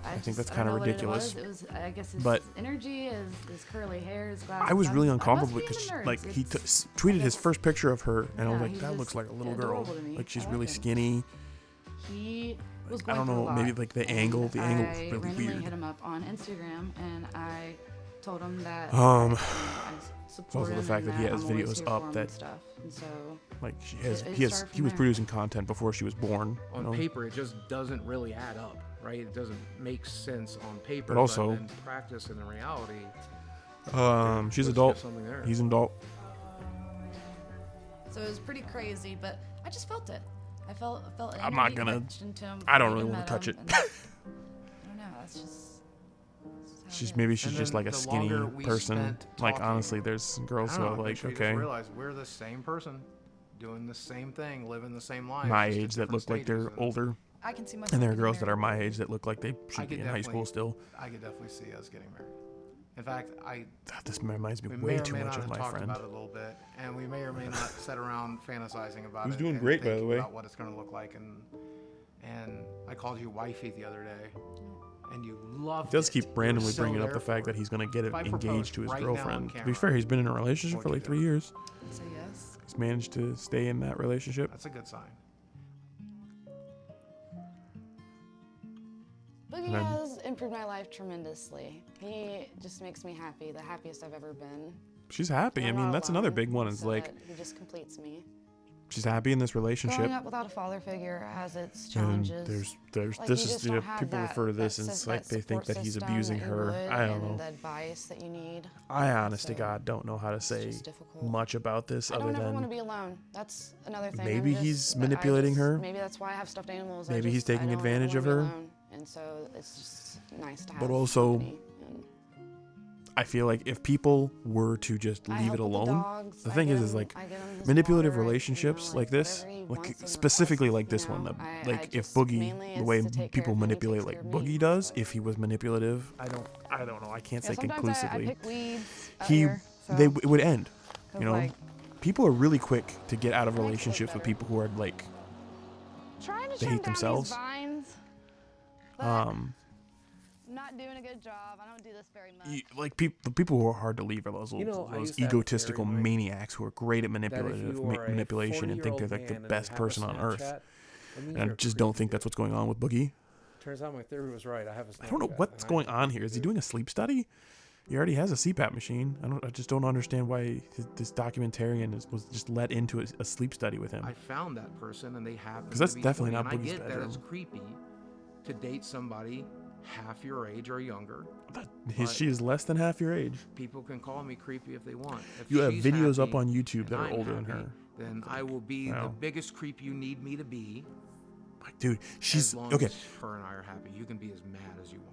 I think that's kind of ridiculous. It was, I guess his But energy, his curly hair, his glasses. I was really I must uncomfortable be because into nerds. like he It's- tweeted his first picture of her, and I was Yeah, like, he's that just looks like a little girl. adorable to me. Like she's I really like him. skinny. He was I going don't through a know, lot, maybe like the and angle was I really randomly weird. hit him up on Instagram, and I told him that Um, I It's support also the him fact and that he has I'm always videos here up for him that and stuff. And so like it started he from was there. producing content before she was born. you On know? paper, it just doesn't really add up, right? It doesn't make sense on paper. But also- in practice and in reality, She's let's adult. get something there. He's an adult. So it was pretty crazy, but I just felt it. I felt an I'm not energy gonna. connection to him I don't before really even want to met touch it. him, and I don't know. That's just. Maybe she's And just then like a the skinny longer we person. spent Like talking, honestly, there's girls I who don't are know, like, eventually you okay, just realize we're the same person, doing the same thing, living the same life. my just at age that different look like stages. they're older. I can see myself And there are getting girls that are married. my age that look like they should be in high school still. I could definitely see us getting married. In fact, This reminds me we way may or too may much not of have my talked friend. about it a little bit, and we may or may not sit around fantasizing about Who's it. doing and great, by the thinking way. About what it's going to look like, and I called you wifey the other day, and you loved He does it. keep You were randomly so bringing up there the fact for that he's going to get If I engaged proposed to his right now on girlfriend. To be camera, fair, he's been in a relationship for what'd like you 3 years. Say yes. He's managed to stay in that relationship. That's a good sign. Boogie And then- has improved my life tremendously. He just makes me happy, the happiest I've ever been. She's happy. I I'm mean, not that's another alone, big one. Is so like that he just completes me. she's happy in this relationship. Growing up without a father figure has its And challenges. there's Like, this you is just you know, don't have people that- refer to this that as sys- like that they think support that he's system abusing that you her. would I don't and know. the advice that you need. I honest to So God don't know how to say just difficult. much about this I other don't ever want to than be alone. That's another thing. maybe I'm he's just- manipulating her. Maybe that's why I have stuffed animals. Maybe he's I taking don't advantage wanna of be her. alone, and so it's just nice to have. But also, company, and I feel like if people were to just I leave help it with the alone, dogs, the I thing get is him- like I get him his manipulative water, relationships like this, whatever he like wants and specifically requests, like this you one, know, that I like if just Boogie, mainly the is way to take care people of him, he manipulate takes like care of me. Boogie does, if he was manipulative, I don't know, I can't Yeah, say sometimes conclusively. I pick weeds out He, here, so- it would end, 'cause, you know. like, People are really quick to get out of relationships with people who are like trying to they trim hate down themselves. These vines, but Um, I'm not doing a good job. I don't do this very much. like the people who are hard to leave are those, You know, I those used to have a egotistical theory, Mike, maniacs who are great at that if manipulative you are a manipulation and think they're 40-year-old like the man and best you have a person on earth. Snapchat, that means And I you're a just don't think that's what's going on with Boogie. Turns out my theory was right. I have a Snapchat. I don't know what's going on here. Is he doing a sleep study? He already has a CPAP machine. I just don't understand why this documentarian was just let into a sleep study with him. I found that person, and they happen 'Cause that's to be definitely 40, not and Boogie's I get that it's bedroom. creepy to date somebody half your age or younger. She is less than half your age. People can call me creepy if they want. If You have she's videos up happy on YouTube and that are I'm older than happy, her. Then I will be the Wow. biggest creep you need me to be. Like, dude, she's as long okay. as her and I are happy. You can be as mad as you want.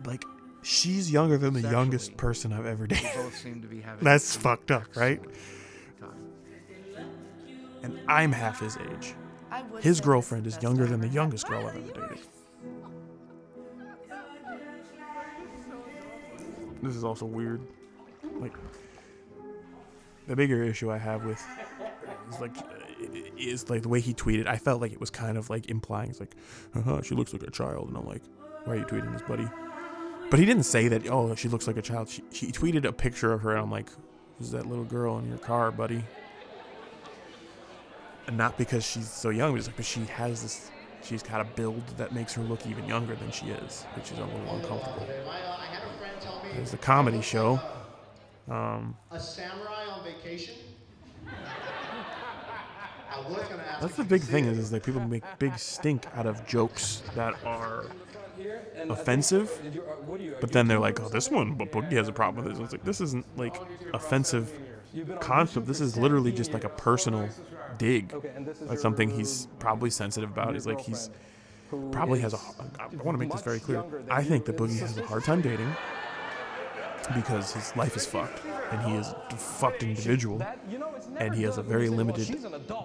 Like, she's younger than the Sexually, youngest person I've ever dated. both seem to be having That's an fucked up, right? time. And I'm half his age. I would His say girlfriend this is is younger best than the ever. youngest girl I've ever dated. This is also weird. Like, the bigger issue I have with is like the way he tweeted. I felt like it was kind of like implying, it's like, she looks like a child, and I'm like, why are you tweeting this, buddy? But he didn't say that, oh, she looks like a child. He tweeted a picture of her, and I'm like, who's that little girl in your car, buddy? And not because she's so young, but it's like, but she has this, she's got a build that makes her look even younger than she is, which is a little uncomfortable. There's the comedy show. A samurai on vacation? I was gonna ask. That's the big thing is like people make big stink out of jokes that are offensive, but then they're like, oh, this one, but Boogie has a problem with it. It's like, this isn't like offensive concept. This is literally just like a personal dig, like something he's probably sensitive about. Is like he's probably has a. I want to make this very clear. I think that Boogie has a hard time dating because his life is fucked, and he is a fucked individual, and he has a very limited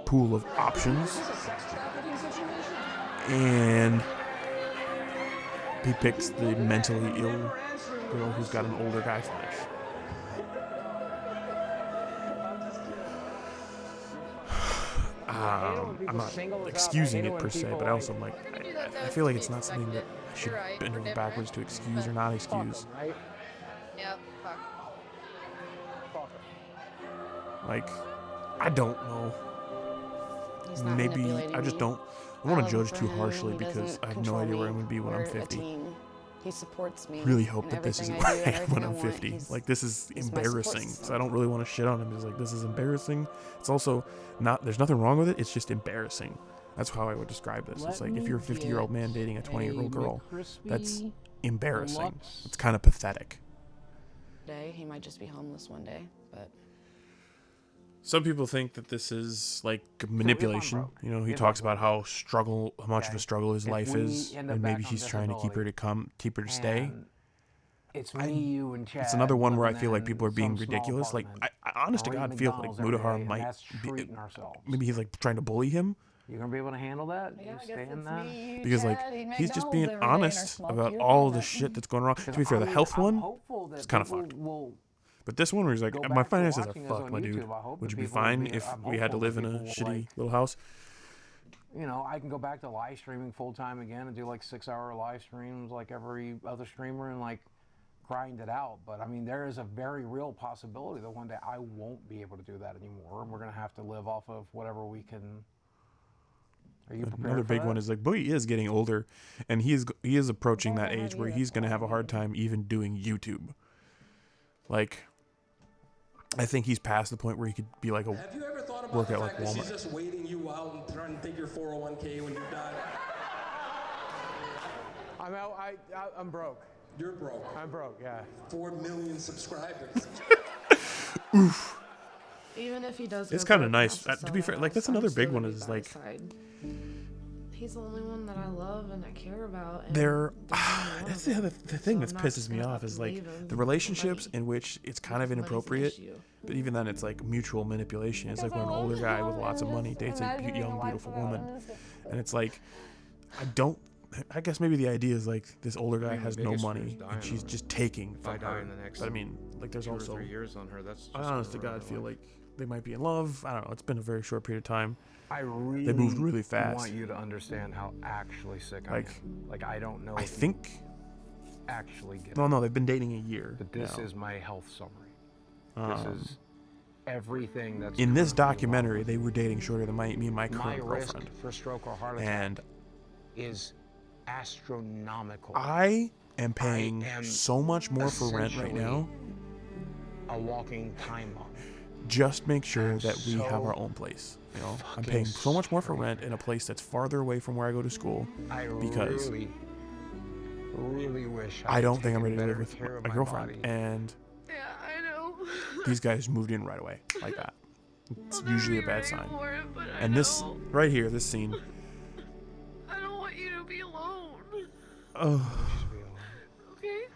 pool of options, and he picks the mentally ill girl who's got an older guy fetish. I'm not excusing it per se, but I also am like, I feel like it's not something that I should bend over backwards to excuse or not excuse. Yep, fuck. Like, I don't know. Maybe I just don't. I don't want to judge too harshly because I have no idea where I'm going to be when I'm 50. He supports me. Really hope that this isn't where I am when I'm 50. Like, this is embarrassing. So I don't really want to shit on him. It's like, this is embarrassing. It's also not, there's nothing wrong with it. It's just embarrassing. That's how I would describe this. It's like, if you're a 50-year-old man dating a 20-year-old girl, that's embarrassing. It's kind of pathetic. He might just be homeless one day, but some people think that this is like manipulation. You know, he talks about how much of a struggle his life is, and maybe he's trying to keep her to stay. It's me, you, and Chad. It's another one where I feel like people are being ridiculous. Like, I honest to God feel like Mudahar might be, maybe he's like trying to bully him. You gonna be able to handle that? You stay in that? Because like he's just being honest about all the shit that's going wrong. To be fair, the health one is kind of fucked. But this one where he's like, my finances are fucked, my dude. Would you be fine if we had to live in a shitty little house? You know, I can go back to live streaming full time again and do like 6-hour live streams like every other streamer and like grind it out. But I mean, there is a very real possibility that one day I won't be able to do that anymore, and we're gonna have to live off of whatever we can. Are you prepared? Another big one is like Boogie is getting older, and he is approaching that age where he's gonna have a hard time even doing YouTube. Like, I think he's past the point where he could be like a Have you ever thought about work the at fact like that she's Walmart. just waiting you out and trying to take your 401k when you're done? I'm broke. You're broke. I'm broke, yeah. 4 million subscribers. Oof. even if he does, It's go kind of broke, nice. he has to To be sell fair, the like that's house. I'm another big still one. gonna Is be by like his side. He's the only one that I love and I care about. And there. there's only one That's of the them. thing that So I'm not pisses just me gonna off is like leave him the for relationships money. in which it's kind of Money's an inappropriate. issue. But even then, it's like mutual manipulation. It's like when an older guy with lots of money dates a young, beautiful woman, and it's like, I guess maybe the idea is like this older guy has no money and she's just taking from her. But I mean, like there's 2 or also 3 years on her. That's I just honest to gonna ruin God her feel life. like they might be in love. I don't know. It's been a very short period of time. I really they moved really want fast. you to understand how actually sick I am. Like I don't know. I if you think. Actually get. No, they've been dating a year. But this now. is my health summary. This is everything that's in this documentary. They were dating shorter than me and my my current risk girlfriend. for stroke or heart attack And is astronomical. I am paying so much more for rent right now. A walking time bomb. Just make sure that we have our own place. You know, I'm paying so much more for rent in a place that's farther away from where I go to school because really wish I don't think I'm ready to live with my girlfriend. And Yeah, I know. these guys moved in right away like that. It's usually a bad sign. But I And this know. right here, this scene. I don't want you to be alone. Oh. Okay?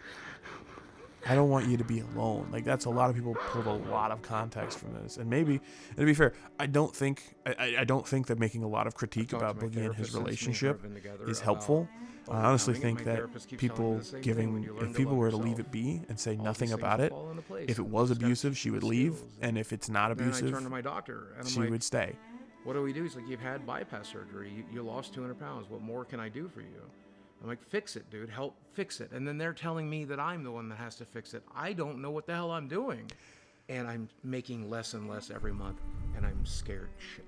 I don't want you to be alone. Like, that's a lot of people pulled a lot of context from this. And maybe, and to be fair, I don't think that making a lot of critique about Boogie and his relationship is helpful. I honestly think that people if people were to leave it be and say nothing about it, if it was abusive, she would leave, and if it's not abusive, then I turned to my doctor and I'm she like, would stay. What do we do? He's like, you've had bypass surgery. You lost 200 pounds. What more can I do for you? I'm like, fix it, dude. Help fix it. And then they're telling me that I'm the one that has to fix it. I don't know what the hell I'm doing. And I'm making less and less every month, and I'm scared shitless.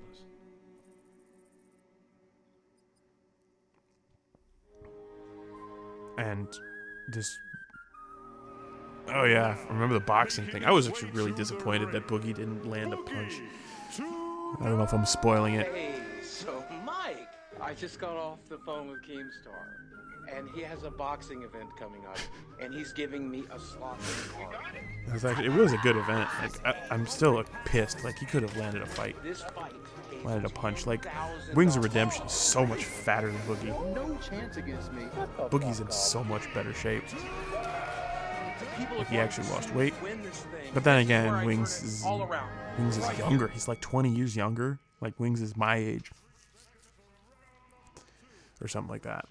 And this, oh yeah, remember the boxing thing? I was actually really disappointed that Boogie didn't land a punch. I don't know if I'm spoiling it. Hey, so Mike, I just got off the phone with Keemstar, and he has a boxing event coming up, and he's giving me a slot in the card. It was a good event. Like, I'm still pissed. Like, he could have landed a fight. This fight Landed a punch. Like, Wings of Redemption is so much fatter than Boogie. no chance against me. Boogie's in so much better shape. Like, he actually lost weight. But then again, Wings is younger. He's like 20 years younger. Like, Wings is my age. Or something like that.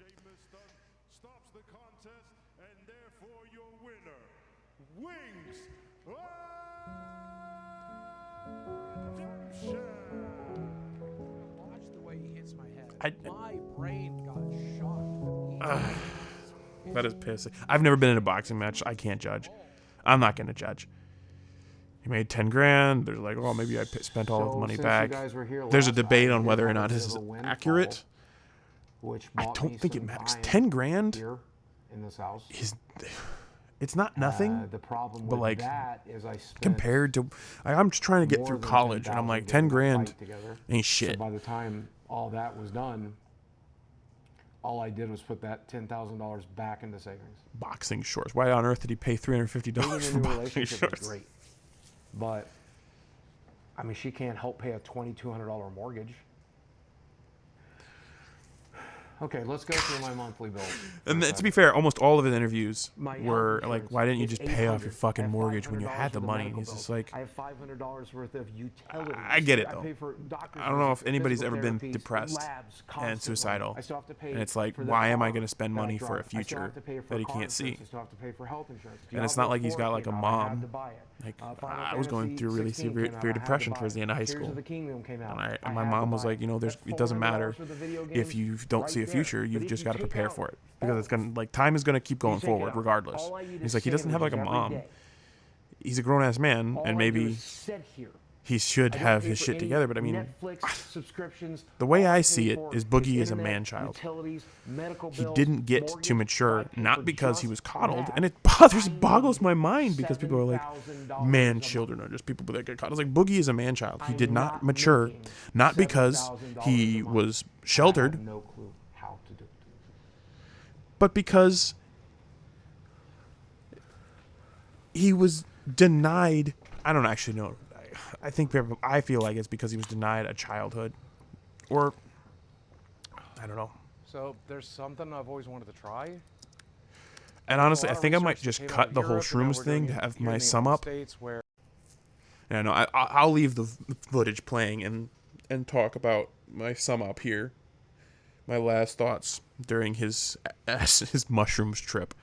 My brain got shocked. That is pissing. I've never been in a boxing match. I can't judge. I'm not going to judge. He made 10 grand. There's like, oh, maybe I spent all of the money back. There's a debate on whether or not this is accurate. I don't think it matters. 10 grand in this house it's not nothing. The problem but with like that is I spent compared to, I'm just trying to get through college, and I'm like, 10 grand ain't shit. So by the time all that was done, all I did was put that $10,000 back into savings. Boxing shorts. Why on earth did he pay $350 for boxing shorts? Great, but I mean, she can't help pay a $2,200 mortgage. Okay, let's go through my monthly bills. And to be fair, almost all of his interviews were like, why didn't you just pay off your fucking mortgage when you had the money? And he's just like, I have $500 worth of utilities. I get it though. pay for doctor's I don't know if visits, anybody's physical ever been therapies, depressed labs, and constant suicidal. money. I still have to pay And it's like, for the why am I car going to spend that I money for a drive. I still future have to pay for that he car can't see? insurance. I still have to pay for health insurance. And it's not like he's got like a mom. Like, I was going through really severe depression towards the end of high school. And my mom was like, you know, it doesn't matter if you don't see a future, you've just got to prepare for it. Because it's going to, like, time is going to keep going forward regardless. He's like, he doesn't have like a mom. He's a grown ass man, and maybe he should have his shit together, but I mean, the way I see it is Boogie is a man-child. He didn't get to mature, not because he was coddled, and it boggles my mind because people are like, man-children are just people that get coddled. It's like, Boogie is a man-child. He did not mature, not because he was sheltered, but because he was denied. I don't actually know. I feel like it's because he was denied a childhood, or I don't know. So there's something I've always wanted to try. And honestly, I think I might just cut the whole shrooms thing to have my sum up. Yeah, no, I'll leave the footage playing and talk about my sum up here. My last thoughts during his mushrooms trip.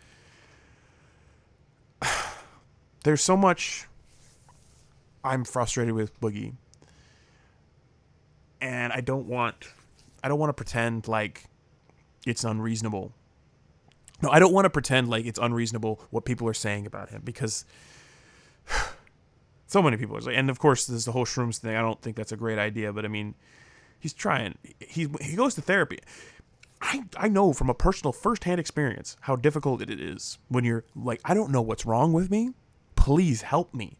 There's so much I'm frustrated with Boogie, and I don't want to pretend like it's unreasonable. No, I don't want to pretend like it's unreasonable what people are saying about him, because so many people are like, and of course there's the whole shrooms thing. I don't think that's a great idea, but I mean, he's trying. He goes to therapy. I know from a personal first-hand experience how difficult it is when you're like, I don't know what's wrong with me. Please help me.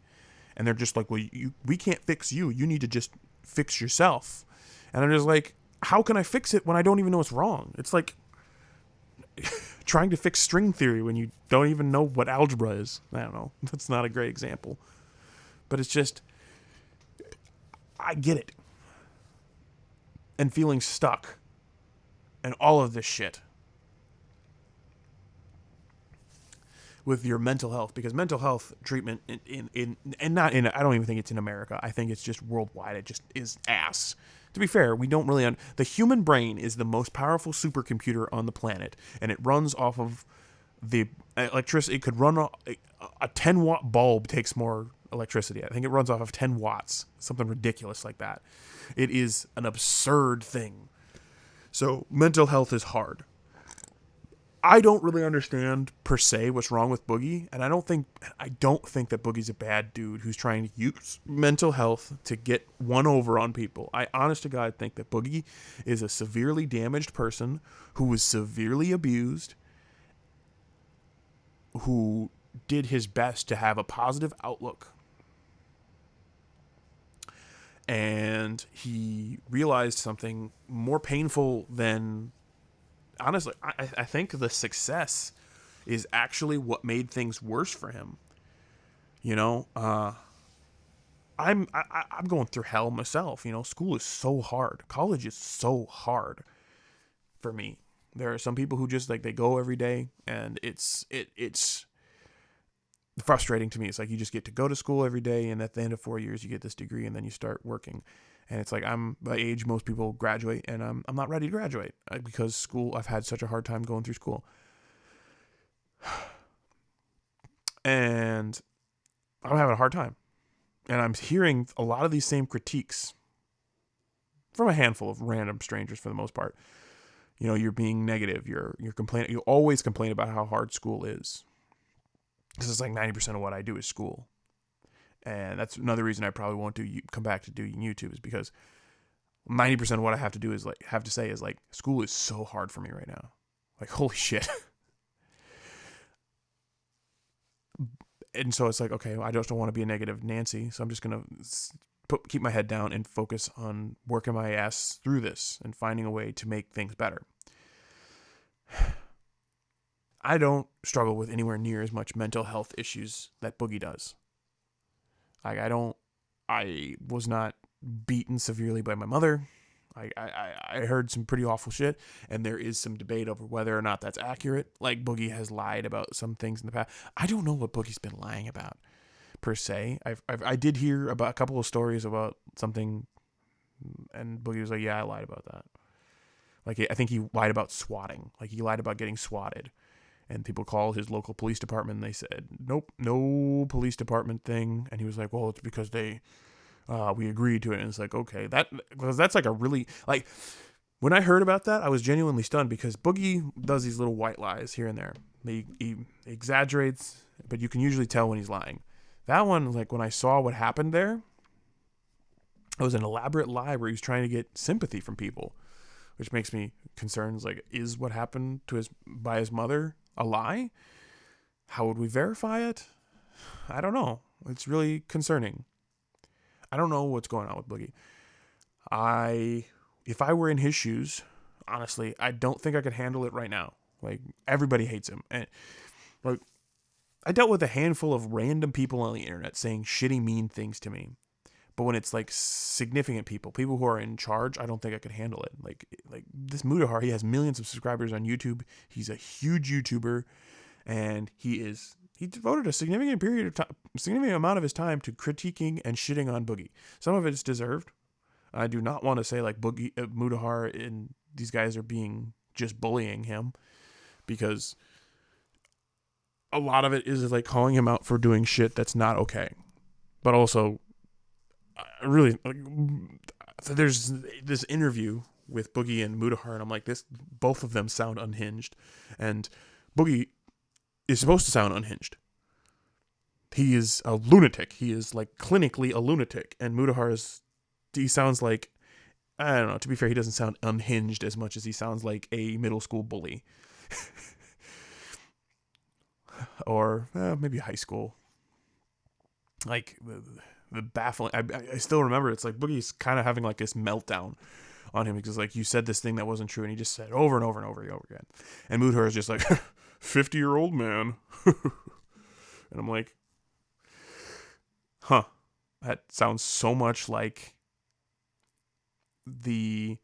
And they're just like, well, we can't fix you. You need to just fix yourself. And I'm just like, how can I fix it when I don't even know what's wrong? It's like trying to fix string theory when you don't even know what algebra is. I don't know. That's not a great example. But it's just, I get it. And feeling stuck. And all of this shit. with your mental health, because mental health treatment and not in, I don't even think it's in America. I think it's just worldwide. It just is ass. To be fair, we don't really the human brain is the most powerful supercomputer on the planet, and it runs off of the electricity. It could run a 10-watt bulb takes more electricity. I think it runs off of 10 watts, something ridiculous like that. It is an absurd thing. So mental health is hard. I don't really understand per se what's wrong with Boogie, and I don't think that Boogie's a bad dude who's trying to use mental health to get one over on people. I honest to God think that Boogie is a severely damaged person who was severely abused, who did his best to have a positive outlook. And he realized something more painful than, honestly, I think the success is actually what made things worse for him. You know, I'm going through hell myself. You know, school is so hard. College is so hard for me. There are some people who just like, they go every day, and it's frustrating to me. It's like you just get to go to school every day, and at the end of 4 years you get this degree, and then you start working. And it's like, I'm my age, most people graduate, and I'm not ready to graduate because school, I've had such a hard time going through school. And I'm having a hard time. And I'm hearing a lot of these same critiques from a handful of random strangers for the most part. You know, you're being negative, you're complaining, you always complain about how hard school is. This is like 90% of what I do is school. And that's another reason I probably won't come back to doing YouTube, is because 90% of what I have to say is like, school is so hard for me right now. Like, holy shit. And so it's like, okay, I just don't want to be a negative Nancy. So I'm just going to keep my head down and focus on working my ass through this and finding a way to make things better. I don't struggle with anywhere near as much mental health issues that Boogie does. Like, I was not beaten severely by my mother. I heard some pretty awful shit, and there is some debate over whether or not that's accurate. Like, Boogie has lied about some things in the past. I don't know what Boogie's been lying about, per se. I did hear about a couple of stories about something, and Boogie was like, yeah, I lied about that. Like, I think he lied about swatting. Like, he lied about getting swatted. And people called his local police department, and they said, nope, no police department thing. And he was like, well, it's because we agreed to it. And it's like, okay, because that's like a really, like, when I heard about that, I was genuinely stunned, because Boogie does these little white lies here and there. He exaggerates, but you can usually tell when he's lying. That one, like, when I saw what happened there, it was an elaborate lie where he was trying to get sympathy from people, which makes me concerned. Like, is what happened to by his mother a lie? How would we verify it? I don't know. It's really concerning. I don't know what's going on with Boogie. If I were in his shoes, honestly, I don't think I could handle it right now. Like, everybody hates him. And like, I dealt with a handful of random people on the internet saying shitty, mean things to me. But when it's like significant people who are in charge, I don't think I could handle it. Like this Mudahar, he has millions of subscribers on YouTube. He's a huge YouTuber, and he devoted a significant amount of his time to critiquing and shitting on Boogie. Some of it is deserved. I do not want to say like Boogie, Mudahar, and these guys are being just bullying him, because a lot of it is like calling him out for doing shit that's not okay. But also, really, like, there's this interview with Boogie and Mudahar, and I'm like, both of them sound unhinged, and Boogie is supposed to sound unhinged. He is a lunatic. He is like clinically a lunatic, and Mudahar he sounds like, I don't know. To be fair, he doesn't sound unhinged as much as he sounds like a middle school bully, or maybe high school. Like the baffling. I still remember. It's like Boogie's kind of having like this meltdown on him, because like, you said this thing that wasn't true, and he just said over and over and over again. And Mudahar is just like 50-year-old man, and I'm like, huh, that sounds so much like the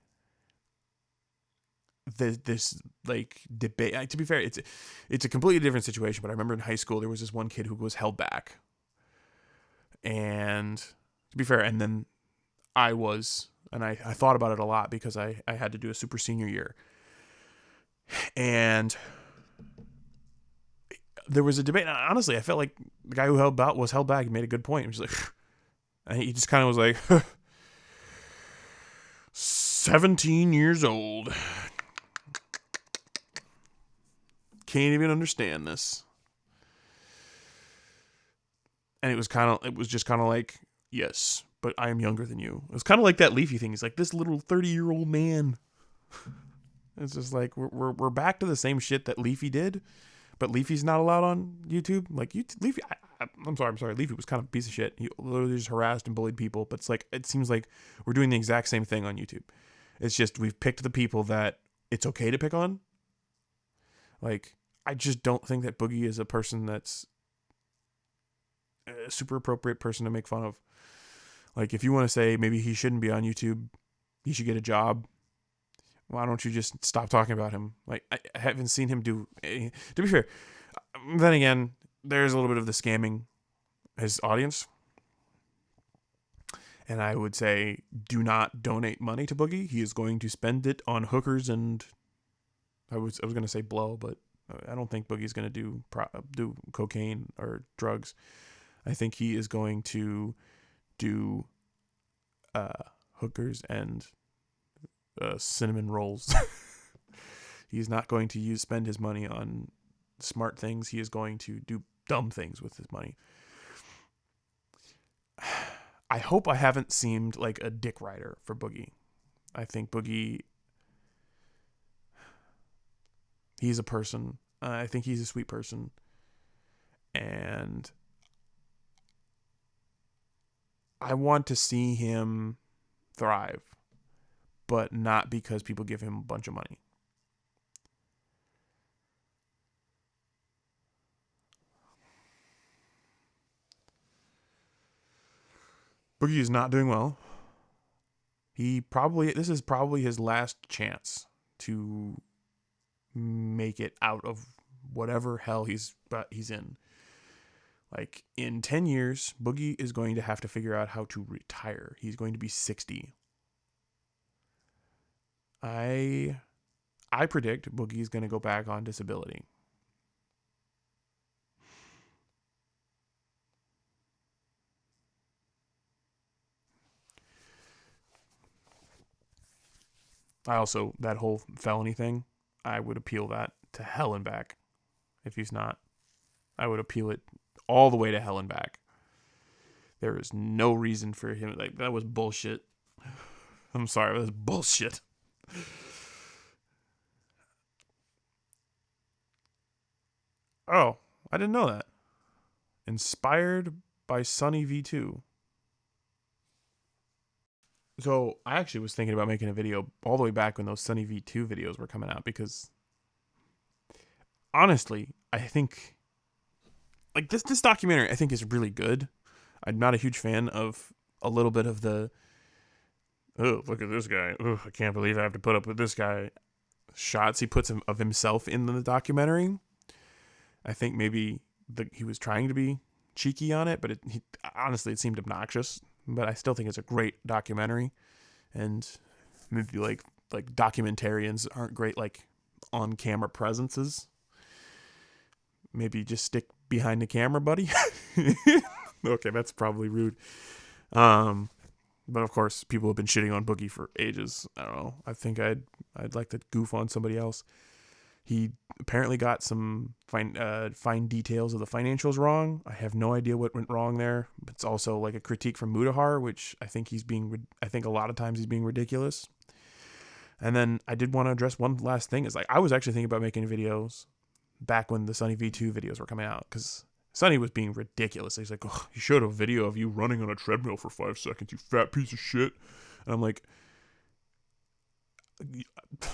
this like debate. To be fair, it's a completely different situation. But I remember in high school there was this one kid who was held back, and to be fair, and then I thought about it a lot because I had to do a super senior year, and there was a debate. And honestly, I felt like the guy who was held back made a good point. He was like, and he just kind of was like, 17 years old. Can't even understand this. And it was just kind of like, yes, but I am younger than you. It was kind of like that Leafy thing. He's like, this little 30-year-old man. It's just like, we're back to the same shit that Leafy did, but Leafy's not allowed on YouTube. Like, Leafy, I'm sorry. Leafy was kind of a piece of shit. He literally just harassed and bullied people. But it's like, it seems like we're doing the exact same thing on YouTube. It's just, we've picked the people that it's okay to pick on. Like, I just don't think that Boogie is a person that's a super appropriate person to make fun of. Like, if you want to say maybe he shouldn't be on YouTube, he should get a job, why don't you just stop talking about him? Like, I haven't seen him do anything. To be fair, then again, there's a little bit of the scamming his audience. And I would say, do not donate money to Boogie. He is going to spend it on hookers and I was going to say blow, but I don't think Boogie's going to do cocaine or drugs. I think he is going to do hookers and cinnamon rolls. He's not going to spend his money on smart things. He is going to do dumb things with his money. I hope I haven't seemed like a dick rider for Boogie. I think Boogie, he's a person. I think he's a sweet person. And I want to see him thrive, but not because people give him a bunch of money. Boogie is not doing well. This is probably his last chance to make it out of whatever hell he's in. Like, in 10 years, Boogie is going to have to figure out how to retire. He's going to be 60. I predict Boogie is going to go back on disability. That whole felony thing, I would appeal that to hell and back. If he's not, I would appeal it all the way to hell and back. There is no reason for him. Like, that was bullshit. I'm sorry, that was bullshit. Oh, I didn't know that. Inspired by Sunny V2. So I actually was thinking about making a video all the way back when those Sunny V2 videos were coming out, because honestly, I think like this documentary I think is really good. I'm not a huge fan of a little bit of the, oh, look at this guy. Oh, I can't believe I have to put up with this guy shots he puts of himself in the documentary. I think maybe he was trying to be cheeky on it, but honestly, it seemed obnoxious. But I still think it's a great documentary, and maybe like documentarians aren't great like on camera presences. Maybe just stick behind the camera, buddy. Okay, that's probably rude. But of course, people have been shitting on Boogie for ages. I don't know. I think I'd like to goof on somebody else. He apparently got some fine details of the financials wrong. I have no idea what went wrong there. It's also like a critique from Mudahar, which I think I think a lot of times he's being ridiculous. And then I did want to address one last thing. Is like, I was actually thinking about making videos back when the Sunny V2 videos were coming out, because Sunny was being ridiculous. He's like, oh, you showed a video of you running on a treadmill for 5 seconds, you fat piece of shit. And I'm like,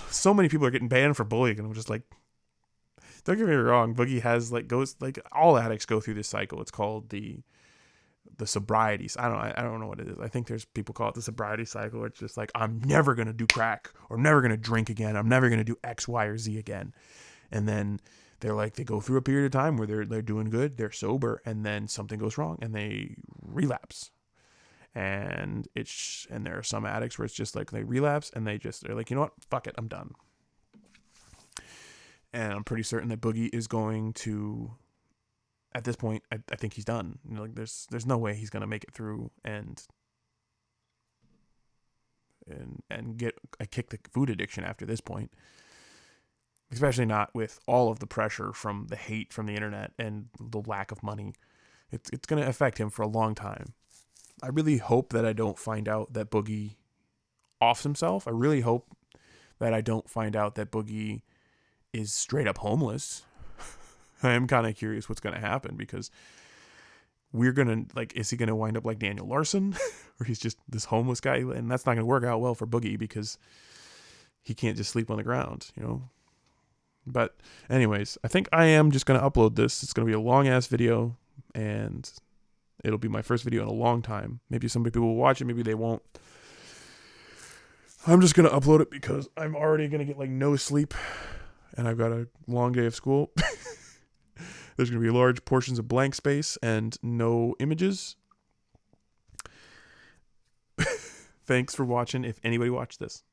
so many people are getting banned for bullying, and I'm just like, don't get me wrong, Boogie has all addicts go through this cycle. It's called the the sobrieties. I don't know what it is. I think there's people call it the sobriety cycle. It's just like, I'm never going to do crack or never going to drink again. I'm never going to do X, Y, or Z again. And then they're like, they go through a period of time where they're doing good, they're sober, and then something goes wrong and they relapse. And there are some addicts where it's just like they relapse and they're like, you know what? Fuck it. I'm done. And I'm pretty certain that Boogie is going to, at this point, I think he's done. You know, like there's no way he's going to make it through and kick the food addiction after this point. Especially not with all of the pressure from the hate from the internet and the lack of money. It's going to affect him for a long time. I really hope that I don't find out that Boogie offs himself. I really hope that I don't find out that Boogie is straight up homeless. I am kind of curious what's going to happen, because we're going to, like, is he going to wind up like Daniel Larson or he's just this homeless guy? And that's not going to work out well for Boogie because he can't just sleep on the ground, you know? But anyways, I think I am just going to upload this. It's going to be a long ass video and it'll be my first video in a long time. Maybe some people will watch it. Maybe they won't. I'm just going to upload it because I'm already going to get like no sleep and I've got a long day of school. There's going to be large portions of blank space and no images. Thanks for watching. If anybody watched this.